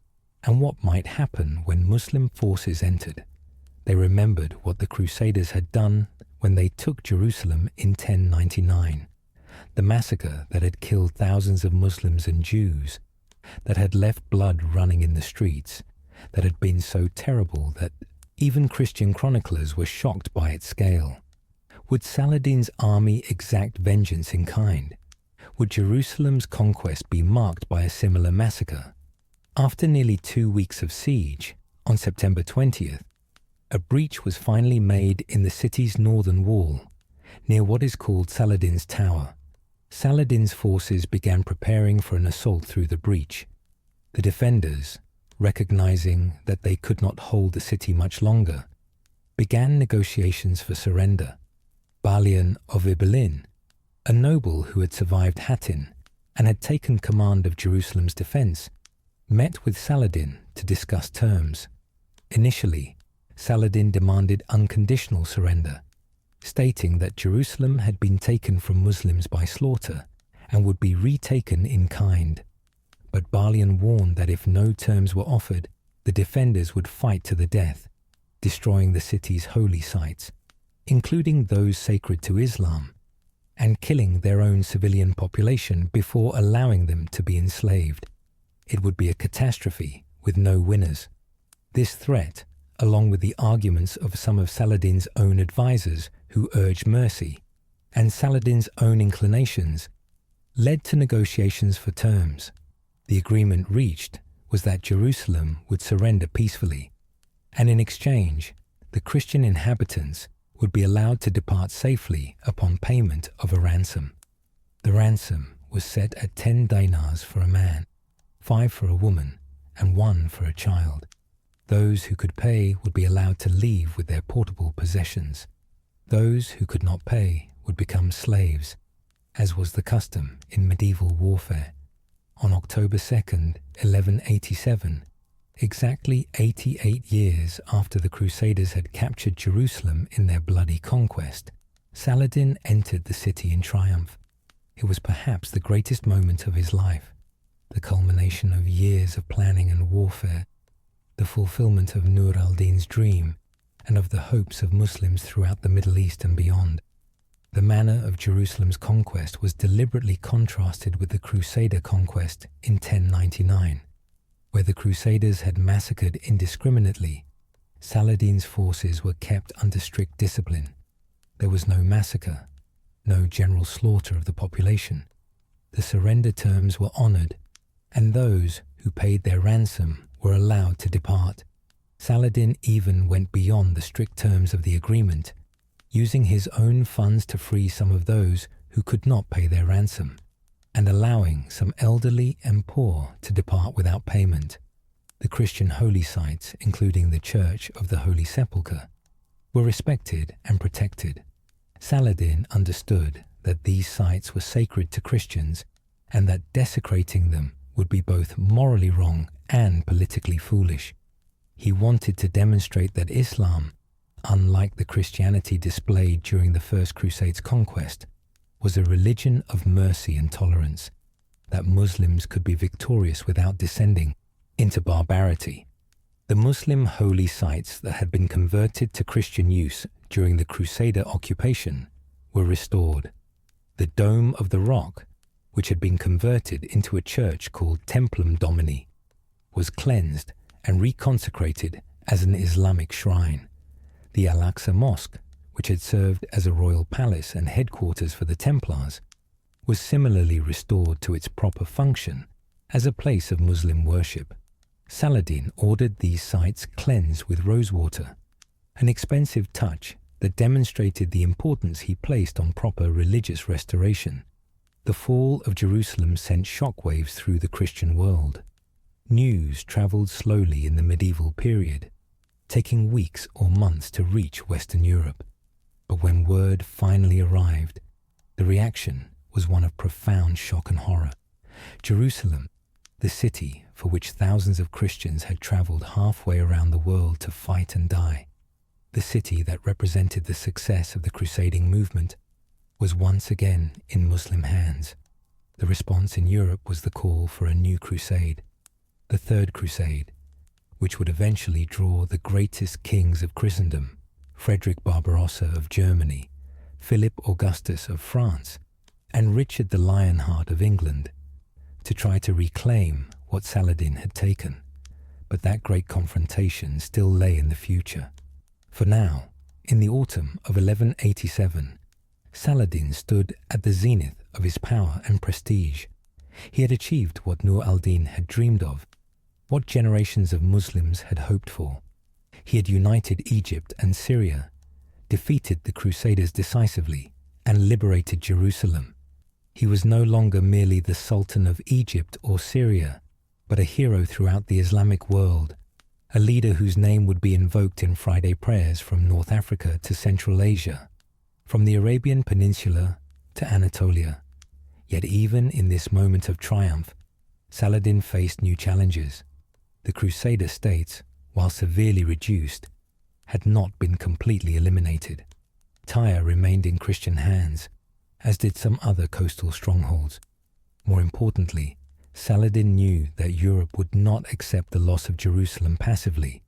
and what might happen when Muslim forces entered. They remembered what the Crusaders had done when they took Jerusalem in 1099, the massacre that had killed thousands of Muslims and Jews, that had left blood running in the streets, that had been so terrible that even Christian chroniclers were shocked by its scale. Would Saladin's army exact vengeance in kind? Would Jerusalem's conquest be marked by a similar massacre? After nearly 2 weeks of siege, on September 20th, a breach was finally made in the city's northern wall, near what is called Saladin's Tower. Saladin's forces began preparing for an assault through the breach. The defenders, recognizing that they could not hold the city much longer, began negotiations for surrender. Balian of Ibelin, a noble who had survived Hattin and had taken command of Jerusalem's defense, met with Saladin to discuss terms. Initially, Saladin demanded unconditional surrender, stating that Jerusalem had been taken from Muslims by slaughter and would be retaken in kind. But Balian warned that if no terms were offered, the defenders would fight to the death, destroying the city's holy sites, including those sacred to Islam, and killing their own civilian population before allowing them to be enslaved. It would be a catastrophe with no winners. This threat, along with the arguments of some of Saladin's own advisors who urged mercy, and Saladin's own inclinations led to negotiations for terms. The agreement reached was that Jerusalem would surrender peacefully, and in exchange, the Christian inhabitants would be allowed to depart safely upon payment of a ransom. The ransom was set at 10 dinars for a man, 5 for a woman, and 1 for a child. Those who could pay would be allowed to leave with their portable possessions. Those who could not pay would become slaves, as was the custom in medieval warfare. On October 2nd, 1187, exactly 88 years after the Crusaders had captured Jerusalem in their bloody conquest, Saladin entered the city in triumph. It was perhaps the greatest moment of his life, the culmination of years of planning and warfare, the fulfillment of Nur al-Din's dream, and of the hopes of Muslims throughout the Middle East and beyond. The manner of Jerusalem's conquest was deliberately contrasted with the Crusader conquest in 1099, where the Crusaders had massacred indiscriminately. Saladin's forces were kept under strict discipline. There was no massacre, no general slaughter of the population. The surrender terms were honored, and those who paid their ransom were allowed to depart. Saladin even went beyond the strict terms of the agreement, using his own funds to free some of those who could not pay their ransom, and allowing some elderly and poor to depart without payment. The Christian holy sites, including the Church of the Holy Sepulchre, were respected and protected. Saladin understood that these sites were sacred to Christians and that desecrating them would be both morally wrong and politically foolish. He wanted to demonstrate that Islam, unlike the Christianity displayed during the First Crusade's conquest, was a religion of mercy and tolerance, that Muslims could be victorious without descending into barbarity. The Muslim holy sites that had been converted to Christian use during the Crusader occupation were restored. The Dome of the Rock, which had been converted into a church called Templum Domini, was cleansed and reconsecrated as an Islamic shrine. The Al-Aqsa Mosque, which had served as a royal palace and headquarters for the Templars, was similarly restored to its proper function as a place of Muslim worship. Saladin ordered these sites cleansed with rosewater, an expensive touch that demonstrated the importance he placed on proper religious restoration. The fall of Jerusalem sent shockwaves through the Christian world. News travelled slowly in the medieval period, taking weeks or months to reach Western Europe. But when word finally arrived, the reaction was one of profound shock and horror. Jerusalem, the city for which thousands of Christians had travelled halfway around the world to fight and die, the city that represented the success of the crusading movement, was once again in Muslim hands. The response in Europe was the call for a new crusade, the Third Crusade, which would eventually draw the greatest kings of Christendom, Frederick Barbarossa of Germany, Philip Augustus of France, and Richard the Lionheart of England, to try to reclaim what Saladin had taken. But that great confrontation still lay in the future. For now, in the autumn of 1187, Saladin stood at the zenith of his power and prestige. He had achieved what Nur al-Din had dreamed of, what generations of Muslims had hoped for. He had united Egypt and Syria, defeated the Crusaders decisively, and liberated Jerusalem. He was no longer merely the Sultan of Egypt or Syria, but a hero throughout the Islamic world, a leader whose name would be invoked in Friday prayers from North Africa to Central Asia, from the Arabian Peninsula to Anatolia. Yet even in this moment of triumph, Saladin faced new challenges. The Crusader states, while severely reduced, had not been completely eliminated. Tyre remained in Christian hands, as did some other coastal strongholds. More importantly, Saladin knew that Europe would not accept the loss of Jerusalem passively,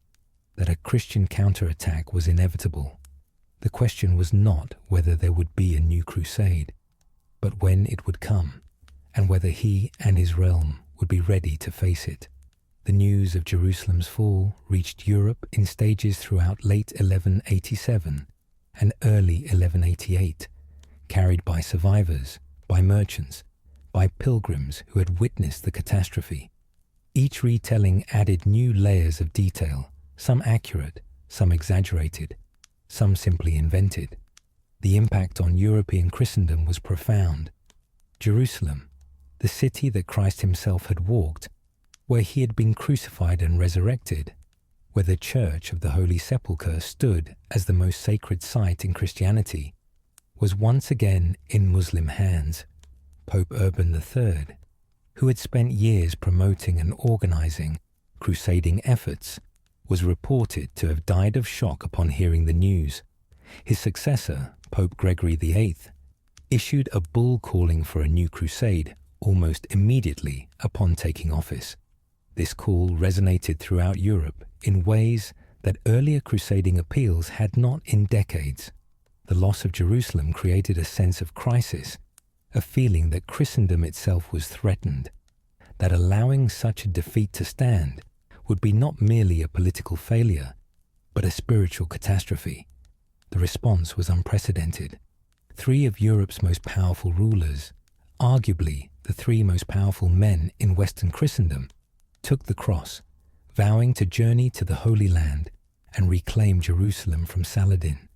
that a Christian counterattack was inevitable. The question was not whether there would be a new crusade, but when it would come, and whether he and his realm would be ready to face it. The news of Jerusalem's fall reached Europe in stages throughout late 1187 and early 1188, carried by survivors, by merchants, by pilgrims who had witnessed the catastrophe. Each retelling added new layers of detail, some accurate, some exaggerated, some simply invented. The impact on European Christendom was profound. Jerusalem, the city that Christ himself had walked, where he had been crucified and resurrected, where the Church of the Holy Sepulchre stood as the most sacred site in Christianity, was once again in Muslim hands. Pope Urban III, who had spent years promoting and organizing crusading efforts, was reported to have died of shock upon hearing the news. His successor, Pope Gregory VIII, issued a bull calling for a new crusade almost immediately upon taking office. This call resonated throughout Europe in ways that earlier crusading appeals had not in decades. The loss of Jerusalem created a sense of crisis, a feeling that Christendom itself was threatened, that allowing such a defeat to stand would be not merely a political failure, but a spiritual catastrophe. The response was unprecedented. 3 of Europe's most powerful rulers, arguably the 3 most powerful men in Western Christendom, took the cross, vowing to journey to the Holy Land and reclaim Jerusalem from Saladin.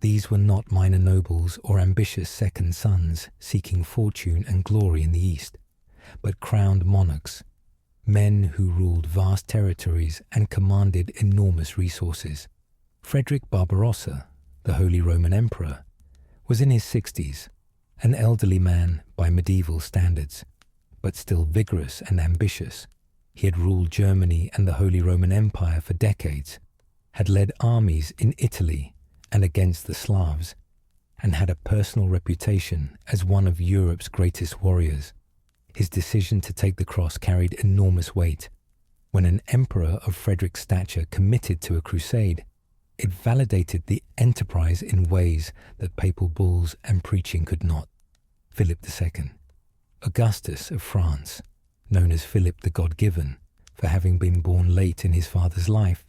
These were not minor nobles or ambitious second sons seeking fortune and glory in the East, but crowned monarchs, men who ruled vast territories and commanded enormous resources. Frederick Barbarossa, the Holy Roman Emperor, was in his 60s, an elderly man by medieval standards, but still vigorous and ambitious. He had ruled Germany and the Holy Roman Empire for decades, had led armies in Italy and against the Slavs, and had a personal reputation as one of Europe's greatest warriors. His decision to take the cross carried enormous weight. When an emperor of Frederick's stature committed to a crusade, it validated the enterprise in ways that papal bulls and preaching could not. Philip II, Augustus of France, known as Philip the God-given for having been born late in his father's life,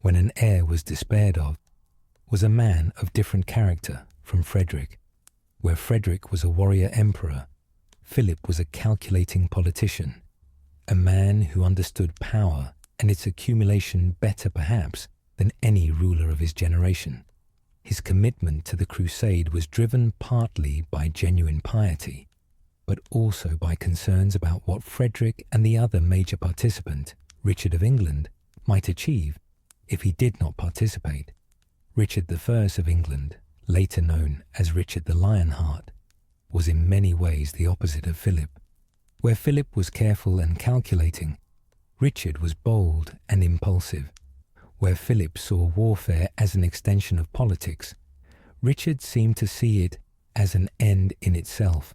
when an heir was despaired of, was a man of different character from Frederick. Where Frederick was a warrior emperor, Philip was a calculating politician, a man who understood power and its accumulation better perhaps than any ruler of his generation. His commitment to the crusade was driven partly by genuine piety, but also by concerns about what Frederick and the other major participant, Richard of England, might achieve if he did not participate. Richard I of England, later known as Richard the Lionheart, was in many ways the opposite of Philip. Where Philip was careful and calculating, Richard was bold and impulsive. Where Philip saw warfare as an extension of politics, Richard seemed to see it as an end in itself,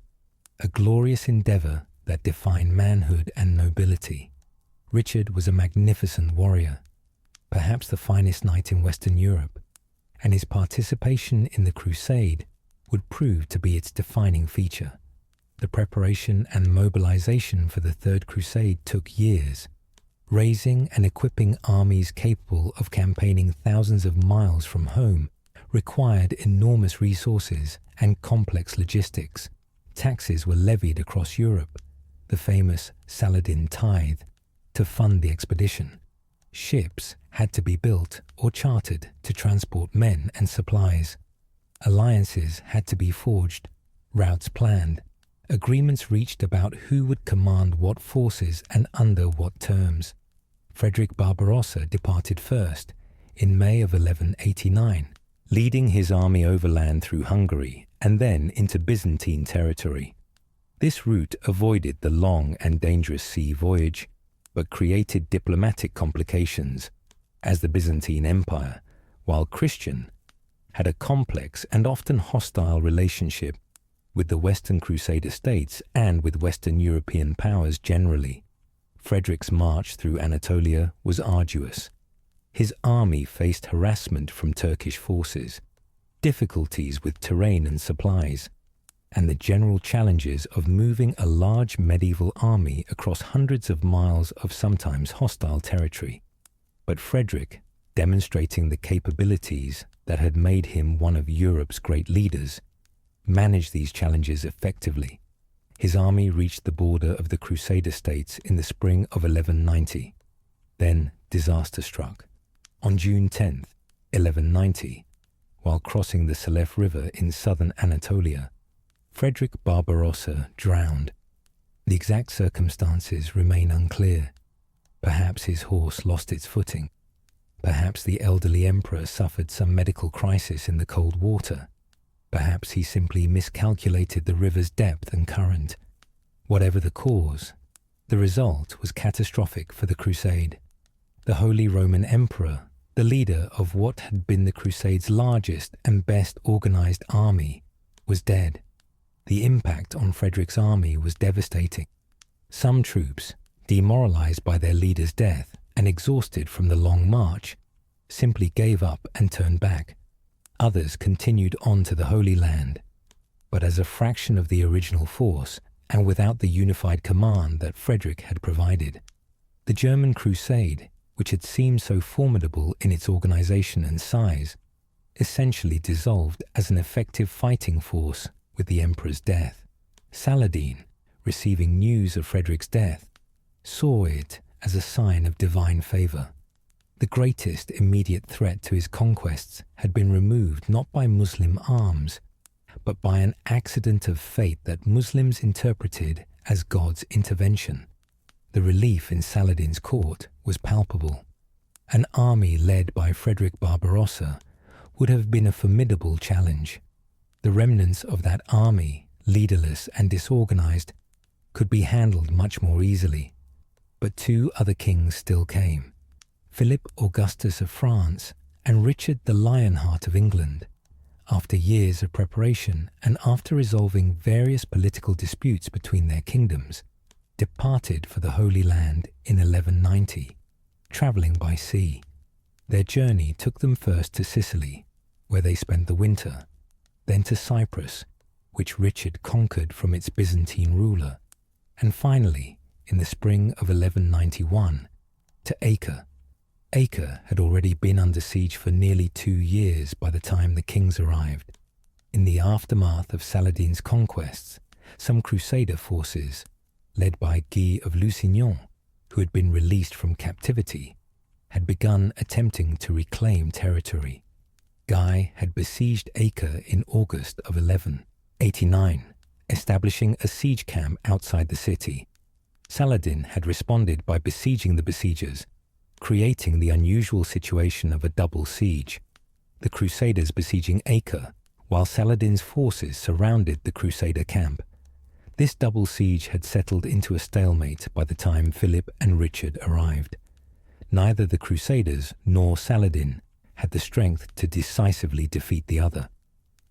a glorious endeavor that defined manhood and nobility. Richard was a magnificent warrior, perhaps the finest knight in Western Europe, and his participation in the Crusade would prove to be its defining feature. The preparation and mobilization for the Third Crusade took years. Raising and equipping armies capable of campaigning thousands of miles from home required enormous resources and complex logistics. Taxes were levied across Europe, the famous Saladin tithe, to fund the expedition. Ships had to be built or chartered to transport men and supplies. Alliances had to be forged, routes planned, agreements reached about who would command what forces and under what terms. Frederick Barbarossa departed first, in May of 1189, leading his army overland through Hungary and then into Byzantine territory. This route avoided the long and dangerous sea voyage, but created diplomatic complications, as the Byzantine Empire, while Christian, had a complex and often hostile relationship with the Western Crusader states and with Western European powers generally. Frederick's march through Anatolia was arduous. His army faced harassment from Turkish forces, difficulties with terrain and supplies, and the general challenges of moving a large medieval army across hundreds of miles of sometimes hostile territory. But Frederick, demonstrating the capabilities that had made him one of Europe's great leaders, managed these challenges effectively. His army reached the border of the Crusader states in the spring of 1190. Then disaster struck. On June 10th, 1190, while crossing the Salef River in southern Anatolia, Frederick Barbarossa drowned. The exact circumstances remain unclear. Perhaps his horse lost its footing. Perhaps the elderly emperor suffered some medical crisis in the cold water. Perhaps he simply miscalculated the river's depth and current. Whatever the cause, the result was catastrophic for the Crusade. The Holy Roman Emperor, the leader of what had been the Crusade's largest and best organized army, was dead. The impact on Frederick's army was devastating. Some troops, demoralized by their leader's death and exhausted from the long march, simply gave up and turned back. Others continued on to the Holy Land, but as a fraction of the original force and without the unified command that Frederick had provided. The German Crusade, which had seemed so formidable in its organization and size, essentially dissolved as an effective fighting force with the emperor's death. Saladin, receiving news of Frederick's death, saw it as a sign of divine favor. The greatest immediate threat to his conquests had been removed not by Muslim arms, but by an accident of fate that Muslims interpreted as God's intervention. The relief in Saladin's court was palpable. An army led by Frederick Barbarossa would have been a formidable challenge. The remnants of that army, leaderless and disorganized, could be handled much more easily. But two other kings still came, Philip Augustus of France and Richard the Lionheart of England. After years of preparation and after resolving various political disputes between their kingdoms, departed for the Holy Land in 1190, travelling by sea. Their journey took them first to Sicily, where they spent the winter, then to Cyprus, which Richard conquered from its Byzantine ruler, and finally, in the spring of 1191, to Acre. Acre had already been under siege for nearly 2 years by the time the kings arrived. In the aftermath of Saladin's conquests, some Crusader forces, led by Guy of Lusignan, who had been released from captivity, had begun attempting to reclaim territory. Guy had besieged Acre in August of 1189, establishing a siege camp outside the city. Saladin had responded by besieging the besiegers, creating the unusual situation of a double siege, the Crusaders besieging Acre, while Saladin's forces surrounded the Crusader camp. This double siege had settled into a stalemate by the time Philip and Richard arrived. Neither the Crusaders nor Saladin had the strength to decisively defeat the other.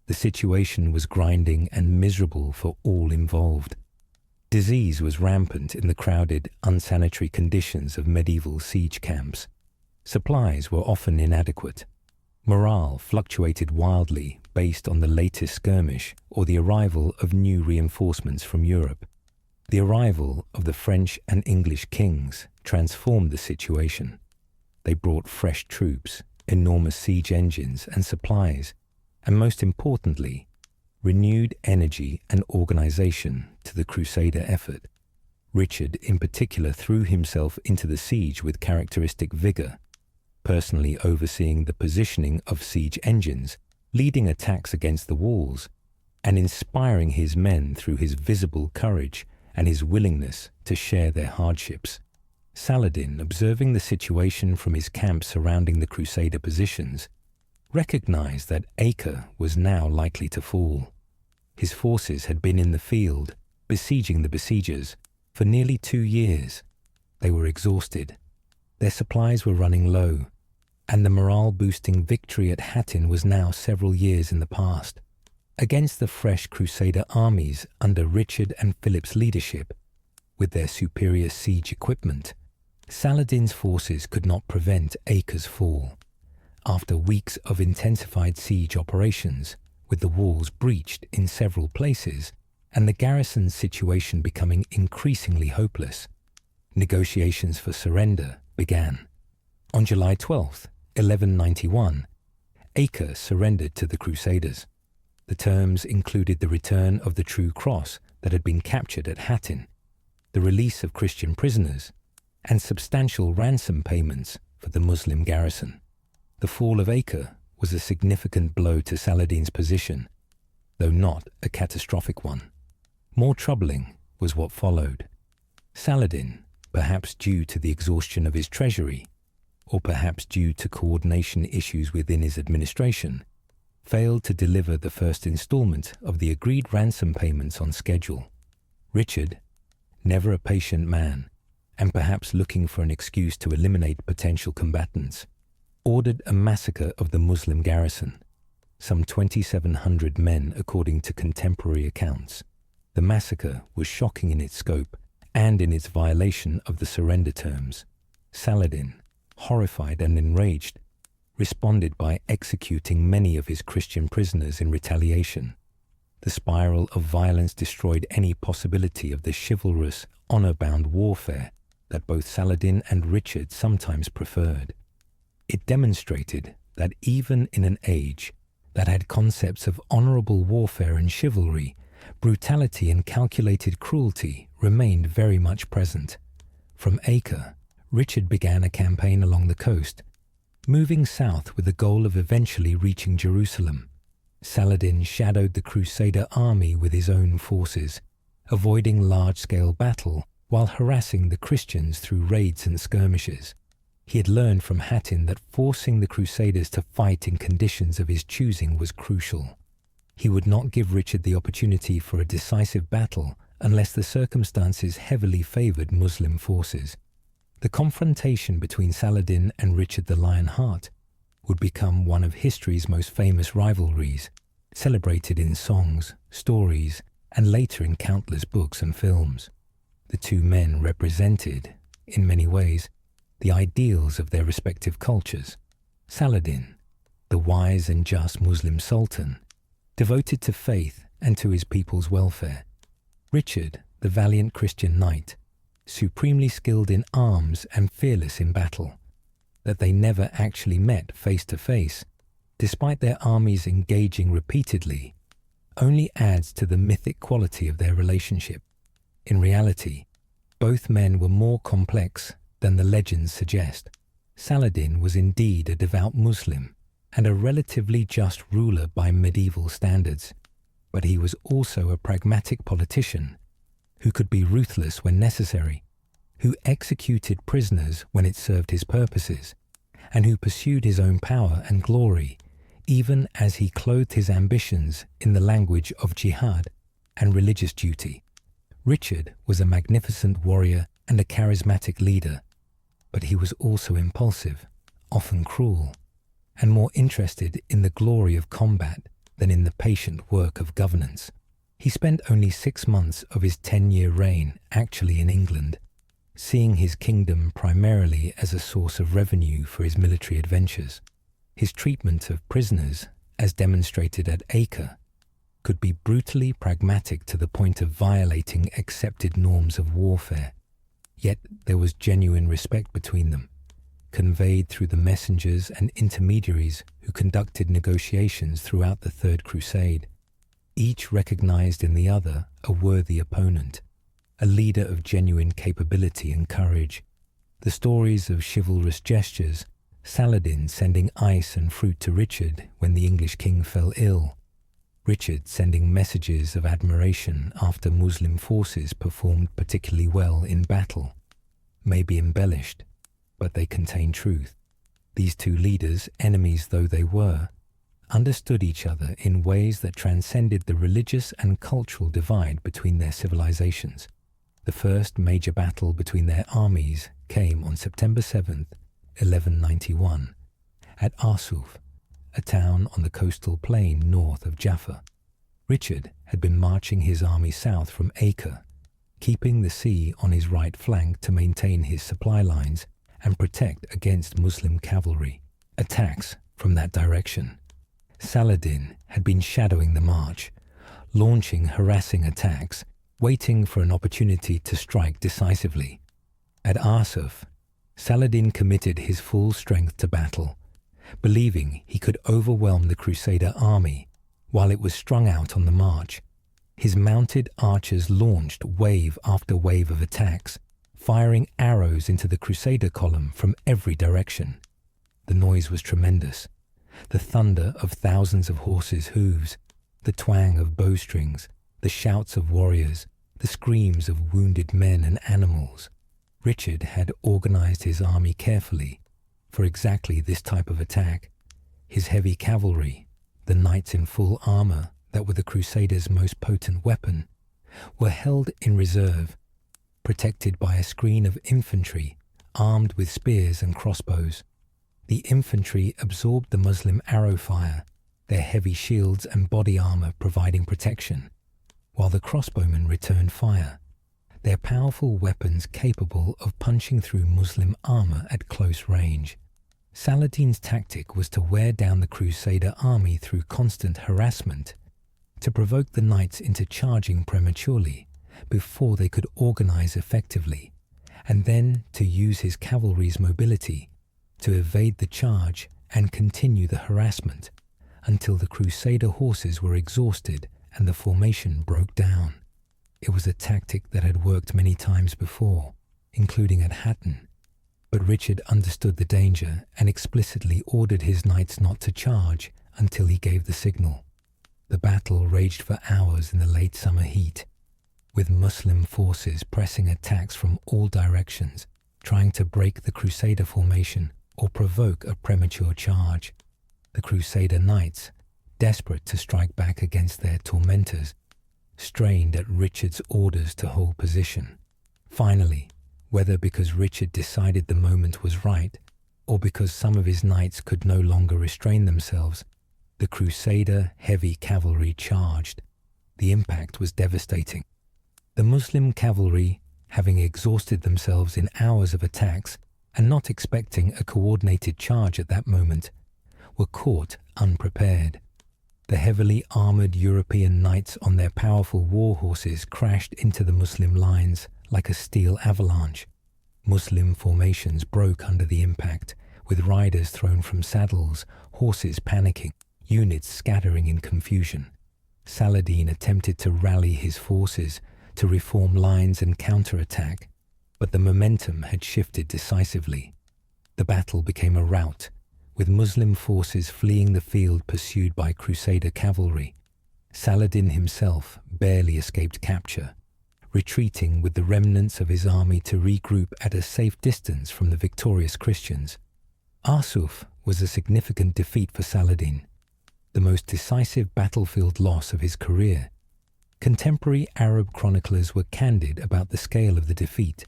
The situation was grinding and miserable for all involved. Disease was rampant in the crowded, unsanitary conditions of medieval siege camps. Supplies were often inadequate. Morale fluctuated wildly based on the latest skirmish or the arrival of new reinforcements from Europe. The arrival of the French and English kings transformed the situation. They brought fresh troops, enormous siege engines and supplies, and most importantly, renewed energy and organization to the Crusader effort. Richard in particular threw himself into the siege with characteristic vigor, personally overseeing the positioning of siege engines, leading attacks against the walls, and inspiring his men through his visible courage and his willingness to share their hardships. Saladin, observing the situation from his camp surrounding the Crusader positions, recognized that Acre was now likely to fall. His forces had been in the field, besieging the besiegers, for nearly 2 years. They were exhausted. Their supplies were running low, and the morale-boosting victory at Hattin was now several years in the past. Against the fresh Crusader armies under Richard and Philip's leadership, with their superior siege equipment, Saladin's forces could not prevent Acre's fall. After weeks of intensified siege operations, with the walls breached in several places and the garrison's situation becoming increasingly hopeless, negotiations for surrender began. On July 12, 1191, Acre surrendered to the Crusaders. The terms included the return of the true cross that had been captured at Hattin, the release of Christian prisoners, and substantial ransom payments for the Muslim garrison. The fall of Acre was a significant blow to Saladin's position, though not a catastrophic one. More troubling was what followed. Saladin, perhaps due to the exhaustion of his treasury, or perhaps due to coordination issues within his administration, failed to deliver the first installment of the agreed ransom payments on schedule. Richard, never a patient man, and perhaps looking for an excuse to eliminate potential combatants, ordered a massacre of the Muslim garrison, some 2,700 men according to contemporary accounts. The massacre was shocking in its scope and in its violation of the surrender terms. Saladin, horrified and enraged, responded by executing many of his Christian prisoners in retaliation. The spiral of violence destroyed any possibility of the chivalrous, honor-bound warfare that both Saladin and Richard sometimes preferred. It demonstrated that even in an age that had concepts of honorable warfare and chivalry, brutality and calculated cruelty remained very much present. From Acre, Richard began a campaign along the coast, moving south with the goal of eventually reaching Jerusalem. Saladin shadowed the Crusader army with his own forces, avoiding large-scale battle while harassing the Christians through raids and skirmishes. He had learned from Hattin that forcing the Crusaders to fight in conditions of his choosing was crucial. He would not give Richard the opportunity for a decisive battle unless the circumstances heavily favoured Muslim forces. The confrontation between Saladin and Richard the Lionheart would become one of history's most famous rivalries, celebrated in songs, stories, and later in countless books and films. The two men represented, in many ways, the ideals of their respective cultures. Saladin, the wise and just Muslim Sultan, devoted to faith and to his people's welfare. Richard, the valiant Christian knight, supremely skilled in arms and fearless in battle. That they never actually met face to face, despite their armies engaging repeatedly, only adds to the mythic quality of their relationship. In reality, both men were more complex than the legends suggest. Saladin was indeed a devout Muslim and a relatively just ruler by medieval standards, but he was also a pragmatic politician who could be ruthless when necessary, who executed prisoners when it served his purposes, and who pursued his own power and glory, even as he clothed his ambitions in the language of jihad and religious duty. Richard was a magnificent warrior and a charismatic leader, but he was also impulsive, often cruel, and more interested in the glory of combat than in the patient work of governance. He spent only 6 months of his 10-year reign actually in England, seeing his kingdom primarily as a source of revenue for his military adventures. His treatment of prisoners, as demonstrated at Acre, could be brutally pragmatic to the point of violating accepted norms of warfare. Yet there was genuine respect between them, conveyed through the messengers and intermediaries who conducted negotiations throughout the Third Crusade. Each recognized in the other a worthy opponent, a leader of genuine capability and courage. The stories of chivalrous gestures, Saladin sending ice and fruit to Richard when the English king fell ill, Richard sending messages of admiration after Muslim forces performed particularly well in battle, may be embellished, but they contain truth. These two leaders, enemies though they were, understood each other in ways that transcended the religious and cultural divide between their civilizations. The first major battle between their armies came on September 7th, 1191, at Arsuf, a town on the coastal plain north of Jaffa. Richard had been marching his army south from Acre, keeping the sea on his right flank to maintain his supply lines and protect against Muslim cavalry attacks from that direction. Saladin had been shadowing the march, launching harassing attacks, waiting for an opportunity to strike decisively. At Arsuf, Saladin committed his full strength to battle, believing he could overwhelm the Crusader army while it was strung out on the march. His mounted archers launched wave after wave of attacks, firing arrows into the Crusader column from every direction. The noise was tremendous. The thunder of thousands of horses' hooves, the twang of bowstrings, the shouts of warriors, the screams of wounded men and animals. Richard had organized his army carefully for exactly this type of attack. His heavy cavalry, the knights in full armor that were the Crusaders' most potent weapon, were held in reserve, protected by a screen of infantry armed with spears and crossbows. The infantry absorbed the Muslim arrow fire, their heavy shields and body armor providing protection, while the crossbowmen returned fire, their powerful weapons capable of punching through Muslim armor at close range. Saladin's tactic was to wear down the Crusader army through constant harassment, to provoke the knights into charging prematurely before they could organize effectively, and then to use his cavalry's mobility to evade the charge and continue the harassment until the Crusader horses were exhausted and the formation broke down. It was a tactic that had worked many times before, including at Hattin, but Richard understood the danger and explicitly ordered his knights not to charge until he gave the signal. The battle raged for hours in the late summer heat, with Muslim forces pressing attacks from all directions, trying to break the Crusader formation or provoke a premature charge. The Crusader knights, desperate to strike back against their tormentors, strained at Richard's orders to hold position. Finally, whether because Richard decided the moment was right, or because some of his knights could no longer restrain themselves, the Crusader heavy cavalry charged. The impact was devastating. The Muslim cavalry, having exhausted themselves in hours of attacks and not expecting a coordinated charge at that moment, were caught unprepared. The heavily armored European knights on their powerful war horses crashed into the Muslim lines like a steel avalanche. Muslim formations broke under the impact, with riders thrown from saddles, horses panicking, units scattering in confusion. Saladin attempted to rally his forces, to reform lines and counterattack, but the momentum had shifted decisively. The battle became a rout, with Muslim forces fleeing the field pursued by Crusader cavalry. Saladin himself barely escaped capture, retreating with the remnants of his army to regroup at a safe distance from the victorious Christians. Yusuf was a significant defeat for Saladin, the most decisive battlefield loss of his career. Contemporary Arab chroniclers were candid about the scale of the defeat,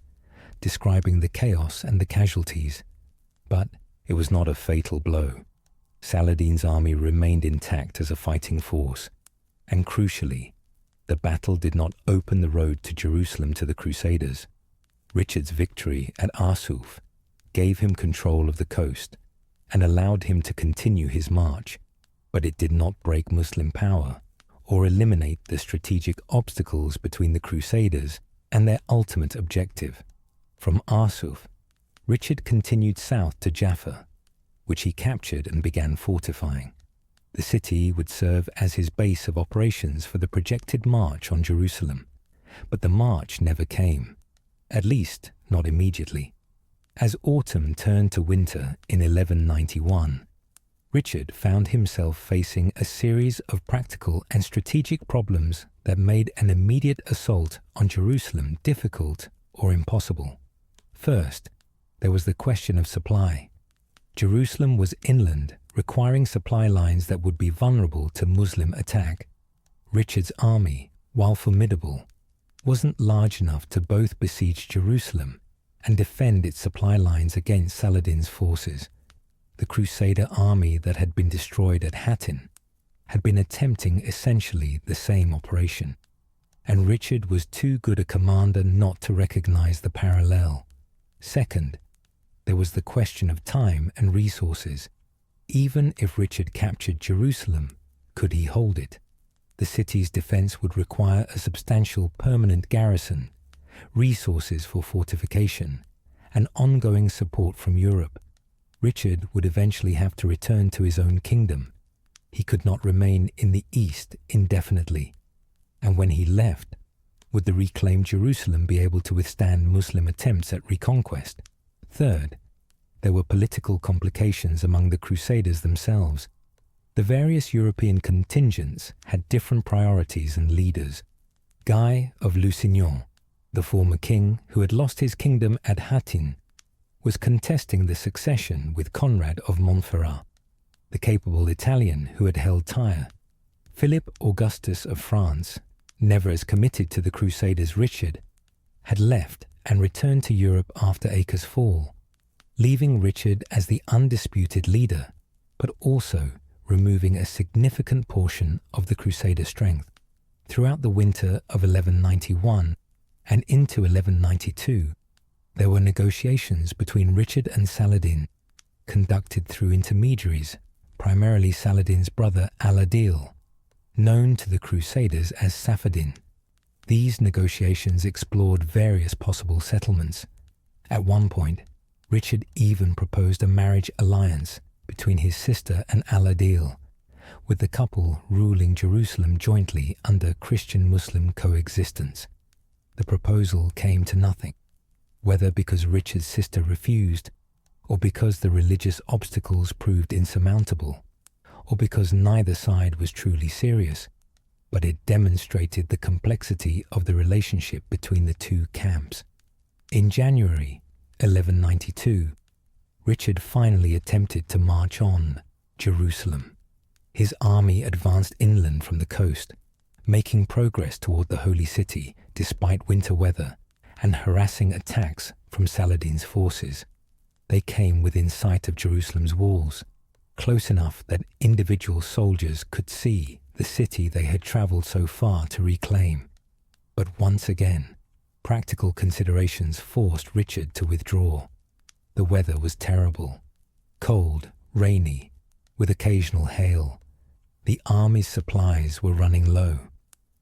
describing the chaos and the casualties. But it was not a fatal blow. Saladin's army remained intact as a fighting force, and crucially, the battle did not open the road to Jerusalem to the Crusaders. Richard's victory at Yusuf gave him control of the coast and allowed him to continue his march, but it did not break Muslim power or eliminate the strategic obstacles between the Crusaders and their ultimate objective. From Yusuf, Richard continued south to Jaffa, which he captured and began fortifying. The city would serve as his base of operations for the projected march on Jerusalem, but the march never came, at least not immediately. As autumn turned to winter in 1191, Richard found himself facing a series of practical and strategic problems that made an immediate assault on Jerusalem difficult or impossible. First, there was the question of supply. Jerusalem was inland, requiring supply lines that would be vulnerable to Muslim attack. Richard's army, while formidable, wasn't large enough to both besiege Jerusalem and defend its supply lines against Saladin's forces. The Crusader army that had been destroyed at Hattin had been attempting essentially the same operation, and Richard was too good a commander not to recognize the parallel. Second, there was the question of time and resources. Even if Richard captured Jerusalem, could he hold it? The city's defense would require a substantial permanent garrison, resources for fortification, and ongoing support from Europe. Richard would eventually have to return to his own kingdom, he could not remain in the east indefinitely, and when he left, would the reclaimed Jerusalem be able to withstand Muslim attempts at reconquest? Third, there were political complications among the Crusaders themselves. The various European contingents had different priorities and leaders. Guy of Lusignan, the former king who had lost his kingdom at Hattin, was contesting the succession with Conrad of Montferrat, the capable Italian who had held Tyre. Philip Augustus of France, never as committed to the Crusade as Richard, had left and returned to Europe after Acre's fall, leaving Richard as the undisputed leader, but also removing a significant portion of the Crusader strength. Throughout the winter of 1191 and into 1192, there were negotiations between Richard and Saladin, conducted through intermediaries, primarily Saladin's brother Al-Adil, known to the Crusaders as Saladin. These negotiations explored various possible settlements. At one point, Richard even proposed a marriage alliance between his sister and Al-Adil, with the couple ruling Jerusalem jointly under Christian-Muslim coexistence. The proposal came to nothing, whether because Richard's sister refused, or because the religious obstacles proved insurmountable, or because neither side was truly serious, but it demonstrated the complexity of the relationship between the two camps. In January 1192, Richard finally attempted to march on Jerusalem. His army advanced inland from the coast, making progress toward the Holy City despite winter weather and harassing attacks from Saladin's forces. They came within sight of Jerusalem's walls, close enough that individual soldiers could see the city they had traveled so far to reclaim. But once again, practical considerations forced Richard to withdraw. The weather was terrible, cold, rainy, with occasional hail. The army's supplies were running low.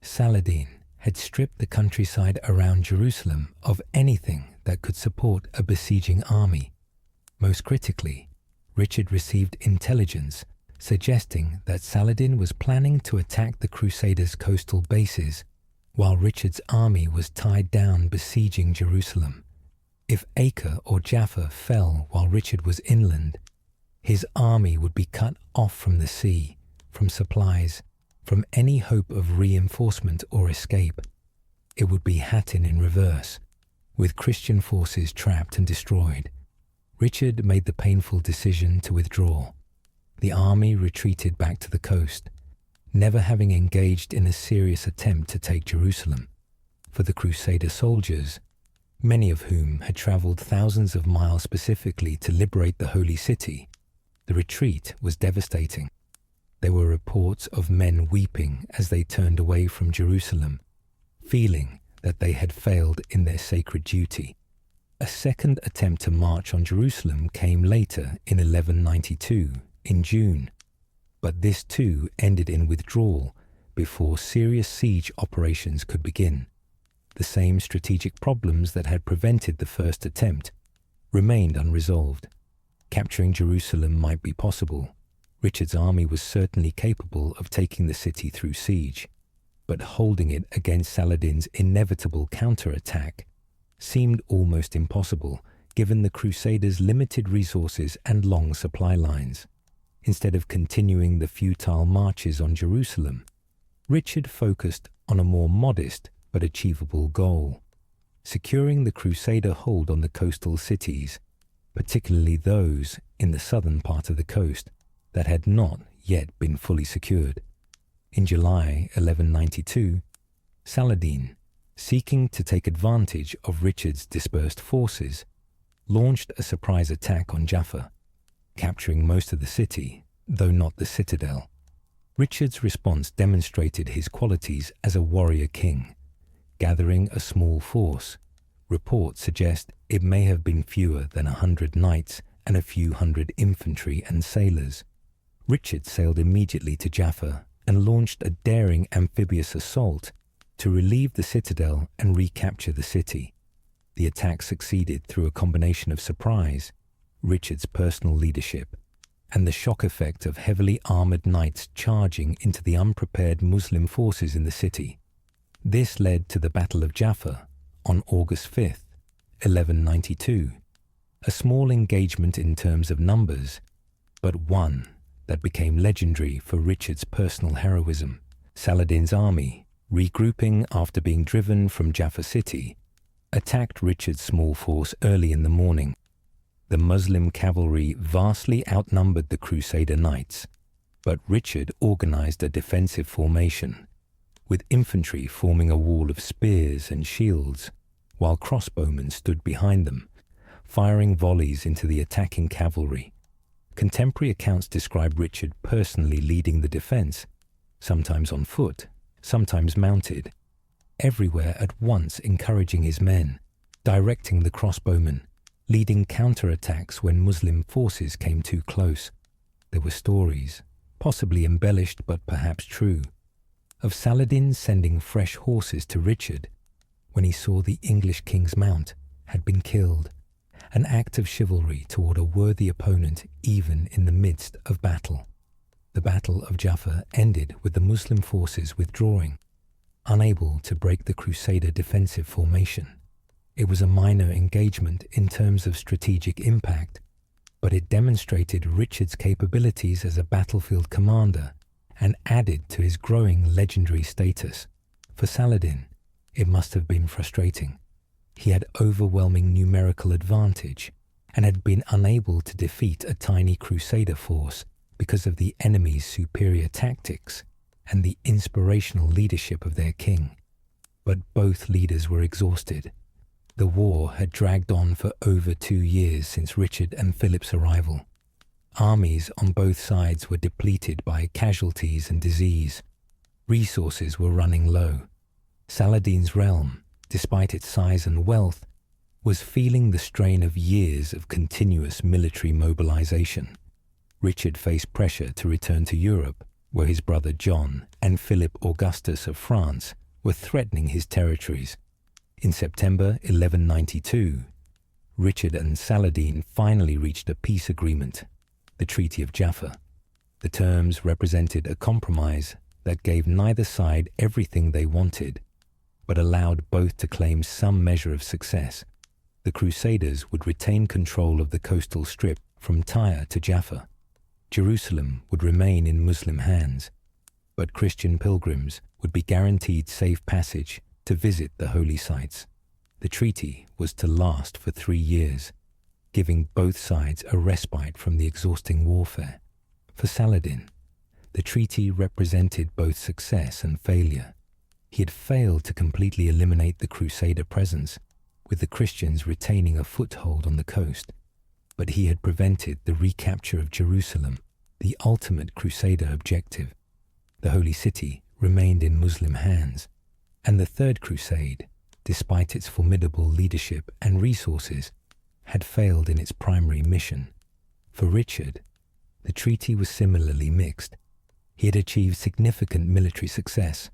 Saladin had stripped the countryside around Jerusalem of anything that could support a besieging army. Most critically, Richard received intelligence suggesting that Saladin was planning to attack the Crusaders' coastal bases while Richard's army was tied down besieging Jerusalem. If Acre or Jaffa fell while Richard was inland, his army would be cut off from the sea, from supplies, from any hope of reinforcement or escape. It would be Hattin in reverse, with Christian forces trapped and destroyed. Richard made the painful decision to withdraw. The army retreated back to the coast, never having engaged in a serious attempt to take Jerusalem. For the Crusader soldiers, many of whom had traveled thousands of miles specifically to liberate the Holy City, the retreat was devastating. There were reports of men weeping as they turned away from Jerusalem, feeling that they had failed in their sacred duty. A second attempt to march on Jerusalem came later in 1192, in June, but this too ended in withdrawal before serious siege operations could begin. The same strategic problems that had prevented the first attempt remained unresolved. Capturing Jerusalem might be possible. Richard's army was certainly capable of taking the city through siege, but holding it against Saladin's inevitable counterattack seemed almost impossible given the Crusaders' limited resources and long supply lines. Instead of continuing the futile marches on Jerusalem, Richard focused on a more modest but achievable goal: securing the Crusader hold on the coastal cities, particularly those in the southern part of the coast that had not yet been fully secured. In July 1192, Saladin, seeking to take advantage of Richard's dispersed forces, launched a surprise attack on Jaffa, capturing most of the city, though not the citadel. Richard's response demonstrated his qualities as a warrior king. Gathering a small force, reports suggest it may have been fewer than 100 knights and a few hundred infantry and sailors. Richard sailed immediately to Jaffa and launched a daring amphibious assault to relieve the citadel and recapture the city. The attack succeeded through a combination of surprise, Richard's personal leadership, and the shock effect of heavily armoured knights charging into the unprepared Muslim forces in the city. This led to the Battle of Jaffa on August 5th, 1192, a small engagement in terms of numbers, but one that became legendary for Richard's personal heroism. Saladin's army, regrouping after being driven from Jaffa city, attacked Richard's small force early in the morning. The Muslim cavalry vastly outnumbered the Crusader knights, but Richard organized a defensive formation, with infantry forming a wall of spears and shields, while crossbowmen stood behind them, firing volleys into the attacking cavalry. Contemporary accounts describe Richard personally leading the defense, sometimes on foot, sometimes mounted, everywhere at once encouraging his men, directing the crossbowmen, leading counterattacks when Muslim forces came too close. There were stories, possibly embellished but perhaps true, of Saladin sending fresh horses to Richard when he saw the English king's mount had been killed, an act of chivalry toward a worthy opponent even in the midst of battle. The Battle of Jaffa ended with the Muslim forces withdrawing, unable to break the Crusader defensive formation. It was a minor engagement in terms of strategic impact, but it demonstrated Richard's capabilities as a battlefield commander and added to his growing legendary status. For Saladin, it must have been frustrating. He had overwhelming numerical advantage and had been unable to defeat a tiny Crusader force because of the enemy's superior tactics and the inspirational leadership of their king. But both leaders were exhausted. The war had dragged on for over 2 years since Richard and Philip's arrival. Armies on both sides were depleted by casualties and disease. Resources were running low. Saladin's realm, despite its size and wealth, was feeling the strain of years of continuous military mobilization. Richard faced pressure to return to Europe, where his brother John and Philip Augustus of France were threatening his territories. In September 1192, Richard and Saladin finally reached a peace agreement, the Treaty of Jaffa. The terms represented a compromise that gave neither side everything they wanted, but allowed both to claim some measure of success. The Crusaders would retain control of the coastal strip from Tyre to Jaffa. Jerusalem would remain in Muslim hands, but Christian pilgrims would be guaranteed safe passage to visit the holy sites. The treaty was to last for 3 years, giving both sides a respite from the exhausting warfare. For Saladin, the treaty represented both success and failure. He had failed to completely eliminate the Crusader presence, with the Christians retaining a foothold on the coast, but he had prevented the recapture of Jerusalem, the ultimate Crusader objective. The Holy City remained in Muslim hands, and the Third Crusade, despite its formidable leadership and resources, had failed in its primary mission. For Richard, the treaty was similarly mixed. He had achieved significant military success,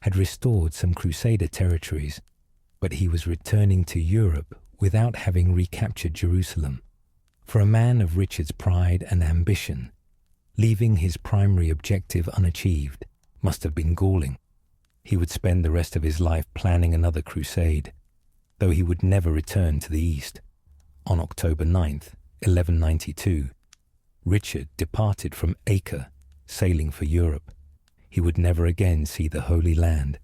had restored some Crusader territories, but he was returning to Europe without having recaptured Jerusalem. For a man of Richard's pride and ambition, leaving his primary objective unachieved must have been galling. He would spend the rest of his life planning another crusade, though he would never return to the East. On October 9th, 1192, Richard departed from Acre, sailing for Europe. He would never again see the Holy Land,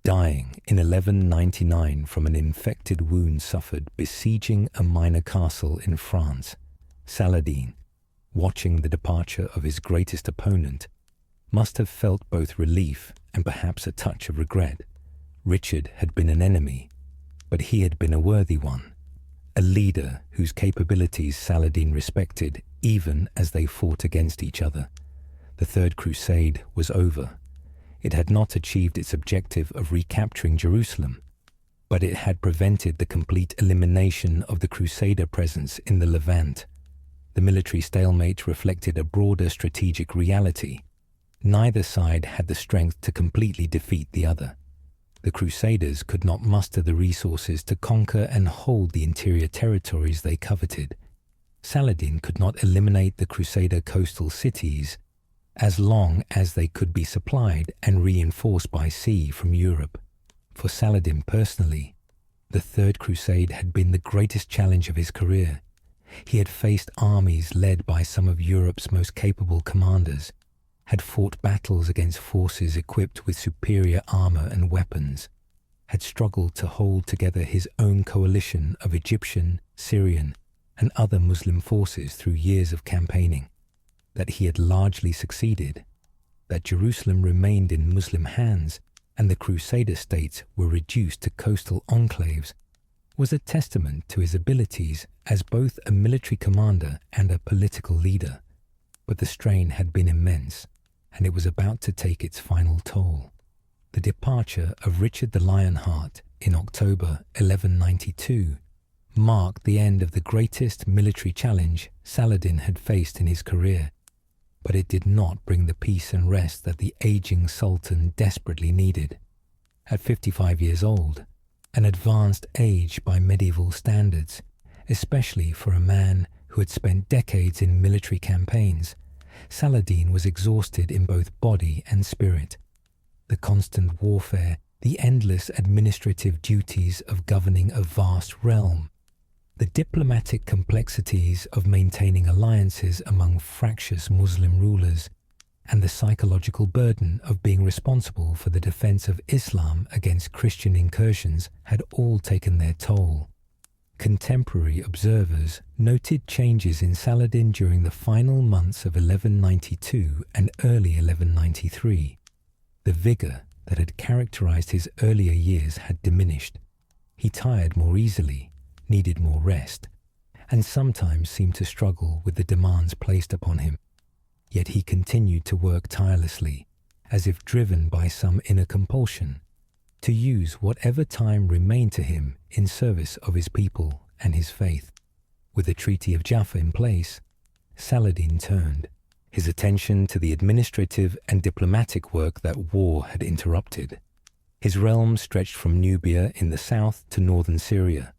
dying in 1199 from an infected wound suffered besieging a minor castle in France. Saladin, watching the departure of his greatest opponent, must have felt both relief and perhaps a touch of regret. Richard had been an enemy, but he had been a worthy one, a leader whose capabilities Saladin respected even as they fought against each other. The Third Crusade was over. It had not achieved its objective of recapturing Jerusalem, but it had prevented the complete elimination of the Crusader presence in the Levant. The military stalemate reflected a broader strategic reality. Neither side had the strength to completely defeat the other. The Crusaders could not muster the resources to conquer and hold the interior territories they coveted. Saladin could not eliminate the Crusader coastal cities as long as they could be supplied and reinforced by sea from Europe. For Saladin personally, the Third Crusade had been the greatest challenge of his career. He had faced armies led by some of Europe's most capable commanders, had fought battles against forces equipped with superior armor and weapons, had struggled to hold together his own coalition of Egyptian, Syrian, and other Muslim forces through years of campaigning. That he had largely succeeded, that Jerusalem remained in Muslim hands and the Crusader states were reduced to coastal enclaves, was a testament to his abilities as both a military commander and a political leader. But the strain had been immense, and it was about to take its final toll. The departure of Richard the Lionheart in October 1192 marked the end of the greatest military challenge Saladin had faced in his career, but it did not bring the peace and rest that the aging Sultan desperately needed. At 55 years old, an advanced age by medieval standards, especially for a man who had spent decades in military campaigns, Saladin was exhausted in both body and spirit. The constant warfare, the endless administrative duties of governing a vast realm, the diplomatic complexities of maintaining alliances among fractious Muslim rulers, and the psychological burden of being responsible for the defense of Islam against Christian incursions had all taken their toll. Contemporary observers noted changes in Saladin during the final months of 1192 and early 1193. The vigor that had characterized his earlier years had diminished. He tired more easily, needed more rest, and sometimes seemed to struggle with the demands placed upon him. Yet he continued to work tirelessly, as if driven by some inner compulsion, to use whatever time remained to him in service of his people and his faith. With the Treaty of Jaffa in place, Saladin turned his attention to the administrative and diplomatic work that war had interrupted. His realm stretched from Nubia in the south to northern Syria,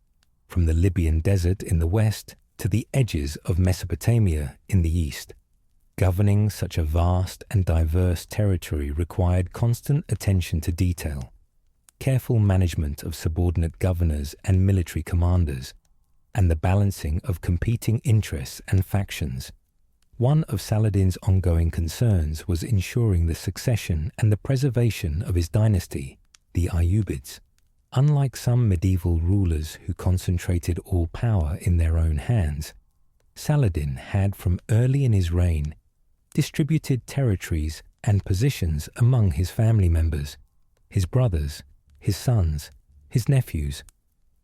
from the Libyan desert in the west to the edges of Mesopotamia in the east. Governing such a vast and diverse territory required constant attention to detail, careful management of subordinate governors and military commanders, and the balancing of competing interests and factions. One of Saladin's ongoing concerns was ensuring the succession and the preservation of his dynasty, the Ayyubids. Unlike some medieval rulers who concentrated all power in their own hands, Saladin had from early in his reign distributed territories and positions among his family members, his brothers, his sons, his nephews.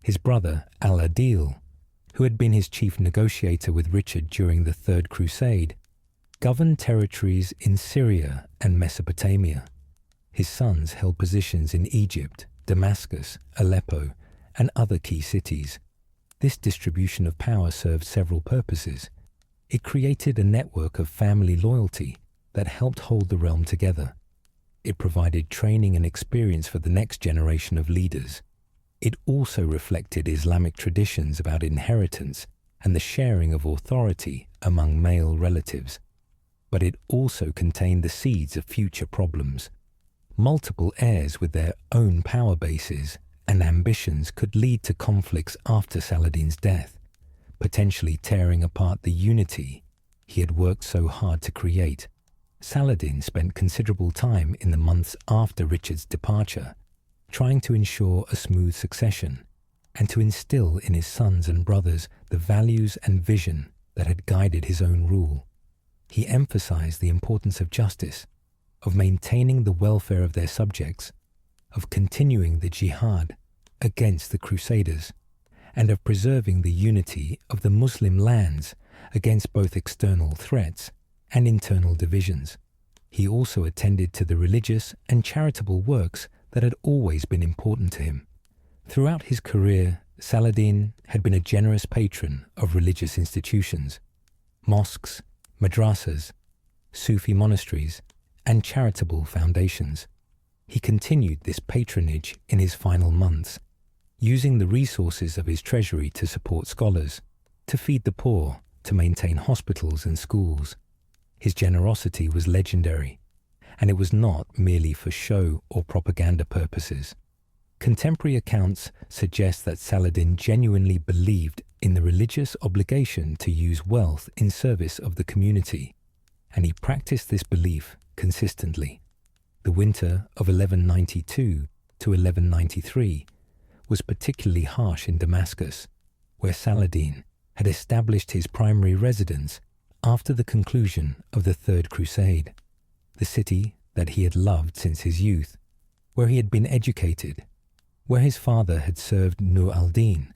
His brother Al-Adil, who had been his chief negotiator with Richard during the Third Crusade, governed territories in Syria and Mesopotamia. His sons held positions in Egypt, Damascus, Aleppo, and other key cities. This distribution of power served several purposes. It created a network of family loyalty that helped hold the realm together. It provided training and experience for the next generation of leaders. It also reflected Islamic traditions about inheritance and the sharing of authority among male relatives. But it also contained the seeds of future problems. Multiple heirs with their own power bases and ambitions could lead to conflicts after Saladin's death, potentially tearing apart the unity he had worked so hard to create. Saladin spent considerable time in the months after Richard's departure, trying to ensure a smooth succession and to instill in his sons and brothers the values and vision that had guided his own rule. He emphasized the importance of justice, of maintaining the welfare of their subjects, of continuing the jihad against the Crusaders, and of preserving the unity of the Muslim lands against both external threats and internal divisions. He also attended to the religious and charitable works that had always been important to him. Throughout his career, Saladin had been a generous patron of religious institutions, mosques, madrasas, Sufi monasteries, and charitable foundations. He continued this patronage in his final months, using the resources of his treasury to support scholars, to feed the poor, to maintain hospitals and schools. His generosity was legendary, and it was not merely for show or propaganda purposes. Contemporary accounts suggest that Saladin genuinely believed in the religious obligation to use wealth in service of the community, and he practiced this belief consistently. The winter of 1192 to 1193 was particularly harsh in Damascus, where Saladin had established his primary residence after the conclusion of the Third Crusade. The city that he had loved since his youth, where he had been educated, where his father had served Nur al-Din,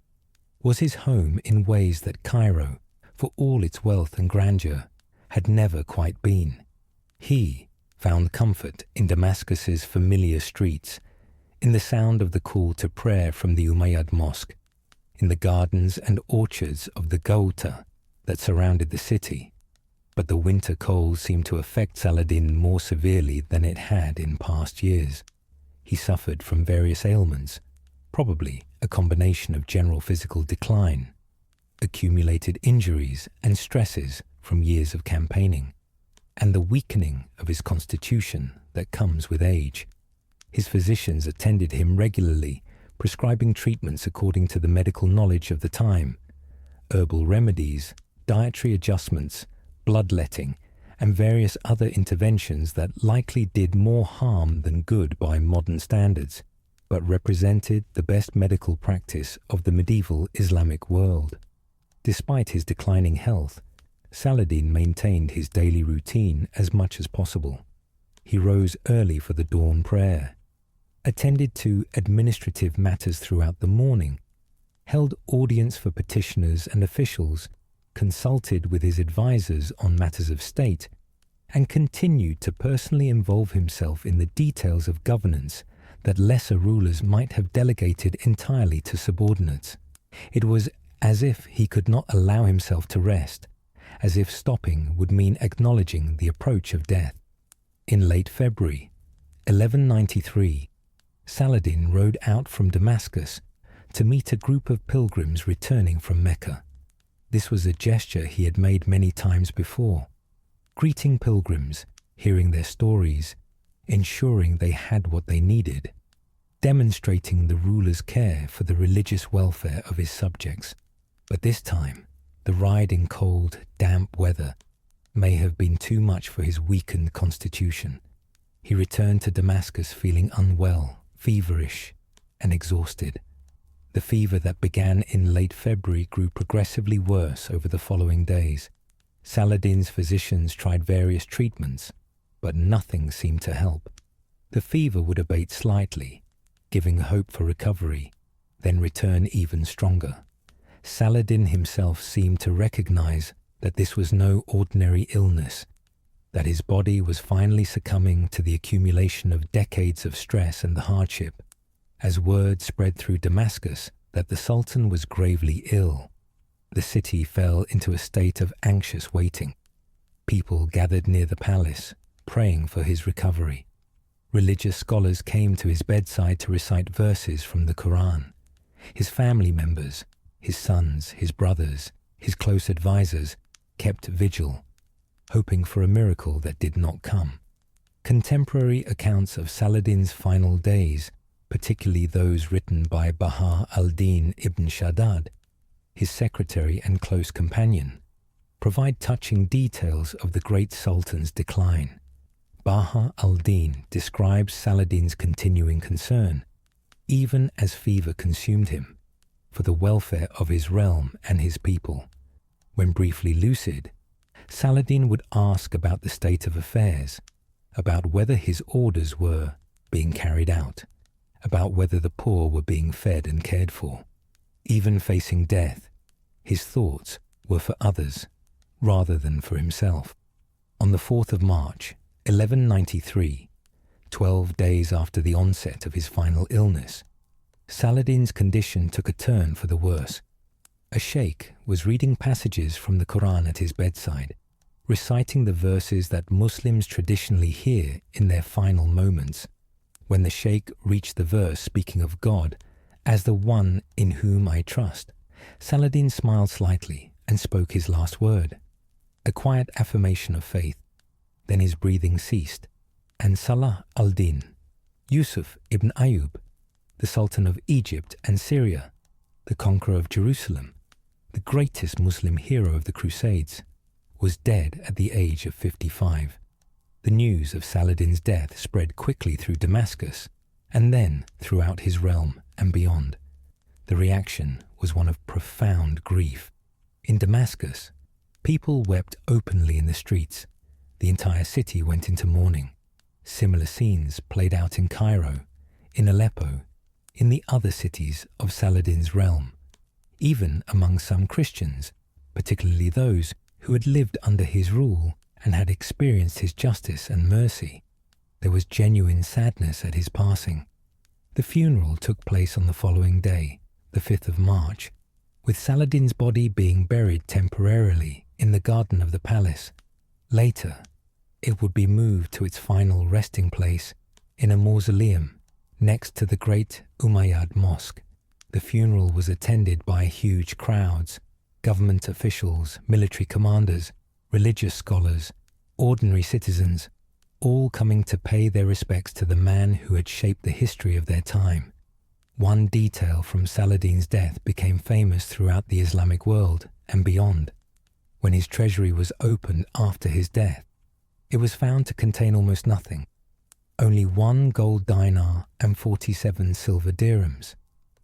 was his home in ways that Cairo, for all its wealth and grandeur, had never quite been. He found comfort in Damascus's familiar streets, in the sound of the call to prayer from the Umayyad Mosque, in the gardens and orchards of the Ghouta that surrounded the city. But the winter cold seemed to affect Saladin more severely than it had in past years. He suffered from various ailments, probably a combination of general physical decline, accumulated injuries and stresses from years of campaigning, and the weakening of his constitution that comes with age. His physicians attended him regularly, prescribing treatments according to the medical knowledge of the time, herbal remedies, dietary adjustments, bloodletting, and various other interventions that likely did more harm than good by modern standards, but represented the best medical practice of the medieval Islamic world. Despite his declining health, Saladin maintained his daily routine as much as possible. He rose early for the dawn prayer, attended to administrative matters throughout the morning, held audience for petitioners and officials, consulted with his advisors on matters of state, and continued to personally involve himself in the details of governance that lesser rulers might have delegated entirely to subordinates. It was as if he could not allow himself to rest, as if stopping would mean acknowledging the approach of death. In late February 1193, Saladin rode out from Damascus to meet a group of pilgrims returning from Mecca. This was a gesture he had made many times before, greeting pilgrims, hearing their stories, ensuring they had what they needed, demonstrating the ruler's care for the religious welfare of his subjects. But this time, the ride in cold, damp weather may have been too much for his weakened constitution. He returned to Damascus feeling unwell, feverish, and exhausted. The fever that began in late February grew progressively worse over the following days. Saladin's physicians tried various treatments, but nothing seemed to help. The fever would abate slightly, giving hope for recovery, then return even stronger. Saladin himself seemed to recognize that this was no ordinary illness, that his body was finally succumbing to the accumulation of decades of stress and the hardship. As word spread through Damascus that the Sultan was gravely ill, the city fell into a state of anxious waiting. People gathered near the palace, praying for his recovery. Religious scholars came to his bedside to recite verses from the Quran. His family members, his sons, his brothers, his close advisors, kept vigil, hoping for a miracle that did not come. Contemporary accounts of Saladin's final days, particularly those written by Baha al-Din ibn Shaddad, his secretary and close companion, provide touching details of the great Sultan's decline. Baha al-Din describes Saladin's continuing concern, even as fever consumed him, for the welfare of his realm and his people. When briefly lucid, Saladin would ask about the state of affairs, about whether his orders were being carried out, about whether the poor were being fed and cared for. Even facing death, his thoughts were for others rather than for himself. On the 4th of March, 1193, 12 days after the onset of his final illness, Saladin's condition took a turn for the worse. A sheikh was reading passages from the Quran at his bedside, reciting the verses that Muslims traditionally hear in their final moments. When the sheikh reached the verse speaking of God as the one in whom I trust, Saladin smiled slightly and spoke his last word, a quiet affirmation of faith. Then his breathing ceased, and Salah al-Din, Yusuf ibn Ayyub, the Sultan of Egypt and Syria, the conqueror of Jerusalem, the greatest Muslim hero of the Crusades, was dead at the age of 55. The news of Saladin's death spread quickly through Damascus, and then throughout his realm and beyond. The reaction was one of profound grief. In Damascus, people wept openly in the streets. The entire city went into mourning. Similar scenes played out in Cairo, in Aleppo, in the other cities of Saladin's realm. Even among some Christians, particularly those who had lived under his rule and had experienced his justice and mercy, there was genuine sadness at his passing. The funeral took place on the following day, the 5th of March, with Saladin's body being buried temporarily in the garden of the palace. Later, it would be moved to its final resting place in a mausoleum next to the great Umayyad Mosque. The funeral was attended by huge crowds, government officials, military commanders, religious scholars, ordinary citizens, all coming to pay their respects to the man who had shaped the history of their time. One detail from Saladin's death became famous throughout the Islamic world and beyond. When his treasury was opened after his death, it was found to contain almost nothing, only 1 gold dinar and 47 silver dirhams,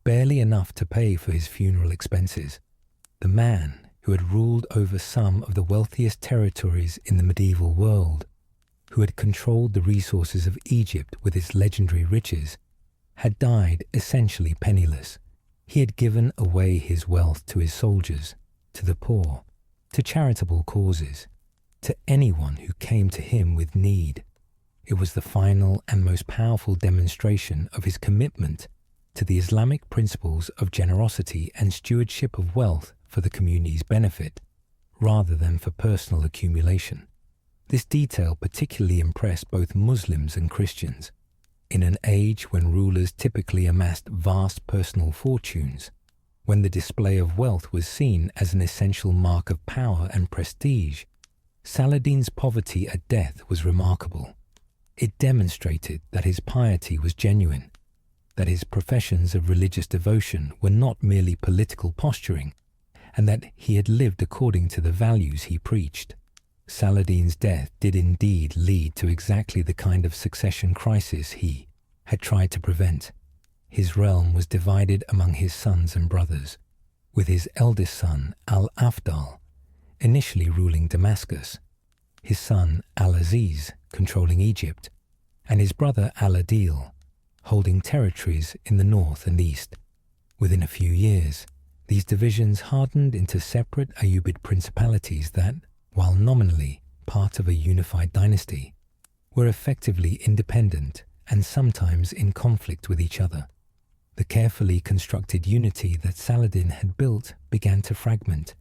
barely enough to pay for his funeral expenses. The man who had ruled over some of the wealthiest territories in the medieval world, who had controlled the resources of Egypt with its legendary riches, had died essentially penniless. He had given away his wealth to his soldiers, to the poor, to charitable causes, to anyone who came to him with need. It was the final and most powerful demonstration of his commitment to the Islamic principles of generosity and stewardship of wealth for the community's benefit, rather than for personal accumulation. This detail particularly impressed both Muslims and Christians. In an age when rulers typically amassed vast personal fortunes, when the display of wealth was seen as an essential mark of power and prestige, Saladin's poverty at death was remarkable. It demonstrated that his piety was genuine, that his professions of religious devotion were not merely political posturing, and that he had lived according to the values he preached. Saladin's death did indeed lead to exactly the kind of succession crisis he had tried to prevent. His realm was divided among his sons and brothers, with his eldest son Al-Afdal initially ruling Damascus, his son Al-Aziz controlling Egypt, and his brother Al-Adil holding territories in the north and east. Within a few years, these divisions hardened into separate Ayyubid principalities that, while nominally part of a unified dynasty, were effectively independent and sometimes in conflict with each other. The carefully constructed unity that Saladin had built began to fragment.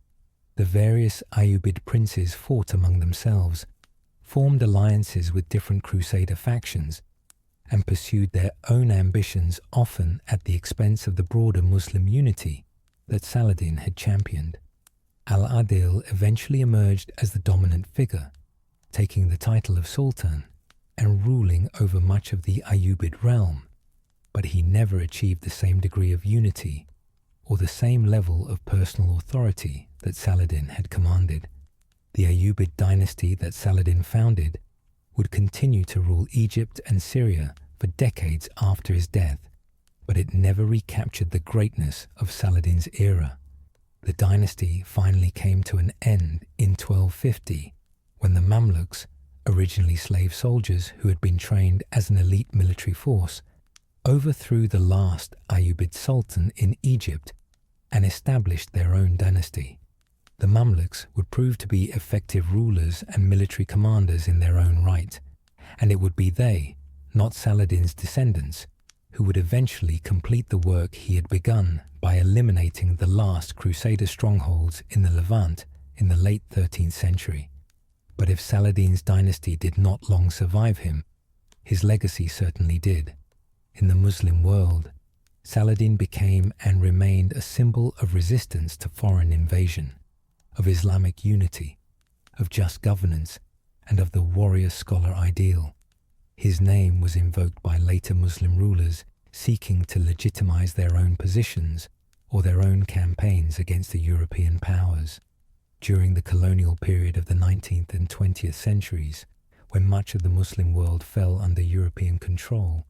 The various Ayyubid princes fought among themselves, formed alliances with different Crusader factions, and pursued their own ambitions, often at the expense of the broader Muslim unity that Saladin had championed. Al-Adil eventually emerged as the dominant figure, taking the title of Sultan and ruling over much of the Ayyubid realm, but he never achieved the same degree of unity or the same level of personal authority that Saladin had commanded. The Ayyubid dynasty that Saladin founded would continue to rule Egypt and Syria for decades after his death, but it never recaptured the greatness of Saladin's era. The dynasty finally came to an end in 1250, when the Mamluks, originally slave soldiers who had been trained as an elite military force, overthrew the last Ayyubid Sultan in Egypt and established their own dynasty. The Mamluks would prove to be effective rulers and military commanders in their own right, and it would be they, not Saladin's descendants, who would eventually complete the work he had begun by eliminating the last Crusader strongholds in the Levant in the late 13th century. But if Saladin's dynasty did not long survive him, his legacy certainly did. In the Muslim world, Saladin became and remained a symbol of resistance to foreign invasion, of Islamic unity, of just governance, and of the warrior-scholar ideal. His name was invoked by later Muslim rulers seeking to legitimize their own positions or their own campaigns against the European powers. During the colonial period of the 19th and 20th centuries, when much of the Muslim world fell under European control,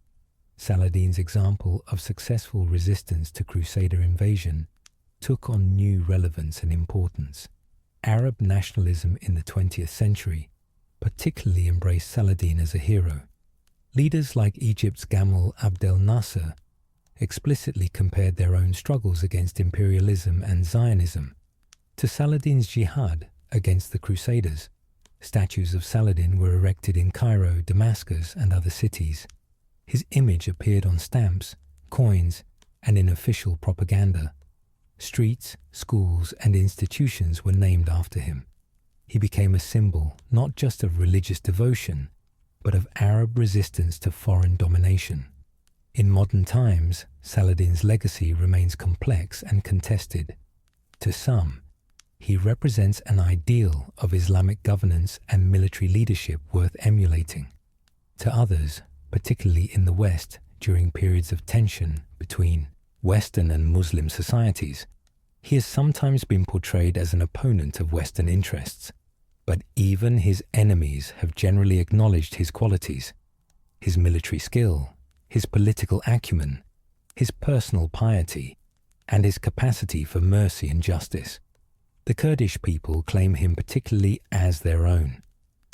Saladin's example of successful resistance to Crusader invasion took on new relevance and importance. Arab nationalism in the 20th century particularly embraced Saladin as a hero. Leaders like Egypt's Gamal Abdel Nasser explicitly compared their own struggles against imperialism and Zionism to Saladin's jihad against the Crusaders. Statues of Saladin were erected in Cairo, Damascus, and other cities. His image appeared on stamps, coins, and in official propaganda. Streets, schools, and institutions were named after him. He became a symbol not just of religious devotion, but of Arab resistance to foreign domination. In modern times, Saladin's legacy remains complex and contested. To some, he represents an ideal of Islamic governance and military leadership worth emulating. To others, particularly in the West during periods of tension between Western and Muslim societies, he has sometimes been portrayed as an opponent of Western interests. But even his enemies have generally acknowledged his qualities, his military skill, his political acumen, his personal piety, and his capacity for mercy and justice. The Kurdish people claim him particularly as their own,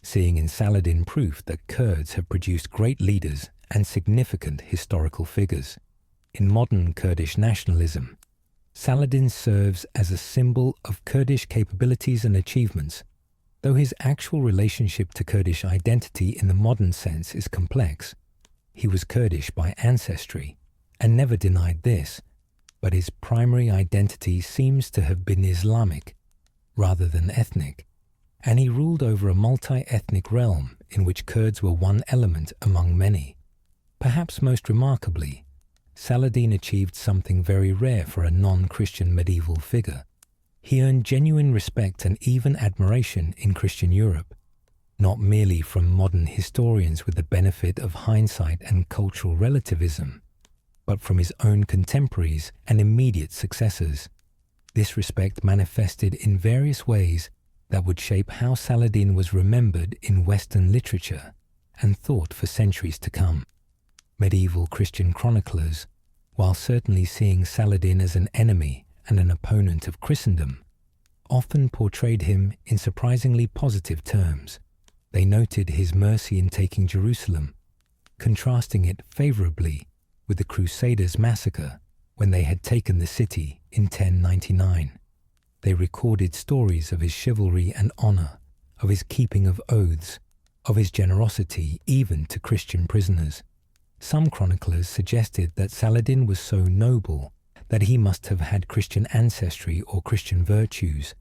seeing in Saladin proof that Kurds have produced great leaders and significant historical figures. In modern Kurdish nationalism, Saladin serves as a symbol of Kurdish capabilities and achievements. Though his actual relationship to Kurdish identity in the modern sense is complex, he was Kurdish by ancestry and never denied this, but his primary identity seems to have been Islamic rather than ethnic, and he ruled over a multi-ethnic realm in which Kurds were one element among many. Perhaps most remarkably, Saladin achieved something very rare for a non-Christian medieval figure. He earned genuine respect and even admiration in Christian Europe, not merely from modern historians with the benefit of hindsight and cultural relativism, but from his own contemporaries and immediate successors. This respect manifested in various ways that would shape how Saladin was remembered in Western literature and thought for centuries to come. Medieval Christian chroniclers, while certainly seeing Saladin as an enemy and an opponent of Christendom, often portrayed him in surprisingly positive terms. They noted his mercy in taking Jerusalem, contrasting it favorably with the Crusaders' massacre when they had taken the city in 1099. They recorded stories of his chivalry and honor, of his keeping of oaths, of his generosity even to Christian prisoners. Some chroniclers suggested that Saladin was so noble that he must have had Christian ancestry or Christian virtues.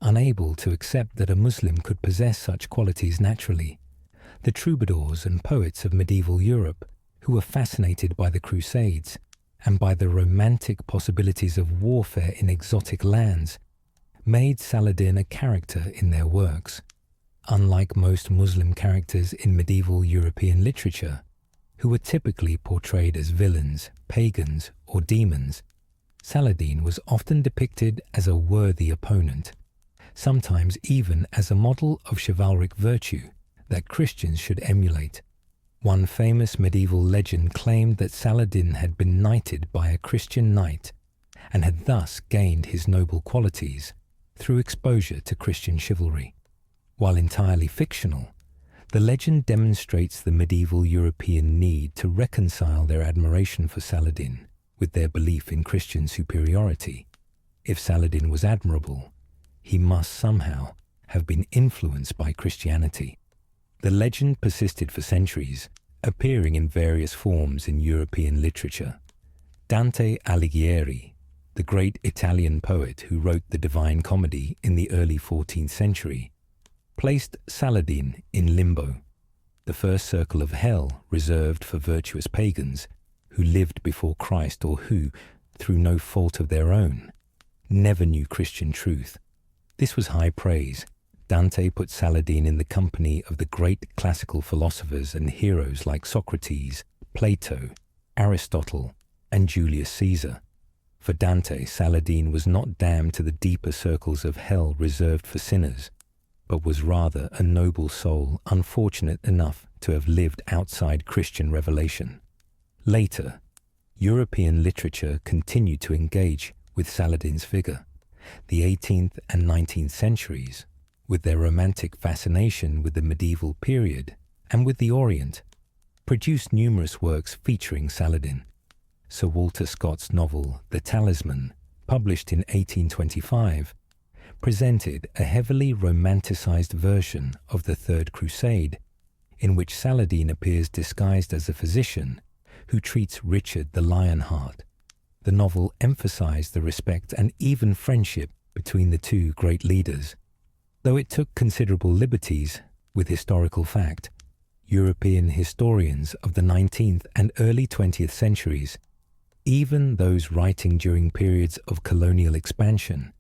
Unable to accept that a Muslim could possess such qualities naturally, the troubadours and poets of medieval Europe, who were fascinated by the Crusades and by the romantic possibilities of warfare in exotic lands, made Saladin a character in their works. Unlike most Muslim characters in medieval European literature, who were typically portrayed as villains, pagans, or demons, Saladin was often depicted as a worthy opponent, sometimes even as a model of chivalric virtue that Christians should emulate. One famous medieval legend claimed that Saladin had been knighted by a Christian knight and had thus gained his noble qualities through exposure to Christian chivalry. While entirely fictional, the legend demonstrates the medieval European need to reconcile their admiration for Saladin with their belief in Christian superiority. If Saladin was admirable, he must somehow have been influenced by Christianity. The legend persisted for centuries, appearing in various forms in European literature. Dante Alighieri, the great Italian poet who wrote the Divine Comedy in the early 14th century, placed Saladin in limbo, the first circle of hell reserved for virtuous pagans who lived before Christ or who, through no fault of their own, never knew Christian truth. This was high praise. Dante put Saladin in the company of the great classical philosophers and heroes like Socrates, Plato, Aristotle, and Julius Caesar. For Dante, Saladin was not damned to the deeper circles of hell reserved for sinners, but was rather a noble soul unfortunate enough to have lived outside Christian revelation. Later, European literature continued to engage with Saladin's figure. The 18th and 19th centuries, with their romantic fascination with the medieval period and with the Orient, produced numerous works featuring Saladin. Sir Walter Scott's novel The Talisman, published in 1825, presented a heavily romanticized version of the Third Crusade, in which Saladin appears disguised as a physician who treats Richard the Lionheart. The novel emphasized the respect and even friendship between the two great leaders. Though it took considerable liberties with historical fact, European historians of the 19th and early 20th centuries, even those writing during periods of colonial expansion,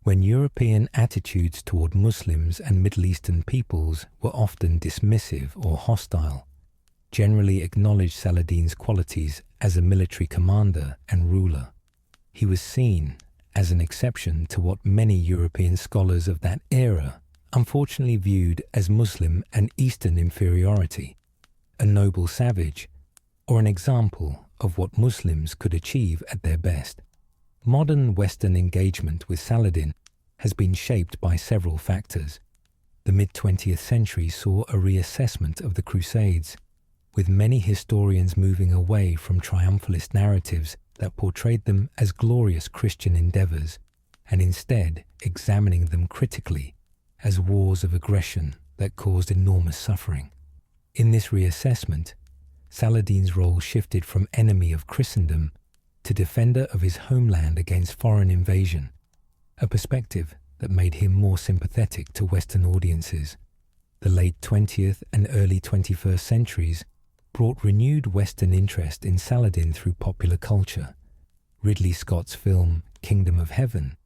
when European attitudes toward Muslims and Middle Eastern peoples were often dismissive or hostile, generally acknowledged Saladin's qualities as a military commander and ruler. He was seen as an exception to what many European scholars of that era unfortunately viewed as Muslim and Eastern inferiority, a noble savage, or an example of what Muslims could achieve at their best. Modern Western engagement with Saladin has been shaped by several factors. The mid-20th century saw a reassessment of the Crusades, with many historians moving away from triumphalist narratives that portrayed them as glorious Christian endeavors, and instead examining them critically as wars of aggression that caused enormous suffering. In this reassessment, Saladin's role shifted from enemy of Christendom to defender of his homeland against foreign invasion, a perspective that made him more sympathetic to Western audiences. The late 20th and early 21st centuries brought renewed Western interest in Saladin through popular culture. Ridley Scott's film Kingdom of Heaven,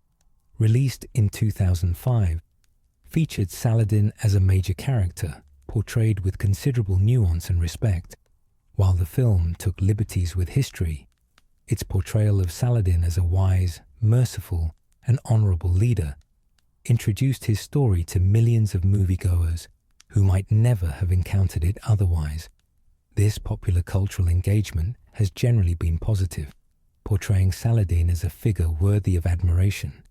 released in 2005, featured Saladin as a major character, portrayed with considerable nuance and respect. While the film took liberties with history, its portrayal of Saladin as a wise, merciful, and honorable leader introduced his story to millions of moviegoers who might never have encountered it otherwise. This popular cultural engagement has generally been positive, portraying Saladin as a figure worthy of admiration,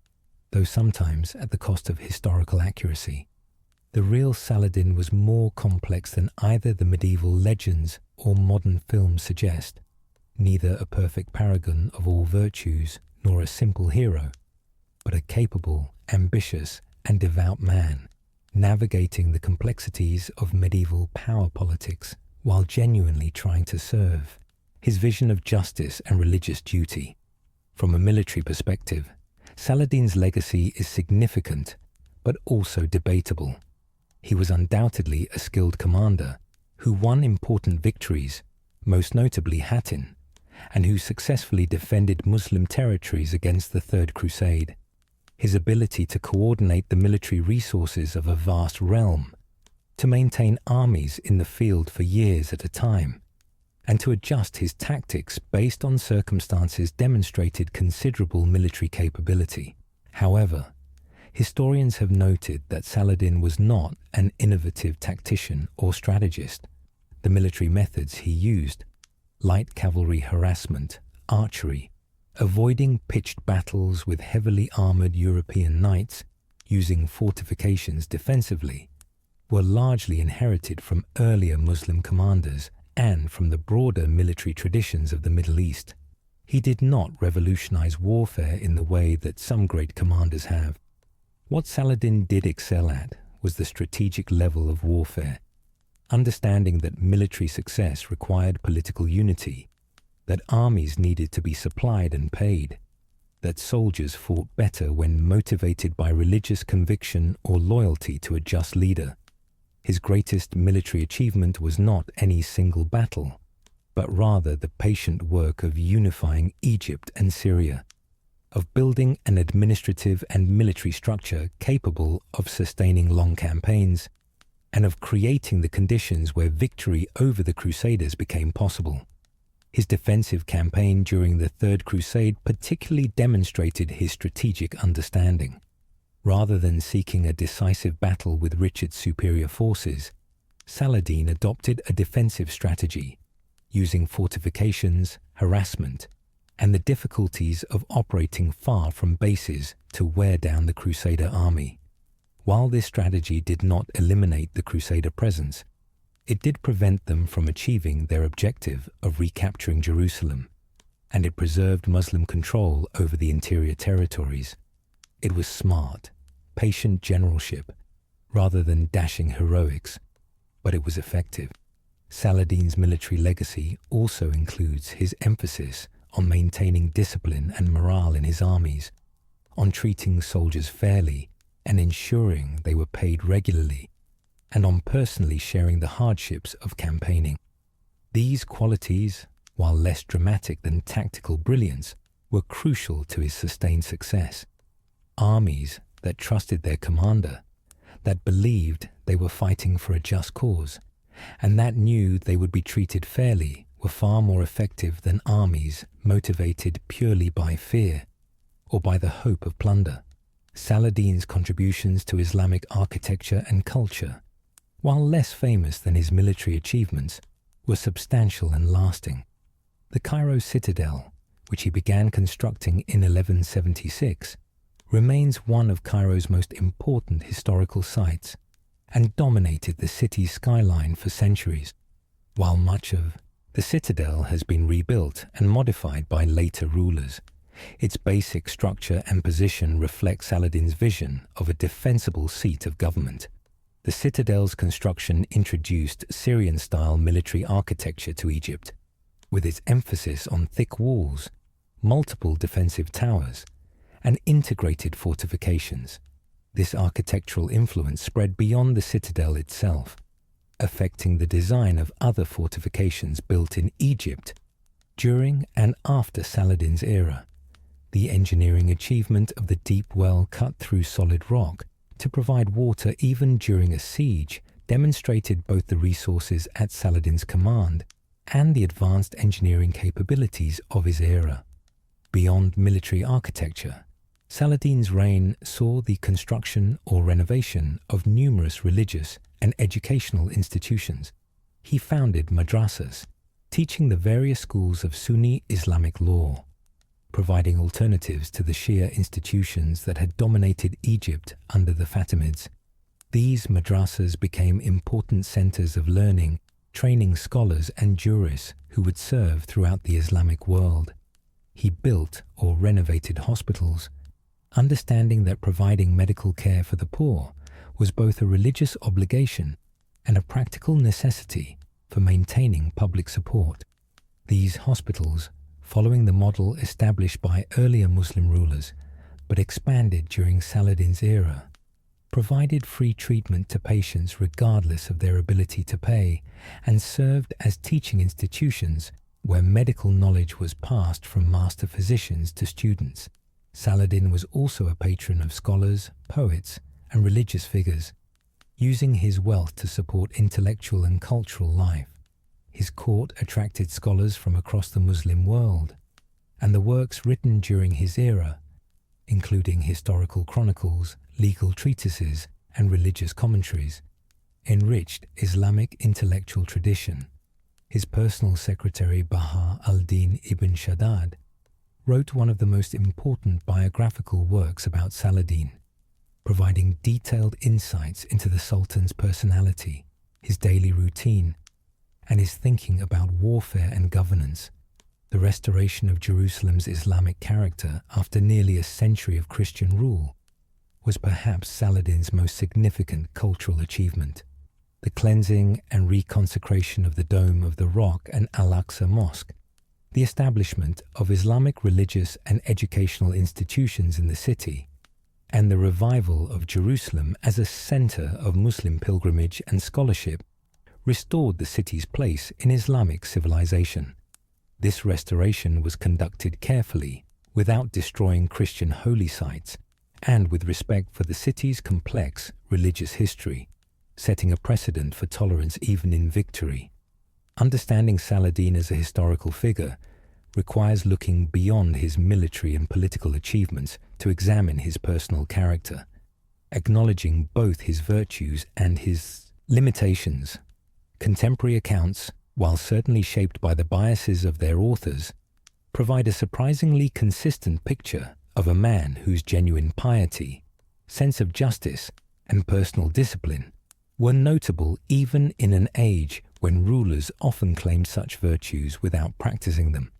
though sometimes at the cost of historical accuracy. The real Saladin was more complex than either the medieval legends or modern films suggest, neither a perfect paragon of all virtues nor a simple hero, but a capable, ambitious, and devout man, navigating the complexities of medieval power politics while genuinely trying to serve. His vision of justice and religious duty. From a military perspective, Saladin's legacy is significant, but also debatable. He was undoubtedly a skilled commander who won important victories, most notably Hattin, and who successfully defended Muslim territories against the Third Crusade. His ability to coordinate the military resources of a vast realm, to maintain armies in the field for years at a time, and to adjust his tactics based on circumstances demonstrated considerable military capability. However, historians have noted that Saladin was not an innovative tactician or strategist. The military methods he used, light cavalry harassment, archery, avoiding pitched battles with heavily armored European knights, using fortifications defensively, were largely inherited from earlier Muslim commanders and from the broader military traditions of the Middle East. He did not revolutionize warfare in the way that some great commanders have. What Saladin did excel at was the strategic level of warfare, understanding that military success required political unity, that armies needed to be supplied and paid, that soldiers fought better when motivated by religious conviction or loyalty to a just leader. His greatest military achievement was not any single battle, but rather the patient work of unifying Egypt and Syria. of building an administrative and military structure capable of sustaining long campaigns, and of creating the conditions where victory over the Crusaders became possible. His defensive campaign during the Third Crusade particularly demonstrated his strategic understanding. Rather than seeking a decisive battle with Richard's superior forces, Saladin adopted a defensive strategy, using fortifications, harassment, and the difficulties of operating far from bases to wear down the Crusader army. While this strategy did not eliminate the Crusader presence, it did prevent them from achieving their objective of recapturing Jerusalem, and it preserved Muslim control over the interior territories. It was smart, patient generalship, rather than dashing heroics, but it was effective. Saladin's military legacy also includes his emphasis on maintaining discipline and morale in his armies, on treating soldiers fairly and ensuring they were paid regularly, and on personally sharing the hardships of campaigning. These qualities, while less dramatic than tactical brilliance, were crucial to his sustained success. Armies that trusted their commander, that believed they were fighting for a just cause, and that knew they would be treated fairly were far more effective than armies motivated purely by fear or by the hope of plunder. Saladin's contributions to Islamic architecture and culture, while less famous than his military achievements, were substantial and lasting. The Cairo citadel, which he began constructing in 1176, remains one of Cairo's most important historical sites and dominated the city's skyline for centuries. While much of the citadel has been rebuilt and modified by later rulers, its basic structure and position reflect Saladin's vision of a defensible seat of government. The citadel's construction introduced Syrian-style military architecture to Egypt, with its emphasis on thick walls, multiple defensive towers, and integrated fortifications. This architectural influence spread beyond the citadel itself, affecting the design of other fortifications built in Egypt during and after Saladin's era. The engineering achievement of the deep well cut through solid rock to provide water even during a siege demonstrated both the resources at Saladin's command and the advanced engineering capabilities of his era. Beyond military architecture, Saladin's reign saw the construction or renovation of numerous religious and educational institutions. He founded madrasas, teaching the various schools of Sunni Islamic law, providing alternatives to the Shia institutions that had dominated Egypt under the Fatimids. These madrasas became important centers of learning, training scholars and jurists who would serve throughout the Islamic world. He built or renovated hospitals, understanding that providing medical care for the poor was both a religious obligation and a practical necessity for maintaining public support. These hospitals, following the model established by earlier Muslim rulers but expanded during Saladin's era, provided free treatment to patients regardless of their ability to pay, and served as teaching institutions where medical knowledge was passed from master physicians to students. Saladin was also a patron of scholars, poets, and religious figures, using his wealth to support intellectual and cultural life. His court attracted scholars from across the Muslim world, and the works written during his era, including historical chronicles, legal treatises, and religious commentaries, enriched Islamic intellectual tradition. His personal secretary Baha al-Din ibn Shaddad wrote one of the most important biographical works about Saladin, providing detailed insights into the Sultan's personality, his daily routine, and his thinking about warfare and governance. The restoration of Jerusalem's Islamic character after nearly a century of Christian rule was perhaps Saladin's most significant cultural achievement. The cleansing and reconsecration of the Dome of the Rock and Al-Aqsa Mosque, the establishment of Islamic religious and educational institutions in the city, and the revival of Jerusalem as a center of Muslim pilgrimage and scholarship restored the city's place in Islamic civilization. This restoration was conducted carefully, without destroying Christian holy sites, and with respect for the city's complex religious history, setting a precedent for tolerance even in victory. Understanding Saladin as a historical figure requires looking beyond his military and political achievements to examine his personal character, acknowledging both his virtues and his limitations. Contemporary accounts, while certainly shaped by the biases of their authors, provide a surprisingly consistent picture of a man whose genuine piety, sense of justice, and personal discipline were notable even in an age when rulers often claimed such virtues without practicing them.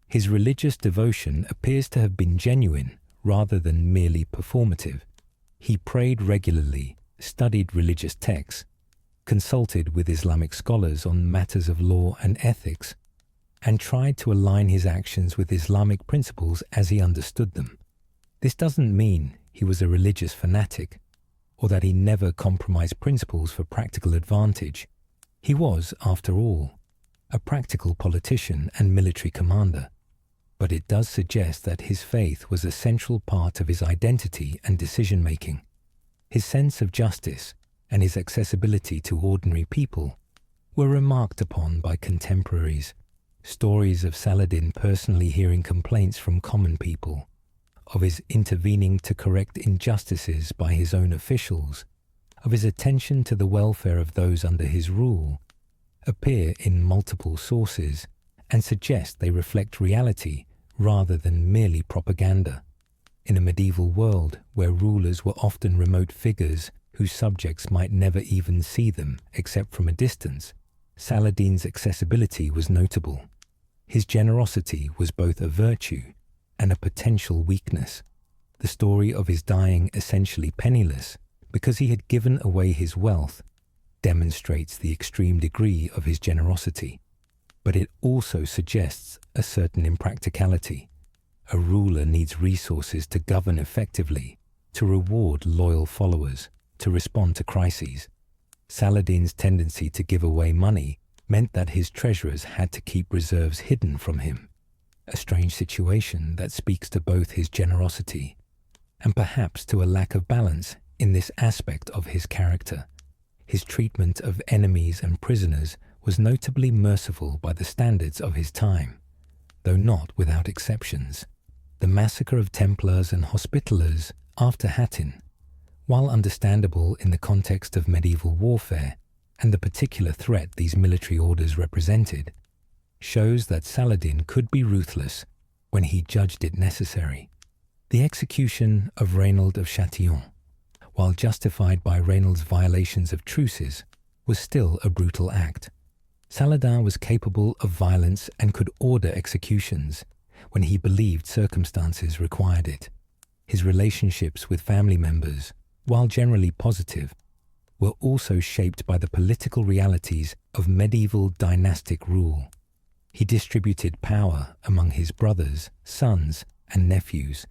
His religious devotion appears to have been genuine rather than merely performative. He prayed regularly, studied religious texts, consulted with Islamic scholars on matters of law and ethics, and tried to align his actions with Islamic principles as he understood them. This doesn't mean he was a religious fanatic, or that he never compromised principles for practical advantage. He was, after all, a practical politician and military commander, but it does suggest that his faith was a central part of his identity and decision-making. His sense of justice and his accessibility to ordinary people were remarked upon by contemporaries. Stories of Saladin personally hearing complaints from common people, of his intervening to correct injustices by his own officials, of his attention to the welfare of those under his rule, appear in multiple sources and suggest they reflect reality rather than merely propaganda. In a medieval world where rulers were often remote figures whose subjects might never even see them except from a distance, Saladin's accessibility was notable. His generosity was both a virtue and a potential weakness. The story of his dying essentially penniless because he had given away his wealth demonstrates the extreme degree of his generosity, but it also suggests a certain impracticality. A ruler needs resources to govern effectively, to reward loyal followers, to respond to crises. Saladin's tendency to give away money meant that his treasurers had to keep reserves hidden from him, a strange situation that speaks to both his generosity and perhaps to a lack of balance in this aspect of his character. His treatment of enemies and prisoners was notably merciful by the standards of his time, though not without exceptions. The massacre of Templars and Hospitallers after Hattin, while understandable in the context of medieval warfare and the particular threat these military orders represented, shows that Saladin could be ruthless when he judged it necessary. The execution of Raynald of Châtillon, while justified by Raynald's violations of truces, was still a brutal act. Saladin was capable of violence and could order executions when he believed circumstances required it. His relationships with family members, while generally positive, were also shaped by the political realities of medieval dynastic rule. He distributed power among his brothers, sons, and nephews,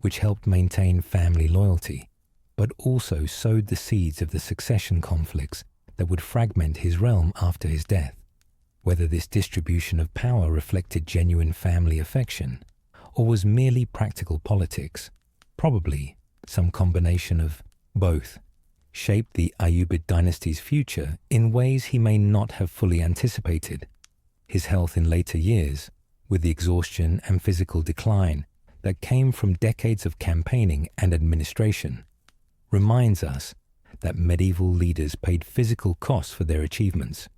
which helped maintain family loyalty, but also sowed the seeds of the succession conflicts that would fragment his realm after his death. Whether this distribution of power reflected genuine family affection or was merely practical politics, probably some combination of both, shaped the Ayyubid dynasty's future in ways he may not have fully anticipated. His health in later years, with the exhaustion and physical decline that came from decades of campaigning and administration, reminds us that medieval leaders paid physical costs for their achievements.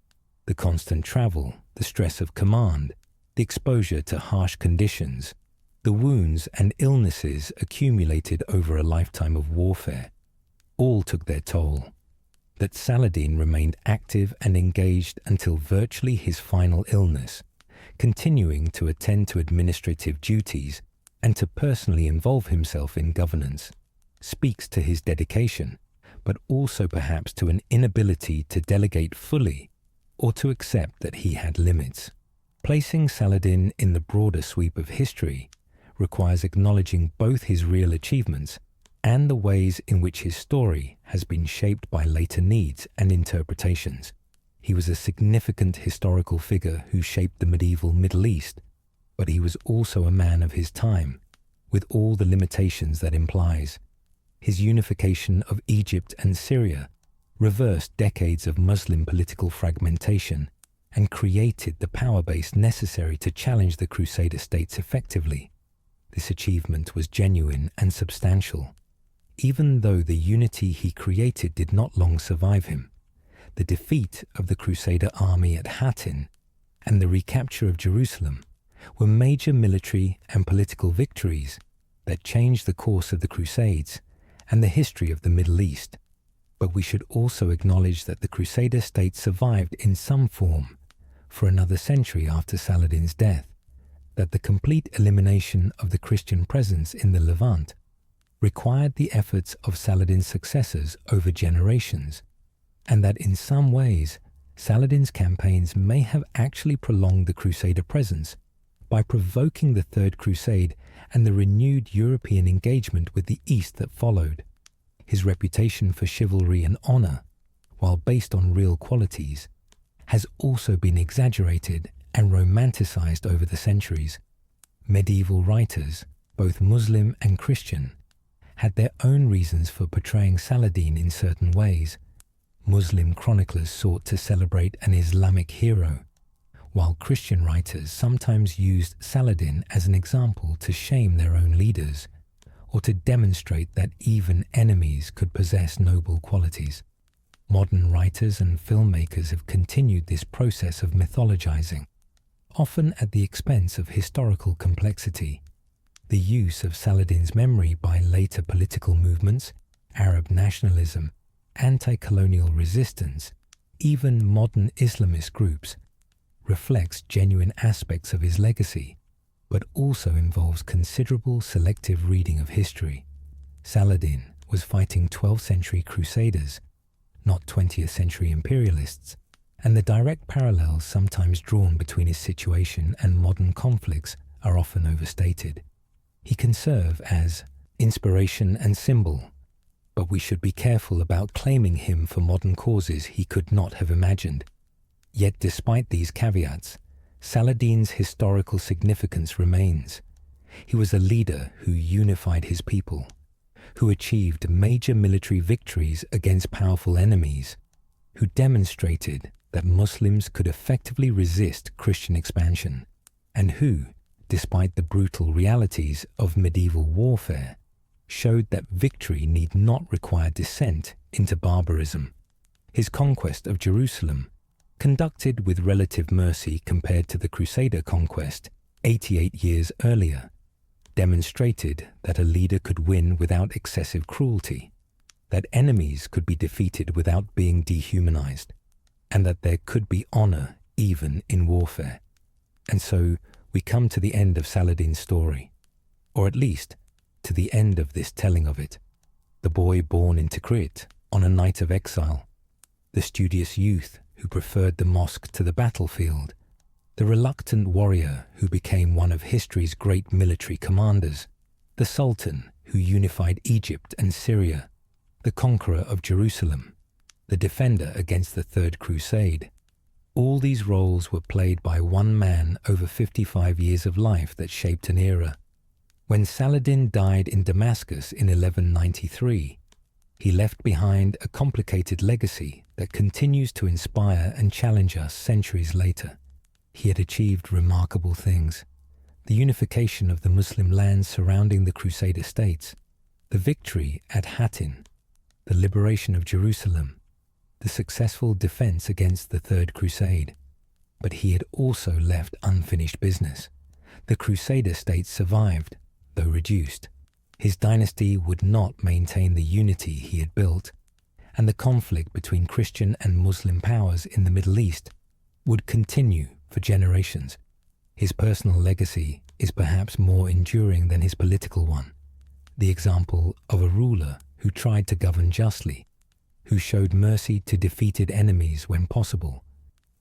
The constant travel, the stress of command, the exposure to harsh conditions, the wounds and illnesses accumulated over a lifetime of warfare, all took their toll. That Saladin remained active and engaged until virtually his final illness, continuing to attend to administrative duties and to personally involve himself in governance, speaks to his dedication, but also perhaps to an inability to delegate fully or to accept that he had limits. Placing Saladin in the broader sweep of history requires acknowledging both his real achievements and the ways in which his story has been shaped by later needs and interpretations. He was a significant historical figure who shaped the medieval Middle East, but he was also a man of his time, with all the limitations that implies. His unification of Egypt and Syria reversed decades of Muslim political fragmentation and created the power base necessary to challenge the Crusader states effectively. This achievement was genuine and substantial. Even though the unity he created did not long survive him, the defeat of the Crusader army at Hattin and the recapture of Jerusalem were major military and political victories that changed the course of the Crusades and the history of the Middle East. But we should also acknowledge that the Crusader state survived in some form for another century after Saladin's death, that the complete elimination of the Christian presence in the Levant required the efforts of Saladin's successors over generations, and that in some ways Saladin's campaigns may have actually prolonged the Crusader presence by provoking the Third Crusade and the renewed European engagement with the East that followed. His reputation for chivalry and honor, while based on real qualities, has also been exaggerated and romanticized over the centuries. Medieval writers, both Muslim and Christian, had their own reasons for portraying Saladin in certain ways. Muslim chroniclers sought to celebrate an Islamic hero, while Christian writers sometimes used Saladin as an example to shame their own leaders, or to demonstrate that even enemies could possess noble qualities. Modern writers and filmmakers have continued this process of mythologizing, often at the expense of historical complexity. The use of Saladin's memory by later political movements, Arab nationalism, anti-colonial resistance, even modern Islamist groups, reflects genuine aspects of his legacy, but also involves considerable selective reading of history. Saladin was fighting 12th century Crusaders, not 20th century imperialists, and the direct parallels sometimes drawn between his situation and modern conflicts are often overstated. He can serve as inspiration and symbol, but we should be careful about claiming him for modern causes he could not have imagined. Yet despite these caveats, Saladin's historical significance remains. He was a leader who unified his people, who achieved major military victories against powerful enemies, who demonstrated that Muslims could effectively resist Christian expansion, and who, despite the brutal realities of medieval warfare, showed that victory need not require descent into barbarism. His conquest of Jerusalem, conducted with relative mercy compared to the Crusader conquest 88 years earlier, demonstrated that a leader could win without excessive cruelty, that enemies could be defeated without being dehumanized, and that there could be honor even in warfare. And so we come to the end of Saladin's story, or at least to the end of this telling of it. The boy born in Tikrit on a night of exile, the studious youth who preferred the mosque to the battlefield, the reluctant warrior who became one of history's great military commanders, the Sultan who unified Egypt and Syria, the conqueror of Jerusalem, the defender against the Third Crusade. All these roles were played by one man over 55 years of life that shaped an era. When Saladin died in Damascus in 1193, he left behind a complicated legacy that continues to inspire and challenge us centuries later. He had achieved remarkable things: the unification of the Muslim lands surrounding the Crusader states, the victory at Hattin, the liberation of Jerusalem, the successful defense against the Third Crusade. But he had also left unfinished business. The Crusader states survived, though reduced. His dynasty would not maintain the unity he had built, and the conflict between Christian and Muslim powers in the Middle East would continue for generations. His personal legacy is perhaps more enduring than his political one, the example of a ruler who tried to govern justly, who showed mercy to defeated enemies when possible,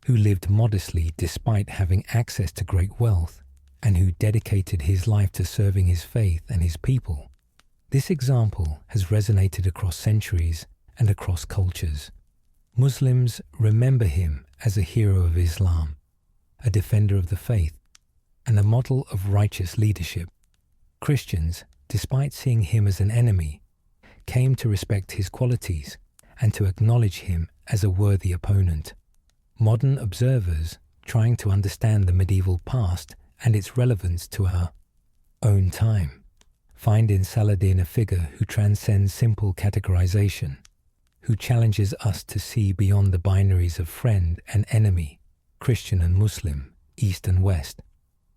who lived modestly despite having access to great wealth, and who dedicated his life to serving his faith and his people. This example has resonated across centuries and across cultures. Muslims remember him as a hero of Islam, a defender of the faith, and a model of righteous leadership. Christians, despite seeing him as an enemy, came to respect his qualities and to acknowledge him as a worthy opponent. Modern observers, trying to understand the medieval past and its relevance to our own time, find in Saladin a figure who transcends simple categorization, who challenges us to see beyond the binaries of friend and enemy, Christian and Muslim, East and West.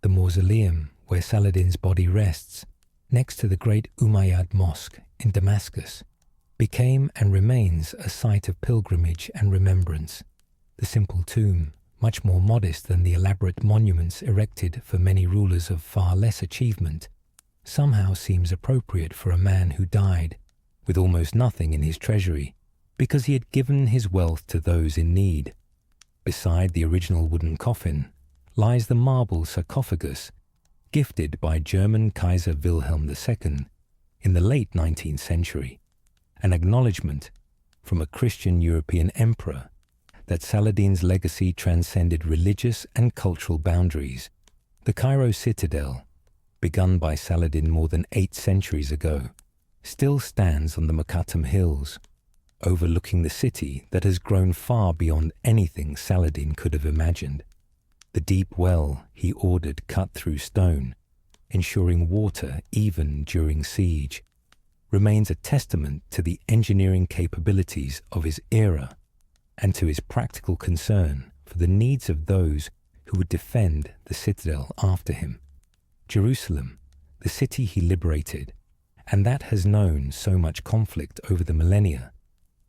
The mausoleum where Saladin's body rests, next to the great Umayyad Mosque in Damascus, became and remains a site of pilgrimage and remembrance. The simple tomb, much more modest than the elaborate monuments erected for many rulers of far less achievement, somehow seems appropriate for a man who died with almost nothing in his treasury because he had given his wealth to those in need. Beside the original wooden coffin lies the marble sarcophagus gifted by German Kaiser Wilhelm II in the late 19th century, an acknowledgement from a Christian European emperor that Saladin's legacy transcended religious and cultural boundaries. The Cairo citadel, begun by Saladin more than 8 centuries ago, still stands on the Muqattam hills, overlooking the city that has grown far beyond anything Saladin could have imagined. The deep well he ordered cut through stone, ensuring water even during siege, remains a testament to the engineering capabilities of his era and to his practical concern for the needs of those who would defend the citadel after him. Jerusalem, the city he liberated, and that has known so much conflict over the millennia,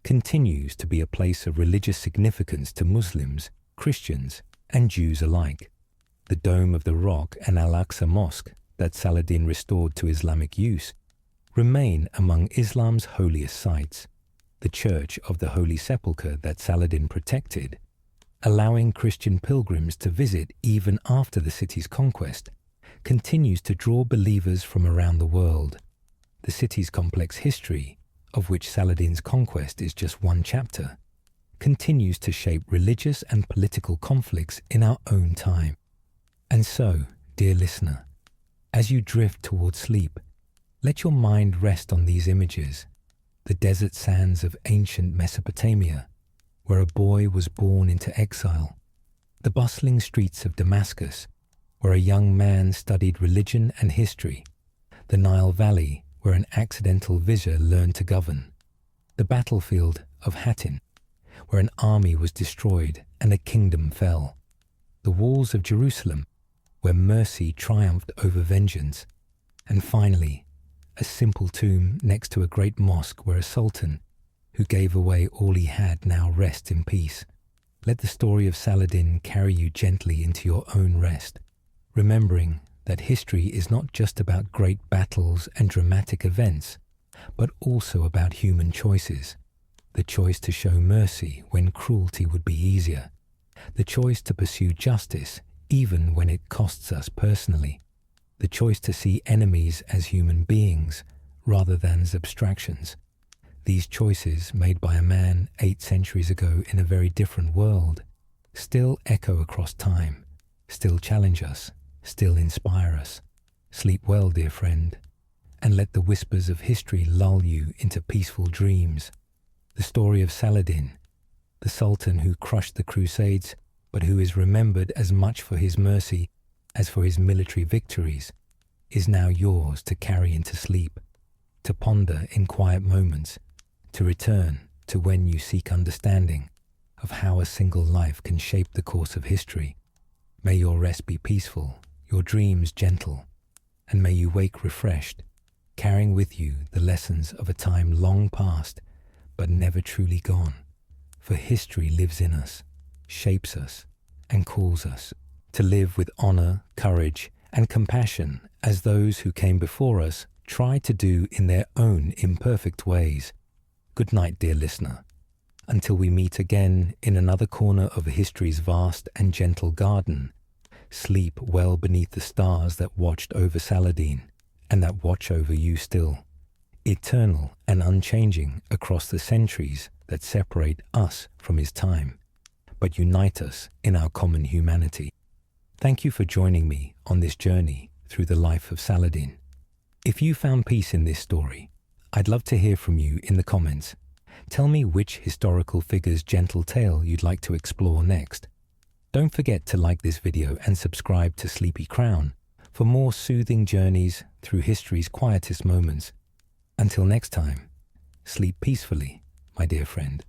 continues to be a place of religious significance to Muslims, Christians, and Jews alike. The Dome of the Rock and Al-Aqsa Mosque that Saladin restored to Islamic use remain among Islam's holiest sites. The Church of the Holy Sepulchre that Saladin protected, allowing Christian pilgrims to visit even after the city's conquest, continues to draw believers from around the world. The city's complex history, of which Saladin's conquest is just one chapter, continues to shape religious and political conflicts in our own time. And so, dear listener, as you drift towards sleep, let your mind rest on these images, the desert sands of ancient Mesopotamia, where a boy was born into exile, the bustling streets of Damascus, where a young man studied religion and history, the Nile Valley, where an accidental vizier learned to govern, the battlefield of Hattin, where an army was destroyed and a kingdom fell, the walls of Jerusalem, where mercy triumphed over vengeance, and finally, a simple tomb next to a great mosque where a sultan, who gave away all he had, now rests in peace. Let the story of Saladin carry you gently into your own rest, remembering that history is not just about great battles and dramatic events, but also about human choices. The choice to show mercy when cruelty would be easier, the choice to pursue justice even when it costs us personally, the choice to see enemies as human beings rather than as abstractions. These choices, made by a man 8 centuries ago in a very different world, still echo across time, still challenge us, still inspire us. Sleep well, dear friend, and let the whispers of history lull you into peaceful dreams. The story of Saladin, the Sultan who crushed the Crusades, but who is remembered as much for his mercy as for his military victories, is now yours to carry into sleep, to ponder in quiet moments, to return to when you seek understanding of how a single life can shape the course of history. May your rest be peaceful, your dreams gentle, and may you wake refreshed, carrying with you the lessons of a time long past but never truly gone. For history lives in us, shapes us, and calls us to live with honor, courage, and compassion as those who came before us tried to do in their own imperfect ways. Good night, dear listener. Until we meet again in another corner of history's vast and gentle garden, sleep well beneath the stars that watched over Saladin and that watch over you still, eternal and unchanging across the centuries that separate us from his time, but unite us in our common humanity. Thank you for joining me on this journey through the life of Saladin. If you found peace in this story, I'd love to hear from you in the comments. Tell me which historical figure's gentle tale you'd like to explore next. Don't forget to like this video and subscribe to Sleepy Crown for more soothing journeys through history's quietest moments. Until next time, sleep peacefully, my dear friend.